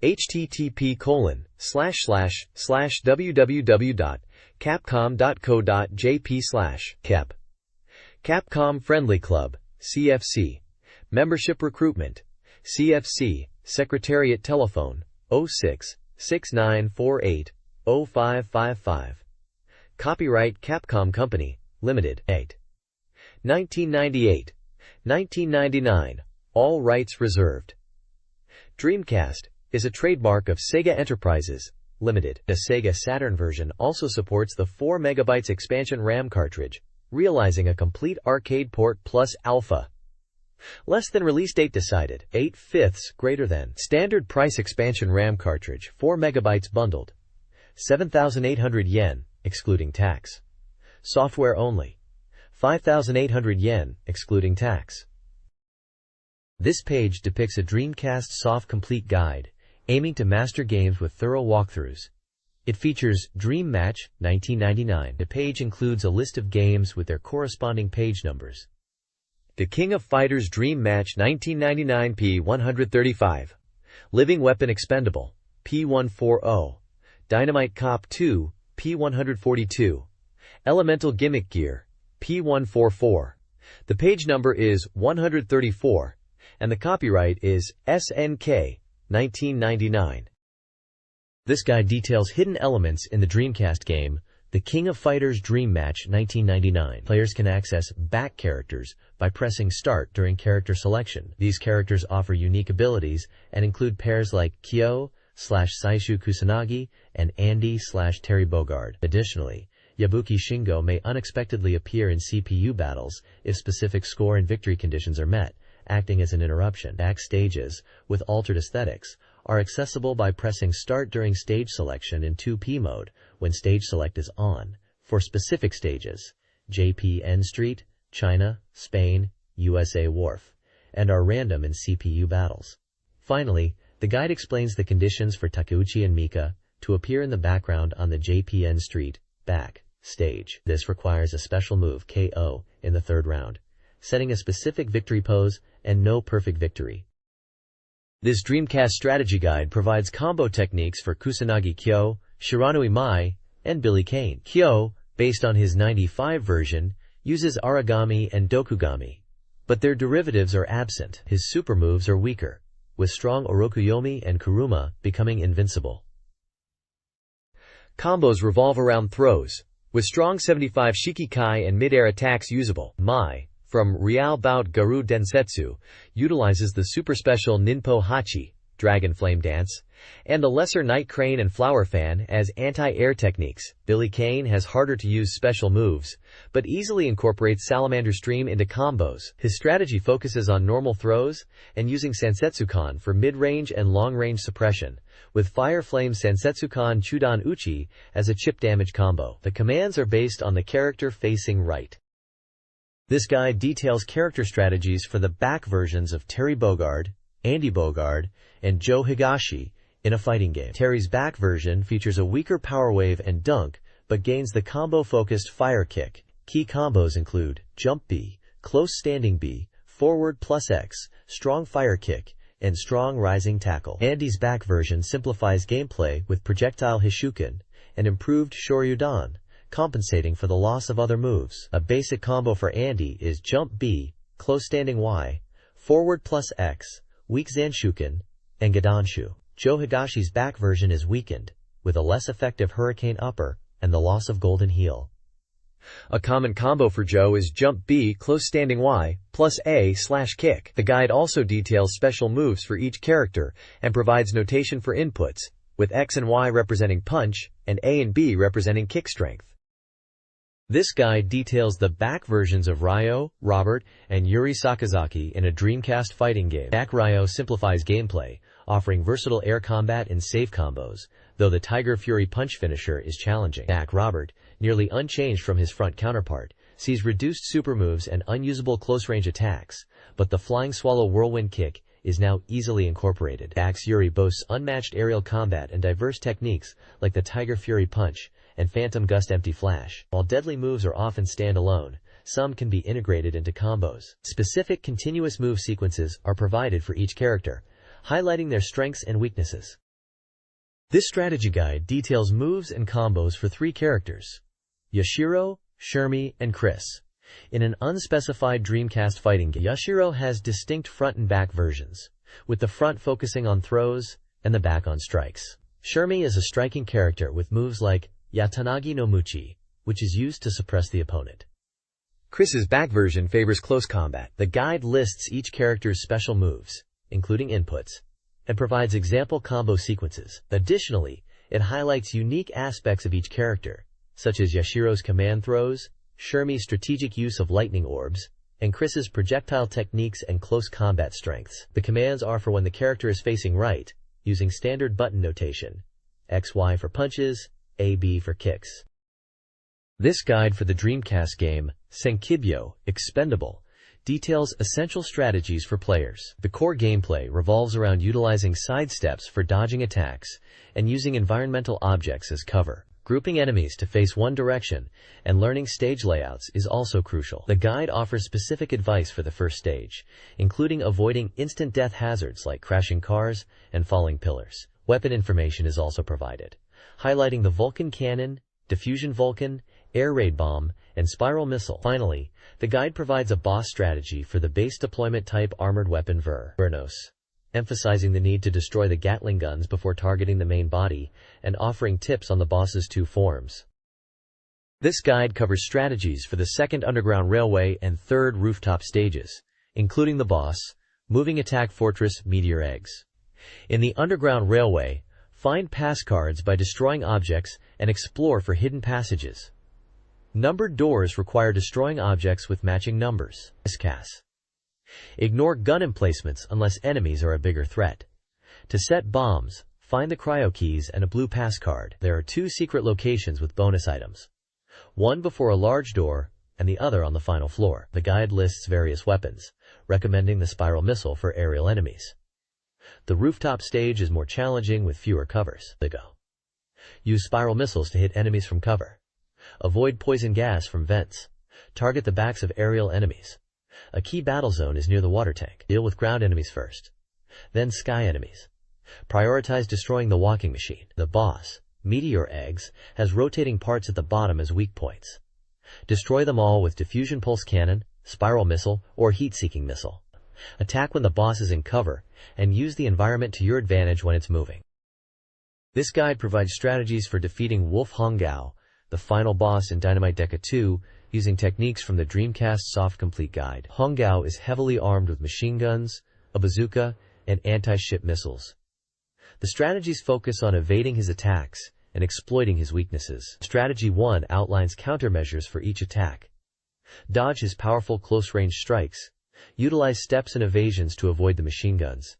http://www.capcom.co.jp/kep. Capcom Friendly Club, CFC. Membership recruitment. CFC, Secretariat Telephone, 06-6948-0555. Copyright Capcom Company, Limited, 8. 1998. 1999. All rights reserved. Dreamcast is a trademark of Sega Enterprises, Limited. The Sega Saturn version also supports the 4 MB expansion RAM cartridge, realizing a complete arcade port plus alpha. Less than release date decided, 8/5 greater than. Standard price expansion RAM cartridge, 4 MB bundled. 7,800 yen, excluding tax. Software only. 5,800 yen, excluding tax. This page depicts a Dreamcast soft complete guide, aiming to master games with thorough walkthroughs. It features Dream Match, 1999. The page includes a list of games with their corresponding page numbers. The King of Fighters Dream Match 1999 P135. Living Weapon Expendable, P140. Dynamite Cop 2, P142. Elemental Gimmick Gear, P144. The page number is 134, and the copyright is SNK, 1999. This guide details hidden elements in the Dreamcast game, The King of Fighters Dream Match 1999. Players can access back characters by pressing start during character selection. These characters offer unique abilities and include pairs like Kyo/Saishu Kusanagi and Andy/Terry Bogard. Additionally, Yabuki Shingo may unexpectedly appear in CPU battles if specific score and victory conditions are met, acting as an interruption. Back stages, with altered aesthetics, are accessible by pressing start during stage selection in 2P mode when stage select is on, for specific stages, JPN Street, China, Spain, USA Wharf, and are random in CPU battles. Finally, the guide explains the conditions for Takeuchi and Mika to appear in the background on the JPN Street back stage. This requires a special move KO in the third round, setting a specific victory pose and no perfect victory. This Dreamcast strategy guide provides combo techniques for Kusanagi Kyo, Shiranui Mai, and Billy Kane. Kyo, based on his 95 version, uses Aragami and Dokugami, but their derivatives are absent. His super moves are weaker, with strong Orokuyomi and Kuruma becoming invincible. Combos revolve around throws, with strong 75 Shikikai and mid-air attacks usable. Mai, from Real Bout Garu Densetsu, utilizes the super special Ninpo Hachi, Dragon Flame Dance, and the lesser Night Crane and Flower Fan as anti-air techniques. Billy Kane has harder to use special moves, but easily incorporates Salamander Stream into combos. His strategy focuses on normal throws and using Sansetsukan for mid-range and long-range suppression, with Fire Flame Sansetsukan Chudan Uchi as a chip damage combo. The commands are based on the character facing right. This guide details character strategies for the back versions of Terry Bogard, Andy Bogard, and Joe Higashi in a fighting game. Terry's back version features a weaker power wave and dunk, but gains the combo-focused fire kick. Key combos include jump B, close standing B, forward plus X, strong fire kick, and strong rising tackle. Andy's back version simplifies gameplay with projectile Hishuken and improved Shoryudan, compensating for the loss of other moves. A basic combo for Andy is jump B, close standing Y, forward plus X, weak Zanshuken, and Gadanshu. Joe Higashi's back version is weakened, with a less effective Hurricane Upper and the loss of Golden Heel. A common combo for Joe is jump B, close standing Y, plus A/kick. The guide also details special moves for each character and provides notation for inputs, with X and Y representing punch and A and B representing kick strength. This guide details the back versions of Ryo, Robert, and Yuri Sakazaki in a Dreamcast fighting game. Back Ryo simplifies gameplay, offering versatile air combat and safe combos, though the Tiger Fury punch finisher is challenging. Back Robert, nearly unchanged from his front counterpart, sees reduced super moves and unusable close-range attacks, but the Flying Swallow Whirlwind Kick is now easily incorporated. Back's Yuri boasts unmatched aerial combat and diverse techniques like the Tiger Fury Punch and Phantom Gust Empty Flash. While deadly moves are often standalone, some can be integrated into combos. Specific continuous move sequences are provided for each character, highlighting their strengths and weaknesses. This strategy guide details moves and combos for 3 characters: Yashiro, Shermie, and Chris. In an unspecified Dreamcast fighting game, Yashiro has distinct front and back versions, with the front focusing on throws and the back on strikes. Shermie is a striking character with moves like Yatanagi no Muchi, which is used to suppress the opponent. Chris's back version favors close combat. The guide lists each character's special moves, including inputs, and provides example combo sequences. Additionally, it highlights unique aspects of each character, such as Yashiro's command throws, Shermie's strategic use of lightning orbs, and Chris's projectile techniques and close combat strengths. The commands are for when the character is facing right, using standard button notation: XY for punches, AB for kicks. This guide for the Dreamcast game, Senkibyo, Expendable, details essential strategies for players. The core gameplay revolves around utilizing sidesteps for dodging attacks and using environmental objects as cover. Grouping enemies to face one direction and learning stage layouts is also crucial. The guide offers specific advice for the first stage, including avoiding instant death hazards like crashing cars and falling pillars. Weapon information is also provided, highlighting the Vulcan Cannon, Diffusion Vulcan, Air Raid Bomb, and Spiral Missile. Finally, the guide provides a boss strategy for the base deployment type armored weapon Vernos, emphasizing the need to destroy the Gatling guns before targeting the main body, and offering tips on the boss's 2 forms. This guide covers strategies for the second underground railway and third rooftop stages, including the boss, moving attack fortress, meteor eggs. In the underground railway, find pass cards by destroying objects and explore for hidden passages. Numbered doors require destroying objects with matching numbers. Miscast. Ignore gun emplacements unless enemies are a bigger threat. To set bombs, find the cryo keys and a blue pass card. There are 2 secret locations with bonus items. One before a large door, and the other on the final floor. The guide lists various weapons, recommending the spiral missile for aerial enemies. The rooftop stage is more challenging with fewer covers. Use spiral missiles to hit enemies from cover. Avoid poison gas from vents. Target the backs of aerial enemies. A key battle zone is near the water tank. Deal with ground enemies first, then sky enemies. Prioritize destroying the walking machine. The boss, meteor eggs, has rotating parts at the bottom as weak points. Destroy them all with diffusion pulse cannon, spiral missile, or heat-seeking missile. Attack when the boss is in cover, and use the environment to your advantage when it's moving. This guide provides strategies for defeating Wolf Hongao, the final boss in Dynamite Deca 2, using techniques from the Dreamcast Soft Complete Guide. Hongao is heavily armed with machine guns, a bazooka, and anti-ship missiles. The strategies focus on evading his attacks and exploiting his weaknesses. Strategy 1 outlines countermeasures for each attack. Dodge his powerful close-range strikes. Utilize steps and evasions to avoid the machine guns.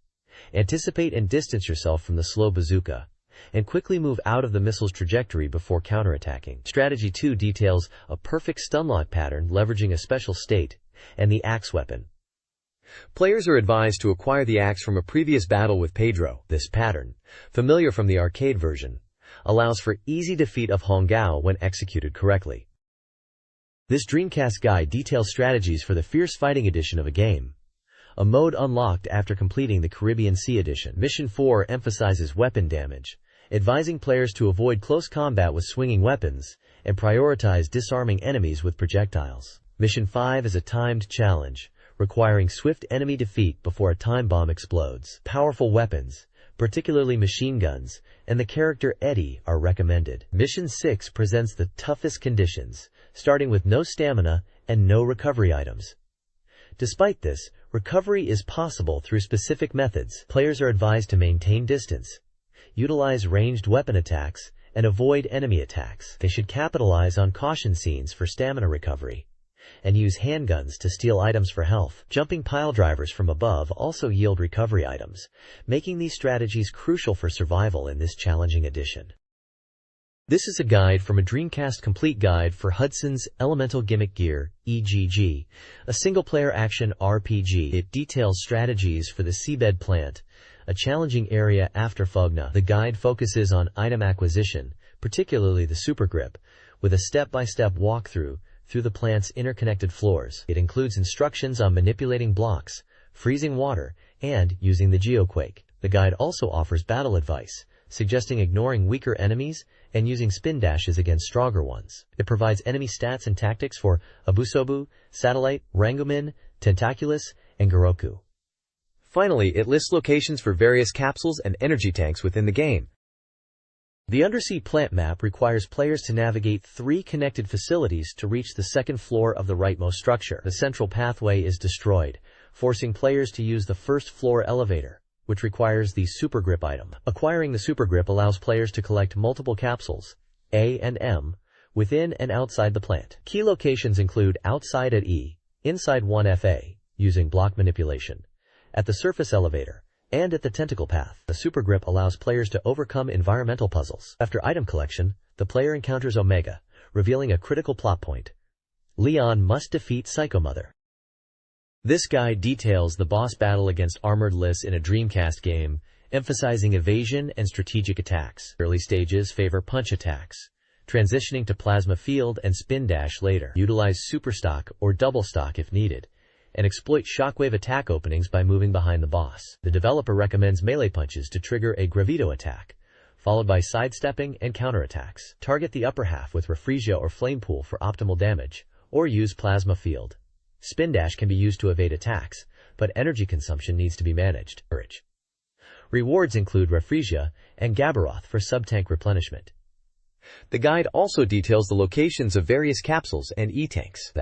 Anticipate and distance yourself from the slow bazooka, and quickly move out of the missile's trajectory before counterattacking. Strategy 2 details a perfect stunlock pattern leveraging a special state and the axe weapon. Players are advised to acquire the axe from a previous battle with Pedro. This pattern, familiar from the arcade version, allows for easy defeat of Hongao when executed correctly. This Dreamcast guide details strategies for the Fierce Fighting edition of a game, a mode unlocked after completing the Caribbean Sea edition. Mission 4 emphasizes weapon damage, advising players to avoid close combat with swinging weapons and prioritize disarming enemies with projectiles. Mission 5 is a timed challenge, requiring swift enemy defeat before a time bomb explodes. Powerful weapons, particularly machine guns, and the character Eddie are recommended. Mission 6 presents the toughest conditions, starting with no stamina and no recovery items. Despite this, recovery is possible through specific methods. Players are advised to maintain distance, utilize ranged weapon attacks, and avoid enemy attacks. They should capitalize on caution scenes for stamina recovery, and use handguns to steal items for health. Jumping pile drivers from above also yield recovery items, making these strategies crucial for survival in this challenging edition. This is a guide from a Dreamcast Complete Guide for Hudson's Elemental Gimmick Gear, EGG, a single-player action RPG. It details strategies for the seabed plant, a challenging area after Fogna. The guide focuses on item acquisition, particularly the Super Grip, with a step-by-step walkthrough through the plant's interconnected floors. It includes instructions on manipulating blocks, freezing water, and using the geoquake. The guide also offers battle advice, suggesting ignoring weaker enemies and using spin dashes against stronger ones. It provides enemy stats and tactics for Abusobu, Satellite, Rangumin, Tentaculus, and Goroku. Finally, it lists locations for various capsules and energy tanks within the game. The undersea plant map requires players to navigate 3 connected facilities to reach the second floor of the rightmost structure. The central pathway is destroyed, forcing players to use the first floor elevator, which requires the Super Grip item. Acquiring the Super Grip allows players to collect multiple capsules, A and M, within and outside the plant. Key locations include outside at E, inside 1FA, using block manipulation, at the surface elevator, and at the tentacle path. The Super Grip allows players to overcome environmental puzzles. After item collection, the player encounters Omega, revealing a critical plot point. Leon must defeat Psycho Mother. This guide details the boss battle against Armored Liss in a Dreamcast game, emphasizing evasion and strategic attacks. Early stages favor punch attacks, transitioning to plasma field and spin dash later. Utilize super stock or double stock if needed, and exploit shockwave attack openings by moving behind the boss. The developer recommends melee punches to trigger a Gravito attack, followed by sidestepping and counterattacks. Target the upper half with Refresia or Flame Pool for optimal damage, or use Plasma Field. Spin dash can be used to evade attacks, but energy consumption needs to be managed. Rewards include Refresia and Gabaroth for sub-tank replenishment. The guide also details the locations of various capsules and E-tanks.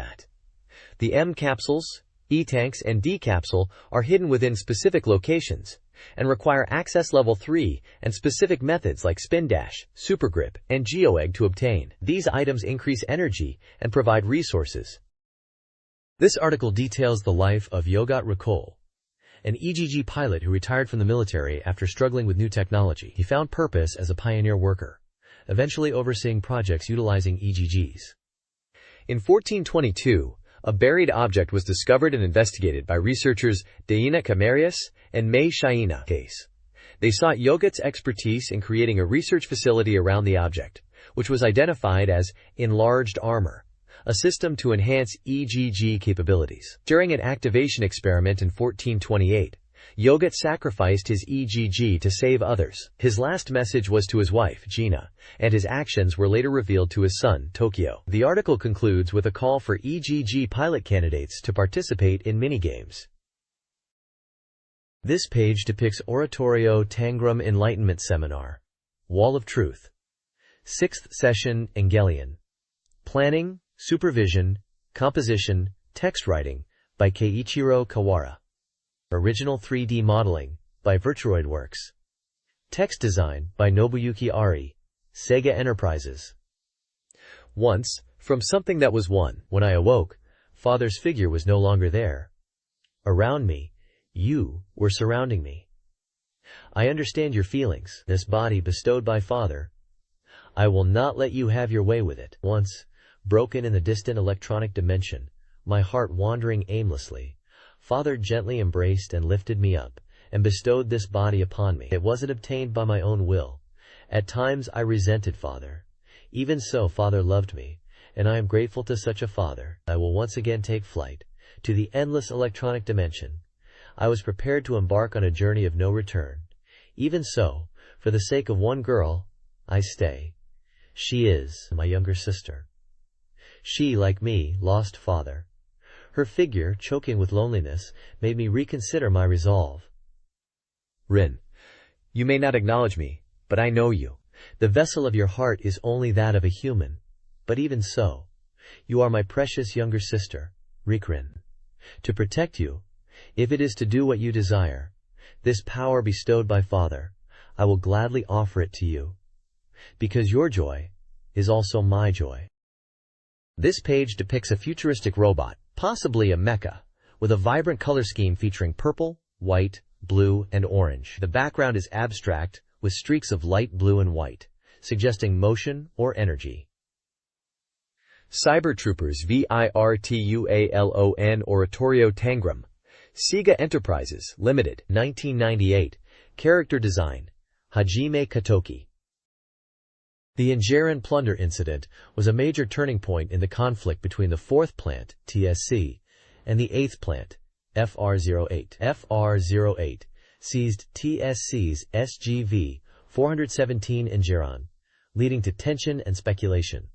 The M capsules, E-tanks, and D capsule are hidden within specific locations and require access level 3 and specific methods like spin dash, supergrip, and geoegg to obtain. These items increase energy and provide resources. This article details the life of Yogat Rakol, an EGG pilot who retired from the military after struggling with new technology. He found purpose as a pioneer worker, eventually overseeing projects utilizing EGGs. In 1422, a buried object was discovered and investigated by researchers Deina Camarius and May Shaina. They sought Yogat's expertise in creating a research facility around the object, which was identified as enlarged armor, a system to enhance EGG capabilities. During an activation experiment in 1428, Yogat sacrificed his EGG to save others. His last message was to his wife, Gina, and his actions were later revealed to his son, Tokyo. The article concludes with a call for EGG pilot candidates to participate in minigames. This page depicts Oratorio Tangram Enlightenment Seminar, Wall of Truth. 6th Session, Engelian. Planning, Supervision, Composition, Text Writing, by Keiichiro Kawara. Original 3D Modeling, by Virtuoidworks. Text Design, by Nobuyuki Ari, Sega Enterprises. Once, from something that was one, when I awoke, Father's figure was no longer there. Around me, you were surrounding me. I understand your feelings, this body bestowed by Father. I will not let you have your way with it. Once, broken in the distant electronic dimension, my heart wandering aimlessly, Father gently embraced and lifted me up, and bestowed this body upon me. It wasn't obtained by my own will. At times I resented Father. Even so, Father loved me, and I am grateful to such a Father. I will once again take flight, to the endless electronic dimension. I was prepared to embark on a journey of no return. Even so, for the sake of one girl, I stay. She is my younger sister. She, like me, lost Father. Her figure, choking with loneliness, made me reconsider my resolve. Rin, you may not acknowledge me, but I know you. The vessel of your heart is only that of a human. But even so, you are my precious younger sister, Rikrin. To protect you, if it is to do what you desire, this power bestowed by Father, I will gladly offer it to you. Because your joy is also my joy. This page depicts a futuristic robot, possibly a mecha, with a vibrant color scheme featuring purple, white, blue, and orange. The background is abstract, with streaks of light blue and white, suggesting motion or energy. Cyber Troopers VIRTUALON Oratorio Tangram. Sega Enterprises, Limited, 1998. Character Design, Hajime Katoki. The Injeran plunder incident was a major turning point in the conflict between the 4th Plant, TSC, and the 8th Plant, FR-08. FR-08 seized TSC's SGV-417 Injeran, leading to tension and speculation.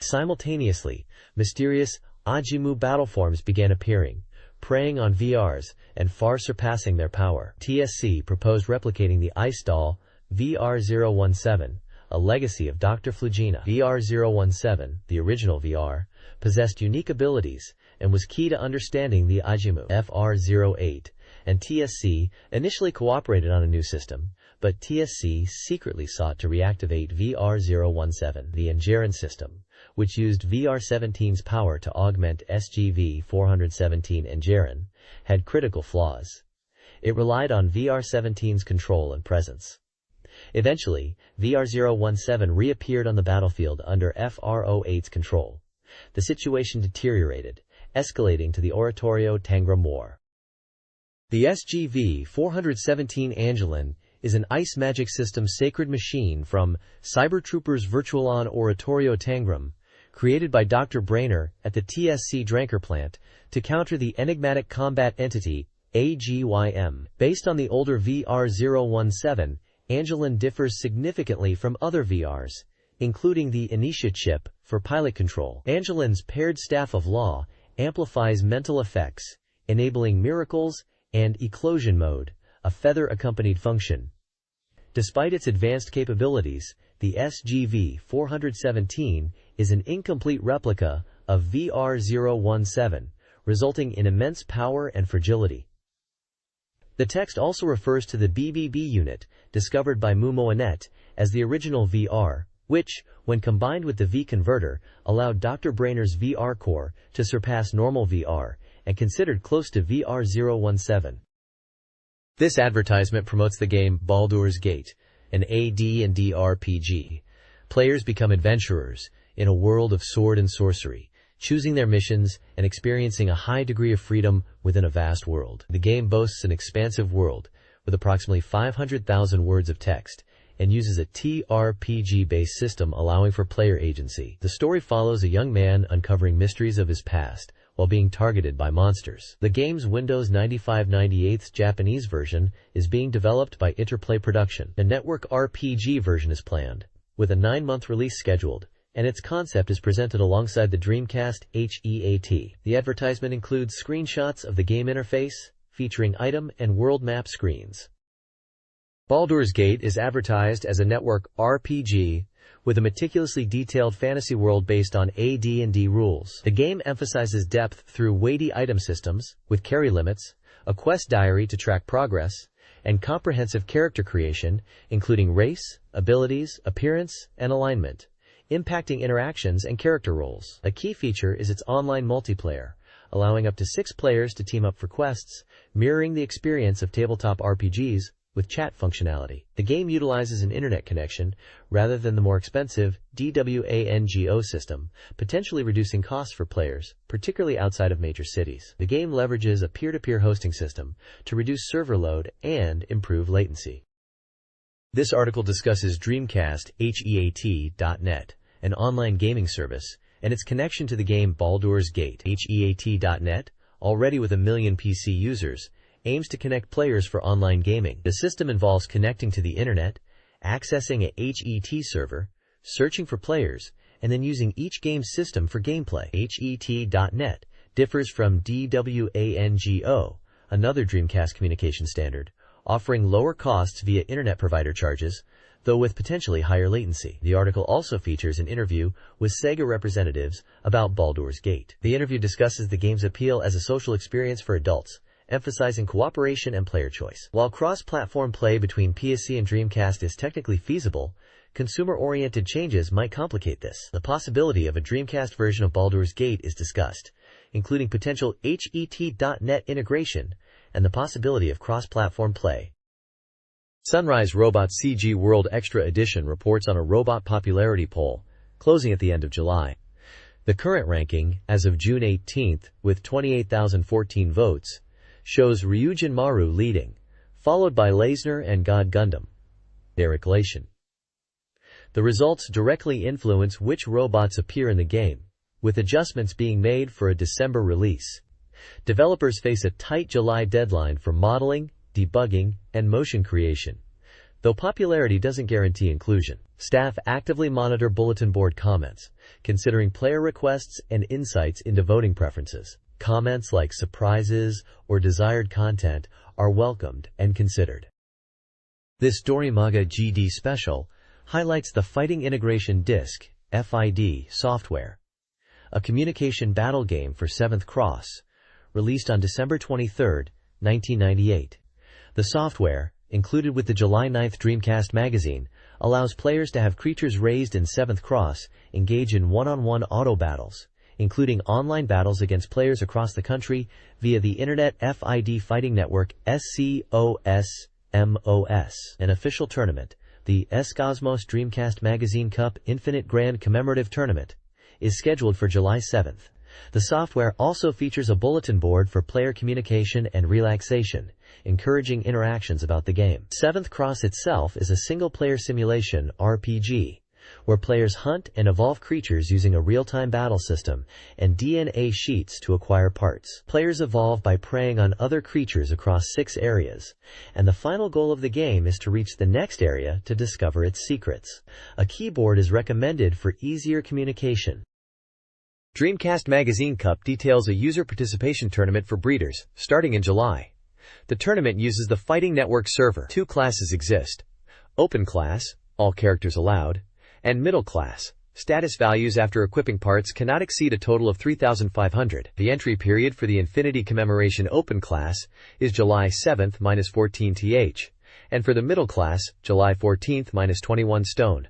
Simultaneously, mysterious Ajimu battleforms began appearing, preying on VRs and far surpassing their power. TSC proposed replicating the ice doll VR-017, a legacy of Dr. Flugina. VR-017, the original VR, possessed unique abilities and was key to understanding the Ajimu. FR-08 and TSC initially cooperated on a new system, but TSC secretly sought to reactivate VR-017, the Injeran system, which used VR-17's power to augment SGV-417 Injeran, had critical flaws. It relied on VR-17's control and presence. Eventually, VR-017 reappeared on the battlefield under FR-08's control. The situation deteriorated, escalating to the Oratorio Tangram War. The SGV-417 Angelin is an ice magic system sacred machine from Cyber Troopers Virtualon Oratorio Tangram, created by Dr. Brainer at the TSC Dranker plant to counter the enigmatic combat entity AGYM. Based on the older VR-017, Angelin differs significantly from other VRs, including the Initia chip for pilot control. Angelin's paired staff of law amplifies mental effects, enabling miracles and eclosion mode, a feather-accompanied function. Despite its advanced capabilities, The SGV-417 is an incomplete replica of VR-017, resulting in immense power and fragility. The text also refers to the BBB unit, discovered by Mumoanet, as the original VR, which, when combined with the V-converter, allowed Dr. Brainer's VR core to surpass normal VR, and considered close to VR-017. This advertisement promotes the game Baldur's Gate, an AD&D RPG. Players become adventurers in a world of sword and sorcery, choosing their missions and experiencing a high degree of freedom within a vast world. The game boasts an expansive world with approximately 500,000 words of text and uses a TRPG-based system allowing for player agency. The story follows a young man uncovering mysteries of his past while being targeted by monsters. The game's Windows 95/98 Japanese version is being developed by Interplay Production. A network RPG version is planned, with a 9-month release scheduled, and its concept is presented alongside the Dreamcast HEAT. The advertisement includes screenshots of the game interface, featuring item and world map screens. Baldur's Gate is advertised as a network RPG with a meticulously detailed fantasy world based on AD&D rules. The game emphasizes depth through weighty item systems, with carry limits, a quest diary to track progress, and comprehensive character creation, including race, abilities, appearance, and alignment, impacting interactions and character roles. A key feature is its online multiplayer, allowing up to 6 players to team up for quests, mirroring the experience of tabletop RPGs, with chat functionality. The game utilizes an internet connection rather than the more expensive DWANGO system, potentially reducing costs for players, particularly outside of major cities. The game leverages a peer-to-peer hosting system to reduce server load and improve latency. This article discusses Dreamcast HEAT.net, an online gaming service, and its connection to the game Baldur's Gate. HEAT.net, already with 1 million PC users, aims to connect players for online gaming. The system involves connecting to the internet, accessing a HET server, searching for players, and then using each game's system for gameplay. HET.net differs from DWANGO, another Dreamcast communication standard, offering lower costs via internet provider charges, though with potentially higher latency. The article also features an interview with Sega representatives about Baldur's Gate. The interview discusses the game's appeal as a social experience for adults, emphasizing cooperation and player choice. While cross-platform play between PSC and Dreamcast is technically feasible, consumer-oriented changes might complicate this. The possibility of a Dreamcast version of Baldur's Gate is discussed, including potential HET.net integration and the possibility of cross-platform play. Sunrise Robot CG World Extra Edition reports on a robot popularity poll, closing at the end of July. The current ranking, as of June 18th, with 28,014 votes, shows Ryujin Maru leading, followed by Leisner and God Gundam. Derogation. The results directly influence which robots appear in the game, with adjustments being made for a December release. Developers face a tight July deadline for modeling, debugging, and motion creation, though popularity doesn't guarantee inclusion. Staff actively monitor bulletin board comments, considering player requests and insights into voting preferences. Comments like surprises or desired content are welcomed and considered. This Dorimaga GD special highlights the Fighting Integration Disc (FID) software, a communication battle game for 7th Cross, released on December 23, 1998. The software, included with the July 9th Dreamcast Magazine, allows players to have creatures raised in 7th Cross engage in one-on-one auto battles, including online battles against players across the country via the Internet FID Fighting Network SCOSMOS. An official tournament, the SCOSMOS Dreamcast Magazine Cup Infinite Grand Commemorative Tournament, is scheduled for July 7th. The software also features a bulletin board for player communication and relaxation, encouraging interactions about the game. 7th Cross itself is a single-player simulation RPG, where players hunt and evolve creatures using a real-time battle system and DNA sheets to acquire parts. Players evolve by preying on other creatures across 6 areas, and the final goal of the game is to reach the next area to discover its secrets. A keyboard is recommended for easier communication. Dreamcast Magazine Cup details a user participation tournament for breeders, starting in July. The tournament uses the Fighting Network server. 2 classes exist: Open Class, all characters allowed, And middle class. Status values after equipping parts cannot exceed a total of 3,500. The entry period for the Infinity Commemoration Open class is July 7th -14 th, and for the middle class, July 14th -21 stone.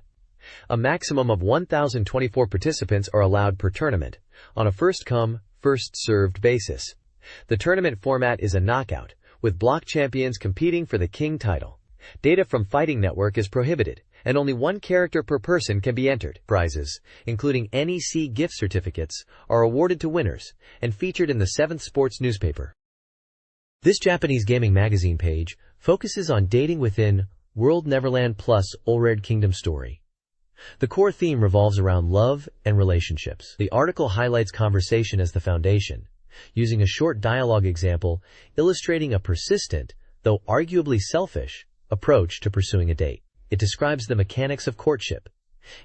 A maximum of 1,024 participants are allowed per tournament, on a first-come, first-served basis. The tournament format is a knockout, with block champions competing for the king title. Data from Fighting Network is prohibited, and only one character per person can be entered. Prizes, including NEC gift certificates, are awarded to winners, and featured in the 7th Sports newspaper. This Japanese gaming magazine page focuses on dating within World Neverland plus Olred Kingdom story. The core theme revolves around love and relationships. The article highlights conversation as the foundation, using a short dialogue example illustrating a persistent, though arguably selfish, approach to pursuing a date. It describes the mechanics of courtship,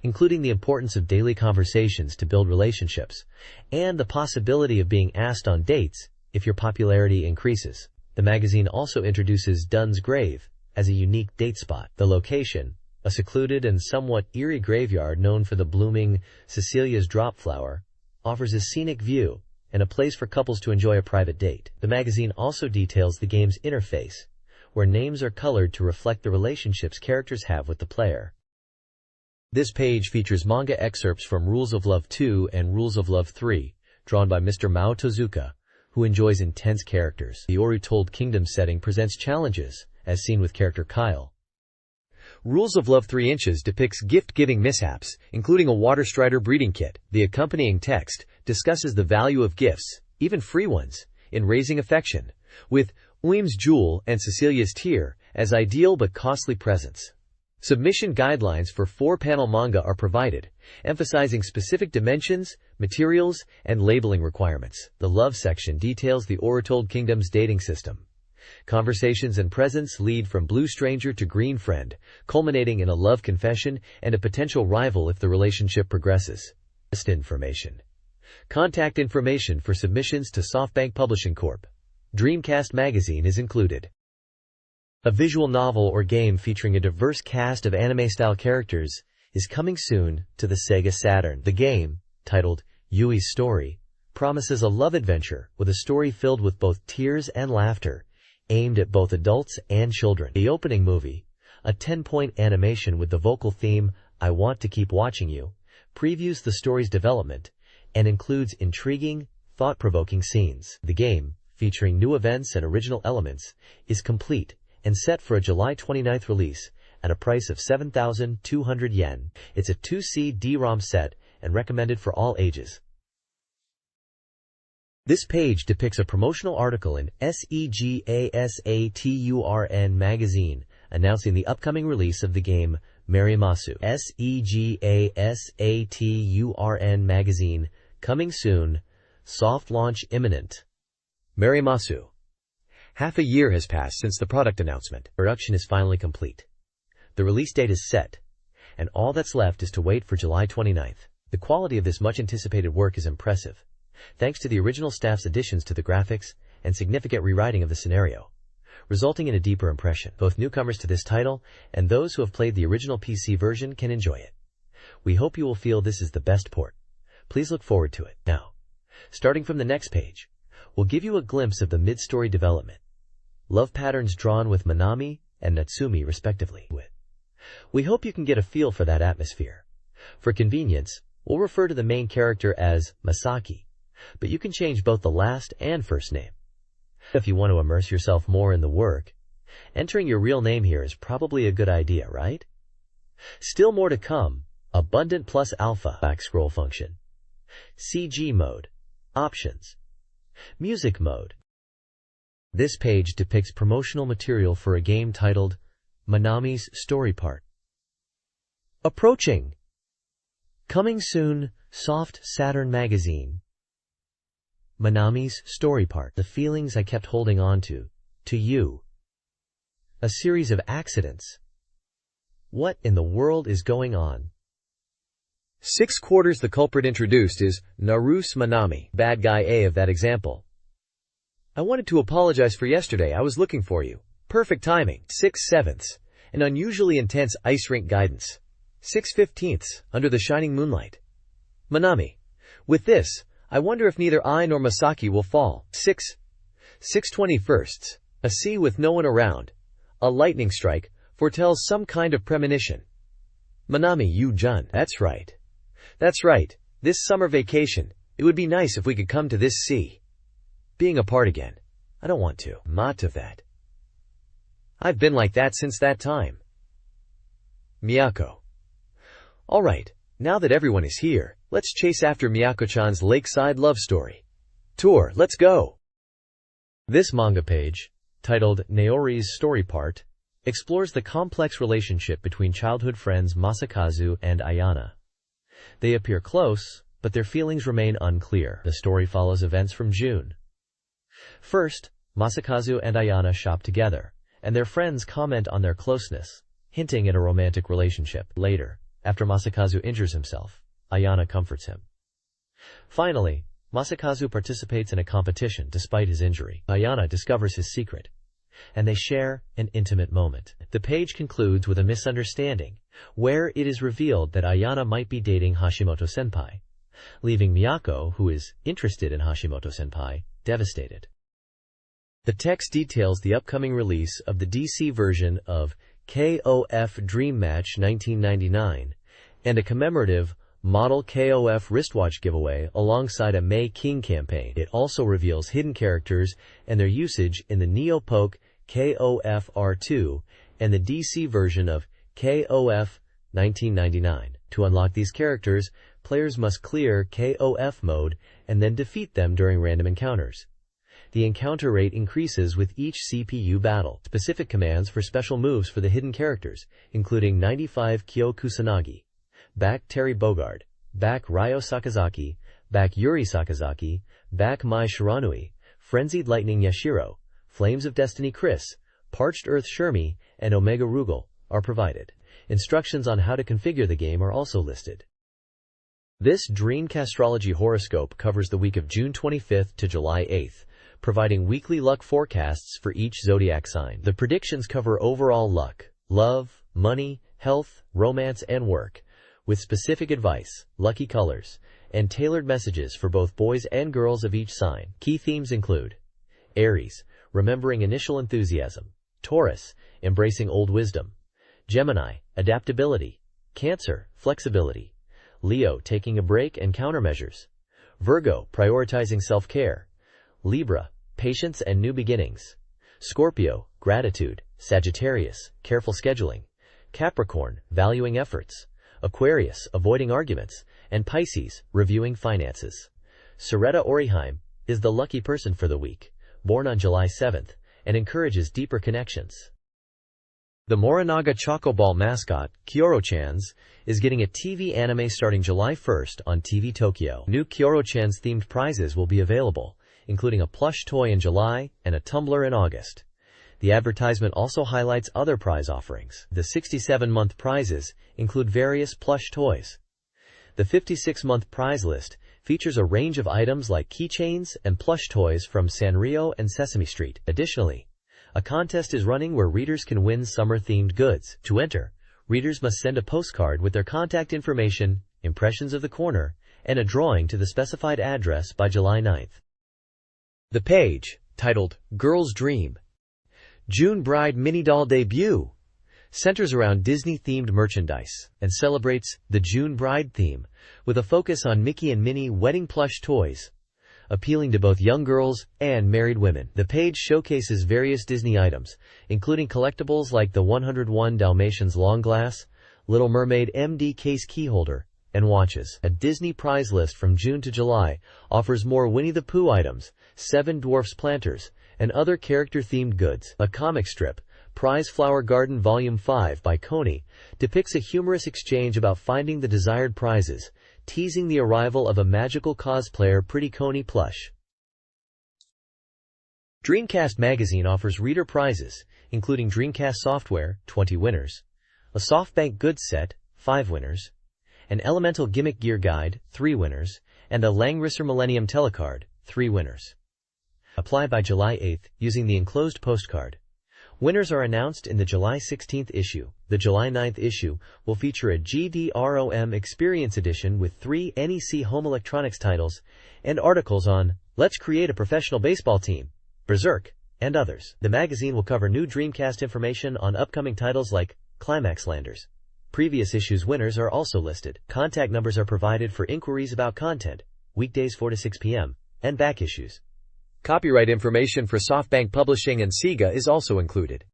including the importance of daily conversations to build relationships, and the possibility of being asked on dates if your popularity increases. The magazine also introduces Dunn's Grave as a unique date spot. The location, a secluded and somewhat eerie graveyard known for the blooming Cecilia's drop flower, offers a scenic view and a place for couples to enjoy a private date. The magazine also details the game's interface, where names are colored to reflect the relationships characters have with the player. This page features manga excerpts from Rules of Love 2 and Rules of Love 3, drawn by Mr. Mao Tozuka, who enjoys intense characters. The Oru-told Kingdom setting presents challenges, as seen with character Kyle. Rules of Love 3 inches depicts gift-giving mishaps, including a water strider breeding kit. The accompanying text discusses the value of gifts, even free ones, in raising affection, with Uim's Jewel and Cecilia's Tear as ideal but costly presents. Submission guidelines for 4-panel manga are provided, emphasizing specific dimensions, materials, and labeling requirements. The love section details the Oru-told Kingdom's dating system. Conversations and presents lead from blue stranger to green friend, culminating in a love confession and a potential rival if the relationship progresses. Information. Contact information for submissions to SoftBank Publishing Corp. Dreamcast Magazine is included. A visual novel or game featuring a diverse cast of anime-style characters is coming soon to the Sega Saturn. The game, titled Yui's Story, promises a love adventure with a story filled with both tears and laughter, aimed at both adults and children. The opening movie, a 10-point animation with the vocal theme, I Want to Keep Watching You, previews the story's development and includes intriguing, thought-provoking scenes. The game, featuring new events and original elements, is complete and set for a July 29th release at a price of 7,200 yen. It's a 2CD-ROM set and recommended for all ages. This page depicts a promotional article in Sega Saturn magazine announcing the upcoming release of the game Marimasu. Sega Saturn magazine, coming soon, soft launch imminent. Marimasu. Half a year has passed since the product announcement. Production is finally complete. The release date is set, and all that's left is to wait for July 29th. The quality of this much-anticipated work is impressive, thanks to the original staff's additions to the graphics and significant rewriting of the scenario, resulting in a deeper impression. Both newcomers to this title and those who have played the original PC version can enjoy it. We hope you will feel this is the best port. Please look forward to it. Now, starting from the next page, we'll give you a glimpse of the mid-story development. Love patterns drawn with Manami and Natsumi respectively. We hope you can get a feel for that atmosphere. For convenience, we'll refer to the main character as Masaki, but you can change both the last and first name. If you want to immerse yourself more in the work, entering your real name here is probably a good idea, right? Still more to come. Abundant plus alpha back scroll function. CG mode. Options. Music mode. This page depicts promotional material for a game titled Manami's Story Part. Approaching. Coming soon, Soft Saturn magazine. Manami's Story Part. The feelings I kept holding on to you. A series of accidents. What in the world is going on? 6/4 the culprit introduced is Naruse Manami, bad guy A of that example. I wanted to apologize for yesterday. I was looking for you. Perfect timing. 6/7, an unusually intense ice rink guidance. 6/15 under the shining moonlight. Manami. With this, I wonder if neither I nor Masaki will fall. 6/21 a sea with no one around. A lightning strike foretells some kind of premonition. Manami Yu-jun. That's right. That's right. This summer vacation, it would be nice if we could come to this sea. Being apart again. I don't want to. Much of that. I've been like that since that time. Miyako. Alright, now that everyone is here, let's chase after Miyako-chan's lakeside love story. Tour, let's go! This manga page, titled Naori's Story Part, explores the complex relationship between childhood friends Masakazu and Ayana. They appear close, but their feelings remain unclear. The story follows events from June. First, Masakazu and Ayana shop together, and their friends comment on their closeness, hinting at a romantic relationship. Later, after Masakazu injures himself, Ayana comforts him. Finally, Masakazu participates in a competition despite his injury. Ayana discovers his secret, and they share an intimate moment. The page concludes with a misunderstanding, where it is revealed that Ayana might be dating Hashimoto-senpai, leaving Miyako, who is interested in Hashimoto-senpai, devastated. The text details the upcoming release of the DC version of KOF Dream Match 1999 and a commemorative Model KOF wristwatch giveaway alongside a May King campaign. It also reveals hidden characters and their usage in the Neopoke KOF R2 and the DC version of KOF 1999. To unlock these characters, players must clear KOF mode and then defeat them during random encounters. The encounter rate increases with each CPU battle. Specific commands for special moves for the hidden characters, including 95 Kyo Kusanagi, back Terry Bogard, back Ryo Sakazaki, back Yuri Sakazaki, back Mai Shiranui, Frenzied Lightning Yashiro, Flames of Destiny Chris, Parched Earth Shermie, and Omega Rugal, are provided. Instructions on how to configure the game are also listed. This Dreamcastrology horoscope covers the week of June 25th to July 8th, providing weekly luck forecasts for each zodiac sign. The predictions cover overall luck, love, money, health, romance, and work, with specific advice, lucky colors, and tailored messages for both boys and girls of each sign. Key themes include Aries, remembering initial enthusiasm; Taurus, embracing old wisdom; Gemini, adaptability; Cancer, flexibility; Leo, taking a break and countermeasures; Virgo, prioritizing self-care; Libra, patience and new beginnings; Scorpio, gratitude; Sagittarius, careful scheduling; Capricorn, valuing efforts; Aquarius, avoiding arguments; and Pisces, reviewing finances. Saretta Oriheim is the lucky person for the week, born on July 7th, and encourages deeper connections. The Morinaga Chocoball mascot, Kyoro-chan's, is getting a TV anime starting July 1st on TV Tokyo. New Kyoro-chan's themed prizes will be available, including a plush toy in July and a tumbler in August. The advertisement also highlights other prize offerings. The 67-month prizes include various plush toys. The 56-month prize list features a range of items like keychains and plush toys from Sanrio and Sesame Street. Additionally, a contest is running where readers can win summer-themed goods. To enter, readers must send a postcard with their contact information, impressions of the corner, and a drawing to the specified address by July 9th. The page, titled Girl's Dream, June Bride Mini Doll Debut, centers around Disney-themed merchandise and celebrates the June Bride theme with a focus on Mickey and Minnie wedding plush toys, appealing to both young girls and married women. The page showcases various Disney items, including collectibles like the 101 Dalmatians long glass, Little Mermaid MD case keyholder, and watches. A Disney prize list from June to July offers more Winnie the Pooh items, Seven Dwarfs planters, and other character-themed goods. A comic strip, Prize Flower Garden Volume 5 by Coney, depicts a humorous exchange about finding the desired prizes, teasing the arrival of a magical cosplayer Pretty Coney plush. Dreamcast Magazine offers reader prizes, including Dreamcast software, 20 winners, a SoftBank goods set, 5 winners, an Elemental Gimmick Gear Guide, 3 winners, and a Langrisser Millennium Telecard, 3 winners. Apply by July 8th using the enclosed postcard. Winners are announced in the July 16th issue. The July 9th issue will feature a GDROM Experience Edition with 3 NEC home electronics titles and articles on Let's Create a Professional Baseball Team, Berserk, and others. The magazine will cover new Dreamcast information on upcoming titles like Climax Landers. Previous issues' winners are also listed. Contact numbers are provided for inquiries about content, weekdays 4 to 6 p.m., and back issues. Copyright information for SoftBank Publishing and Sega is also included.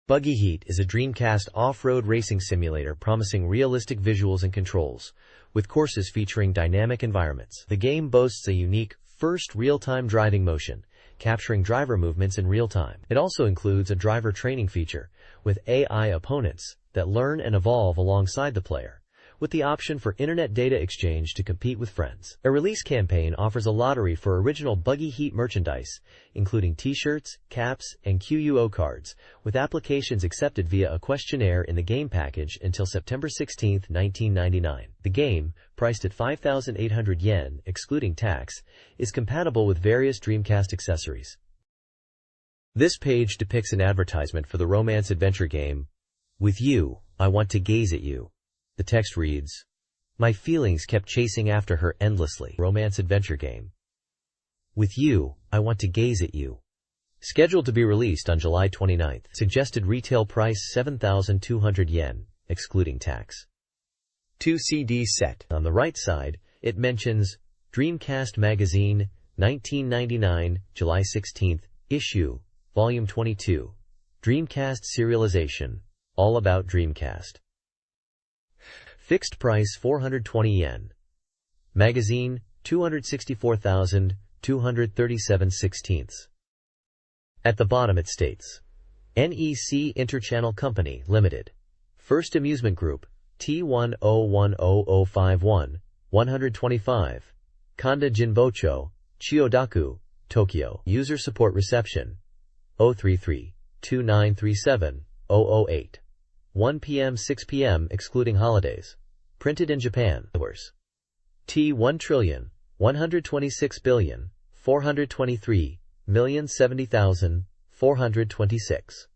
Buggy Heat is a Dreamcast off-road racing simulator promising realistic visuals and controls, with courses featuring dynamic environments. The game boasts a unique, first real-time driving motion, capturing driver movements in real time. It also includes a driver training feature, with AI opponents that learn and evolve alongside the player, with the option for internet data exchange to compete with friends. A release campaign offers a lottery for original Buggy Heat merchandise, including t-shirts, caps, and QUO cards, with applications accepted via a questionnaire in the game package until September 16, 1999. The game, priced at 5,800 yen, excluding tax, is compatible with various Dreamcast accessories. This page depicts an advertisement for the romance adventure game, With You, I Want to Gaze at You. The text reads, My feelings kept chasing after her endlessly. Romance adventure game. With You, I Want to Gaze at You. Scheduled to be released on July 29th. Suggested retail price 7,200 yen, excluding tax. 2 CD set. On the right side, it mentions Dreamcast Magazine, 1999, July 16th, issue, volume 22. Dreamcast serialization. All about Dreamcast. Fixed price 420 yen. Magazine 264,237/16. At the bottom it states, NEC Interchannel Company, Limited. First Amusement Group, T1010051, 125. Kanda Jinbocho, Chiyodaku, Tokyo. User support reception 033-2937-008. 1 p.m. 6 p.m. excluding holidays. Printed in Japan. T1,126,423,070,426.